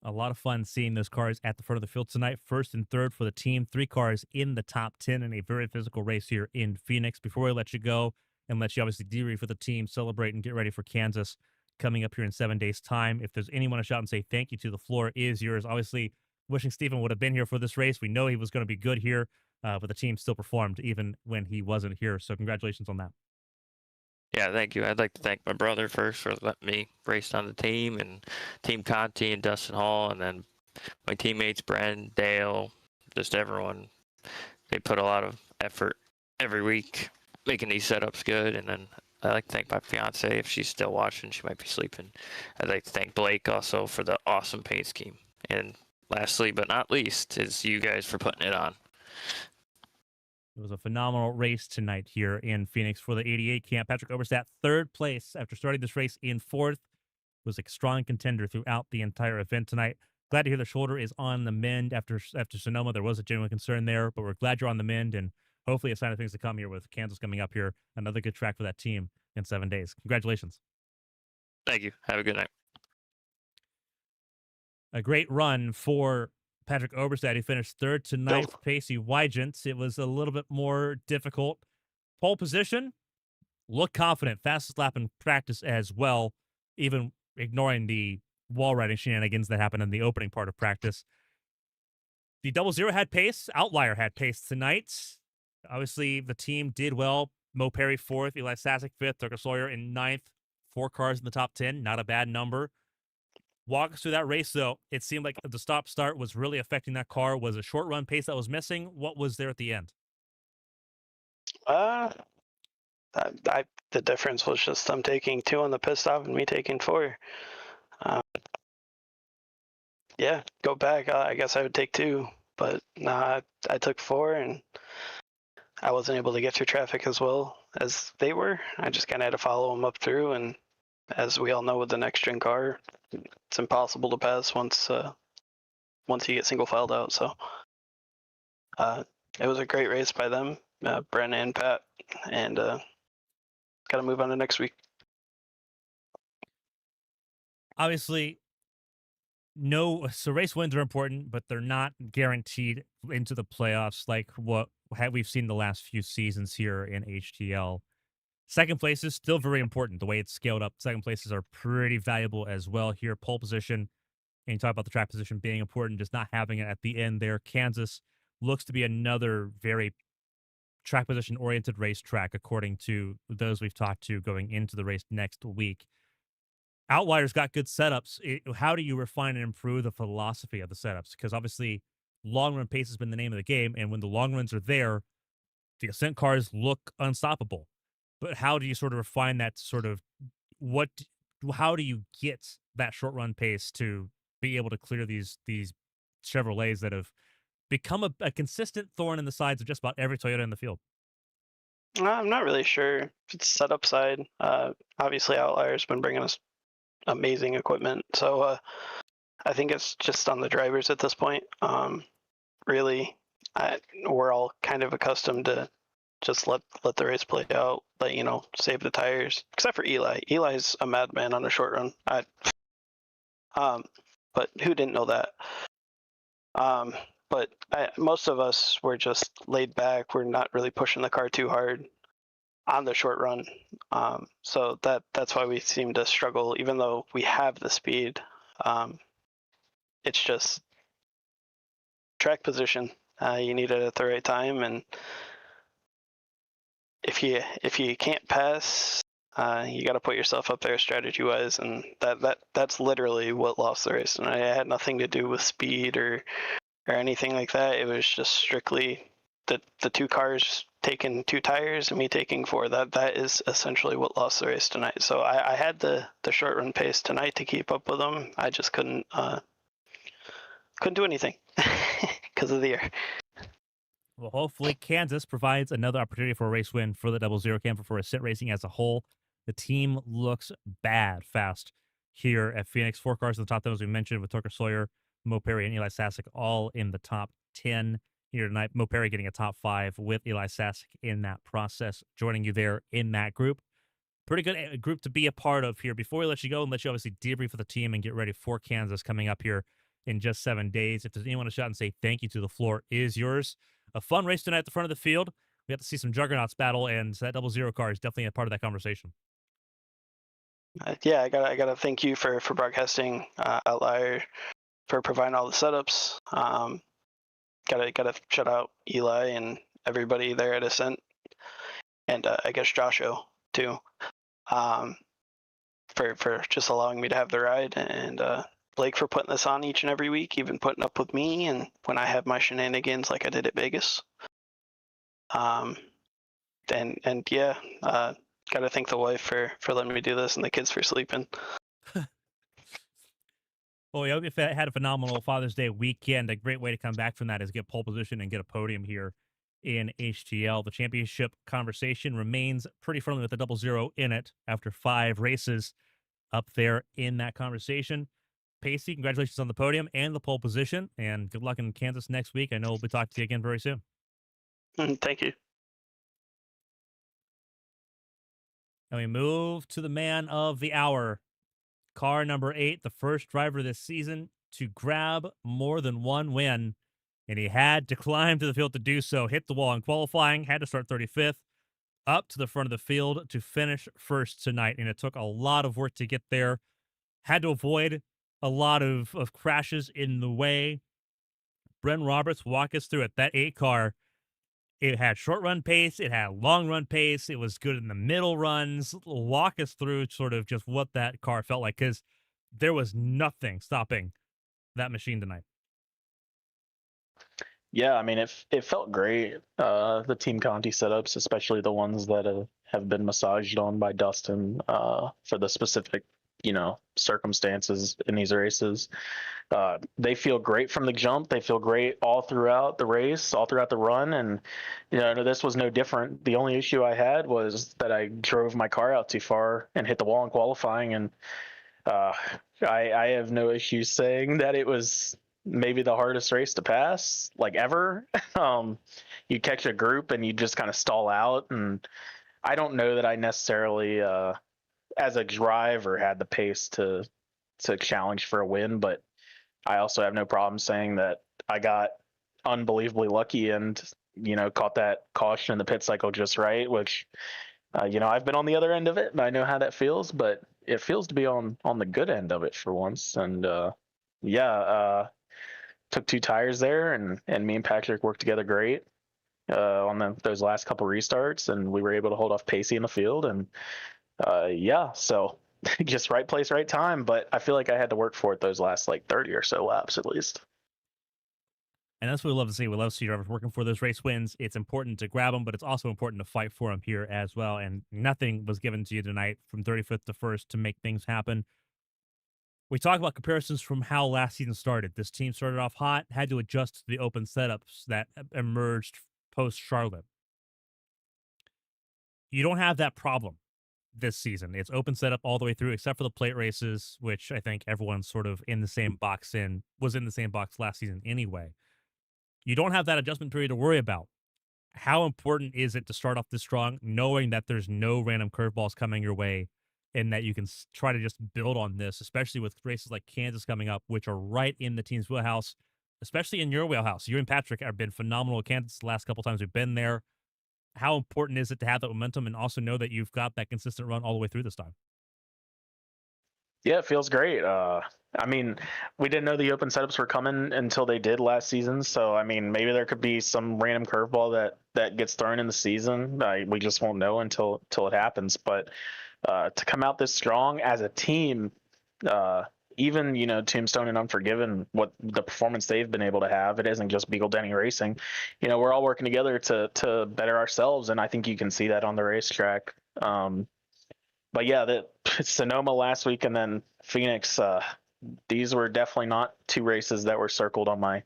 A lot of fun seeing those cars at the front of the field tonight. First and third for the team. 3 cars in the top 10 in a very physical race here in Phoenix. Before we let you go and let you obviously debrief for the team, celebrate and get ready for Kansas coming up here in 7 days' time. If there's anyone to shout and say thank you to, the floor is yours. Obviously, wishing Stephen would have been here for this race. We know he was going to be good here, but the team still performed even when he wasn't here. So congratulations on that. Yeah, thank you. I'd like to thank my brother first for letting me race on the team, and Team Conti and Dustin Hall, and then my teammates, Bren, Dale, just everyone. They put a lot of effort every week making these setups good. And then I'd like to thank my fiance. If she's still watching, she might be sleeping. I'd like to thank Blake also for the awesome paint scheme. And lastly, but not least, is you guys for putting it on. It was a phenomenal race tonight here in Phoenix for the 88 camp. Patrick Oberstadt, 3rd place after starting this race in 4th. Was a strong contender throughout the entire event tonight. Glad to hear the shoulder is on the mend after Sonoma. There was a genuine concern there, but we're glad you're on the mend, and hopefully a sign of things to come here with Kansas coming up here. Another good track for that team in 7 days. Congratulations. Thank you. Have a good night. A great run for Patrick Oberstadt. He finished 3rd tonight. Pacey Wygant. It was a little bit more difficult. Pole position, looked confident. Fastest lap in practice as well, even ignoring the wall riding shenanigans that happened in the opening part of practice. The 00 had pace. Outlier had pace tonight. Obviously, the team did well. Mo Perry 4th, Eli Sasek 5th, Tucker Sawyer in 9th. 4 cars in the top 10. Not a bad number. Walk us through that race, though. It seemed like the stop-start was really affecting that car. Was a short-run pace that was missing? What was there at the end? The difference was just them taking 2 on the pit stop and me taking 4. Yeah, go back. I guess I would take 2. but nah, I took 4, and I wasn't able to get through traffic as well as they were. I just kind of had to follow them up through, and as we all know, with the next gen car, it's impossible to pass once you get single filed out. So it was a great race by them, Bren and Pat, and got to move on to next week. Obviously, so race wins are important, but they're not guaranteed into the playoffs like what we've seen the last few seasons here in HTL. Second place is still very important. The way it's scaled up, second places are pretty valuable as well here. Pole position, and you talk about the track position being important, just not having it at the end there. Kansas looks to be another very track position oriented racetrack, according to those we've talked to going into the race next week. Outliers got good setups. How do you refine and improve the philosophy of the setups? Because obviously, long run pace has been the name of the game, and when the long runs are there, the ascent cars look unstoppable. But how do you sort of refine that? How do you get that short run pace to be able to clear these Chevrolets that have become a consistent thorn in the sides of just about every Toyota in the field? I'm not really sure if it's setup side. Obviously, Outlier's been bringing us amazing equipment, so I think it's just on the drivers at this point. Really, we're all kind of accustomed to just let the race play out, save the tires, except for Eli. Eli's a madman on a short run. But who didn't know that? But most of us were just laid back. We're not really pushing the car too hard on the short run. So that's why we seem to struggle, even though we have the speed. It's just track position. You need it at the right time, and if you can't pass, you got to put yourself up there strategy wise, and that's literally what lost the race. And it had nothing to do with speed or anything like that. It was just strictly the two cars taking 2 tires and me taking 4. That is essentially what lost the race tonight. So I had the short run pace tonight to keep up with them. I just couldn't do anything because of the air. Well, hopefully Kansas provides another opportunity for a race win for the 00 camper for Ascent Racing as a whole. The team looks bad fast here at Phoenix. 4 cars in the top 10, as we mentioned, with Tucker Sawyer, Mo Perry, and Eli Sasek all in the top 10 here tonight. Mo Perry getting a top 5 with Eli Sasek in that process, joining you there in that group. Pretty good group to be a part of here. Before we let you go and let you obviously debrief for the team and get ready for Kansas coming up here in just 7 days, if there's anyone to shout and say thank you to, the floor is yours. A fun race tonight at the front of the field. We have to see some juggernauts battle, and that 00 car is definitely a part of that conversation. Yeah, I gotta thank you for broadcasting, Outlier, for providing all the setups. Gotta shout out Eli and everybody there at Ascent, and I guess Joshua too, for just allowing me to have the ride, and Blake for putting this on each and every week, even putting up with me and when I have my shenanigans like I did at Vegas. And yeah, gotta thank the wife for letting me do this, and the kids for sleeping. Well, we hope you had a phenomenal Father's Day weekend. A great way to come back from that is get pole position and get a podium here in HTL. The championship conversation remains pretty firmly with the 00 in it after 5 races up there in that conversation. Pacey, congratulations on the podium and the pole position, and good luck in Kansas next week. I know we'll be talking to you again very soon. Thank you. And we move to the man of the hour. Car number 8, the first driver this season to grab more than 1 win, and he had to climb to the field to do so. Hit the wall in qualifying, had to start 35th, up to the front of the field to finish first tonight, and it took a lot of work to get there. Had to avoid a lot of crashes in the way. Bren Roberts, walk us through it. That 8 car, it had short run pace, it had long run pace, it was good in the middle runs. Walk us through sort of just what that car felt like, because there was nothing stopping that machine tonight. Yeah, I mean, it felt great. The Team Conti setups, especially the ones that have been massaged on by Dustin for the specific circumstances in these races. They feel great from the jump. They feel great all throughout the race, all throughout the run. And, this was no different. The only issue I had was that I drove my car out too far and hit the wall in qualifying. And uh, I have no issue saying that it was maybe the hardest race to pass, like ever. You catch a group and you just kind of stall out. And I don't know that I necessarily, as a driver, had the pace to challenge for a win, but I also have no problem saying that I got unbelievably lucky and caught that caution in the pit cycle just right, which I've been on the other end of it and I know how that feels, but it feels to be on the good end of it for once. And took 2 tires there, and me and Patrick worked together great on those last couple restarts, and we were able to hold off Pacey in the field. And so just right place, right time. But I feel like I had to work for it those last like 30 or so laps at least. And that's what we love to see. We love to see drivers working for those race wins. It's important to grab them, but it's also important to fight for them here as well. And nothing was given to you tonight from 35th to 1st to make things happen. We talk about comparisons from how last season started. This team started off hot, had to adjust to the open setups that emerged post-Charlotte. You don't have that problem this season. It's open setup all the way through, except for the plate races, which I think everyone's sort of in the same box was in the same box last season anyway. You don't have that adjustment period to worry about. How important is it to start off this strong, knowing that there's no random curveballs coming your way and that you can try to just build on this, especially with races like Kansas coming up, which are right in the team's wheelhouse, especially in your wheelhouse. You and Patrick have been phenomenal at Kansas the last couple times we've been there. How important is it to have that momentum and also know that you've got that consistent run all the way through this time? Yeah, it feels great. We didn't know the open setups were coming until they did last season. So, maybe there could be some random curveball that gets thrown in the season. We just won't know until it happens. But to come out this strong as a team, even Tombstone and Unforgiven, what the performance they've been able to have, it isn't just Beagle Denny Racing. We're all working together to better ourselves, and I think you can see that on the racetrack. But yeah, that Sonoma last week and then Phoenix, these were definitely not 2 races that were circled on my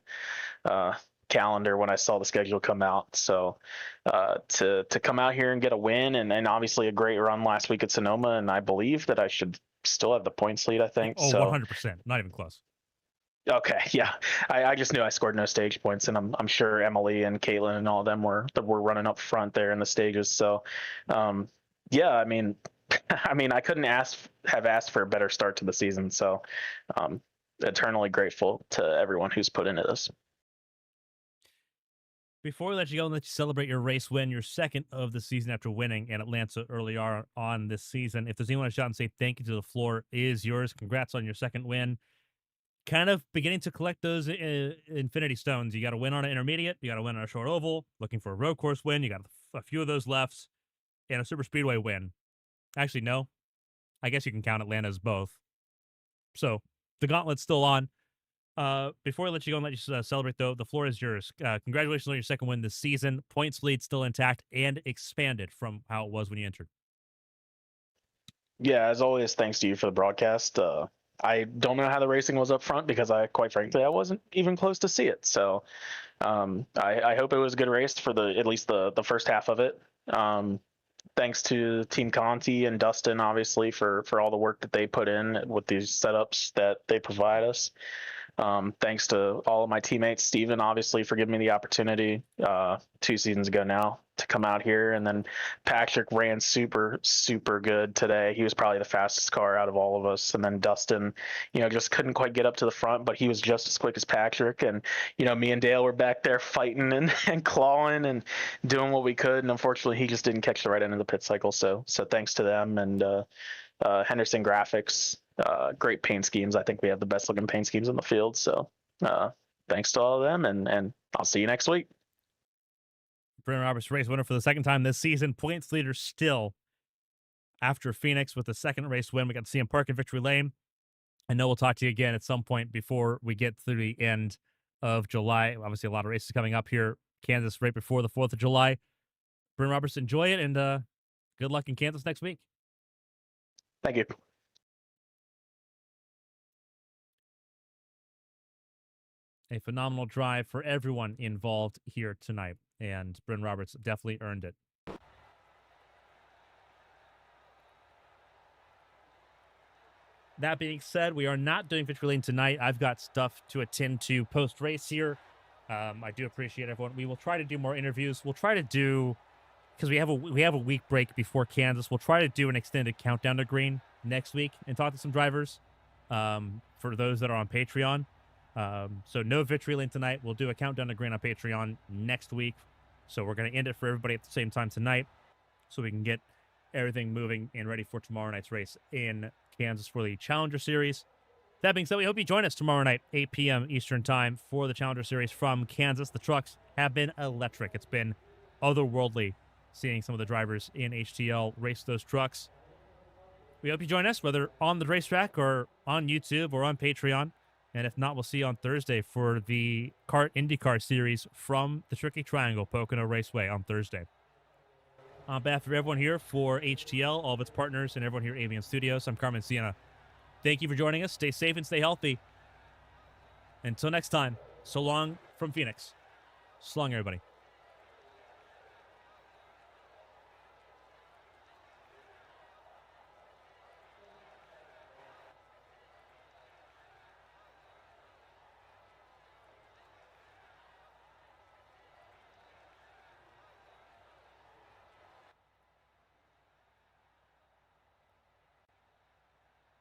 calendar when I saw the schedule come out. So to come out here and get a win and obviously a great run last week at Sonoma, and I believe that I should still have the points lead, I think. Oh, 100%. Not even close. Okay, yeah. I just knew I scored no stage points, and I'm sure Emily and Caitlin and all of them were running up front there in the stages. So I couldn't have asked for a better start to the season. So eternally grateful to everyone who's put into this. Before we let you go and let you celebrate your race win, your second of the season after winning in Atlanta earlier on this season, if there's anyone to shout and say thank you to, the floor is yours. Congrats on your second win. Kind of beginning to collect those Infinity Stones. You got to win on an intermediate. You got to win on a short oval. Looking for a road course win. You got a few of those left. And a super speedway win. Actually, no. I guess you can count Atlanta as both. So the gauntlet's still on. Before I let you go and let you celebrate, though, the floor is yours. Congratulations on your second win this season. Points lead still intact and expanded from how it was when you entered. Yeah, as always, thanks to you for the broadcast. I don't know how the racing was up front because quite frankly, I wasn't even close to see it. So I hope it was a good race for at least the first half of it. Thanks to Team Conti and Dustin, obviously, for all the work that they put in with these setups that they provide us. Thanks to all of my teammates, Steven, obviously, for giving me the opportunity 2 seasons ago now to come out here. And then Patrick ran super, super good today. He was probably the fastest car out of all of us. And then Dustin, just couldn't quite get up to the front, but he was just as quick as Patrick. And, me and Dale were back there fighting and clawing and doing what we could. And unfortunately, he just didn't catch the right end of the pit cycle. So thanks to them. And Henderson Graphics, great paint schemes. I think we have the best looking paint schemes in the field. So thanks to all of them, and I'll see you next week. Brendan Roberts, race winner for the second time this season. Points leader still after Phoenix with the second race win. We got to see him park in Victory Lane. I know we'll talk to you again at some point before we get through the end of July. Obviously, a lot of races coming up here. Kansas right before the 4th of July. Brendan Roberts, enjoy it, and good luck in Kansas next week. Thank you. a phenomenal drive for everyone involved here tonight, and Bryn Roberts definitely earned it. That being said, we are not doing victory lane tonight. I've got stuff to attend to post-race here. I do appreciate everyone. We will try to do more interviews. We'll try to do, because we have a week break before Kansas. We'll try to do an extended countdown to green next week and talk to some drivers for those that are on Patreon. So no victory lane tonight. We'll do a countdown to green on Patreon next week. So we're going to end it for everybody at the same time tonight so we can get everything moving and ready for tomorrow night's race in Kansas for the Challenger Series. That being said, we hope you join us tomorrow night, 8 p.m. Eastern Time, for the Challenger Series from Kansas. The trucks have been electric. It's been otherworldly seeing some of the drivers in HTL race those trucks. We hope you join us, whether on the racetrack or on YouTube or on Patreon. And if not, we'll see you on Thursday for the Kart IndyCar Series from the Tricky Triangle, Pocono Raceway on Thursday. On behalf of everyone here for HTL, all of its partners, and everyone here at Avian Studios, I'm Carmen Sienna. Thank you for joining us. Stay safe and stay healthy. Until next time, so long from Phoenix. So long, everybody.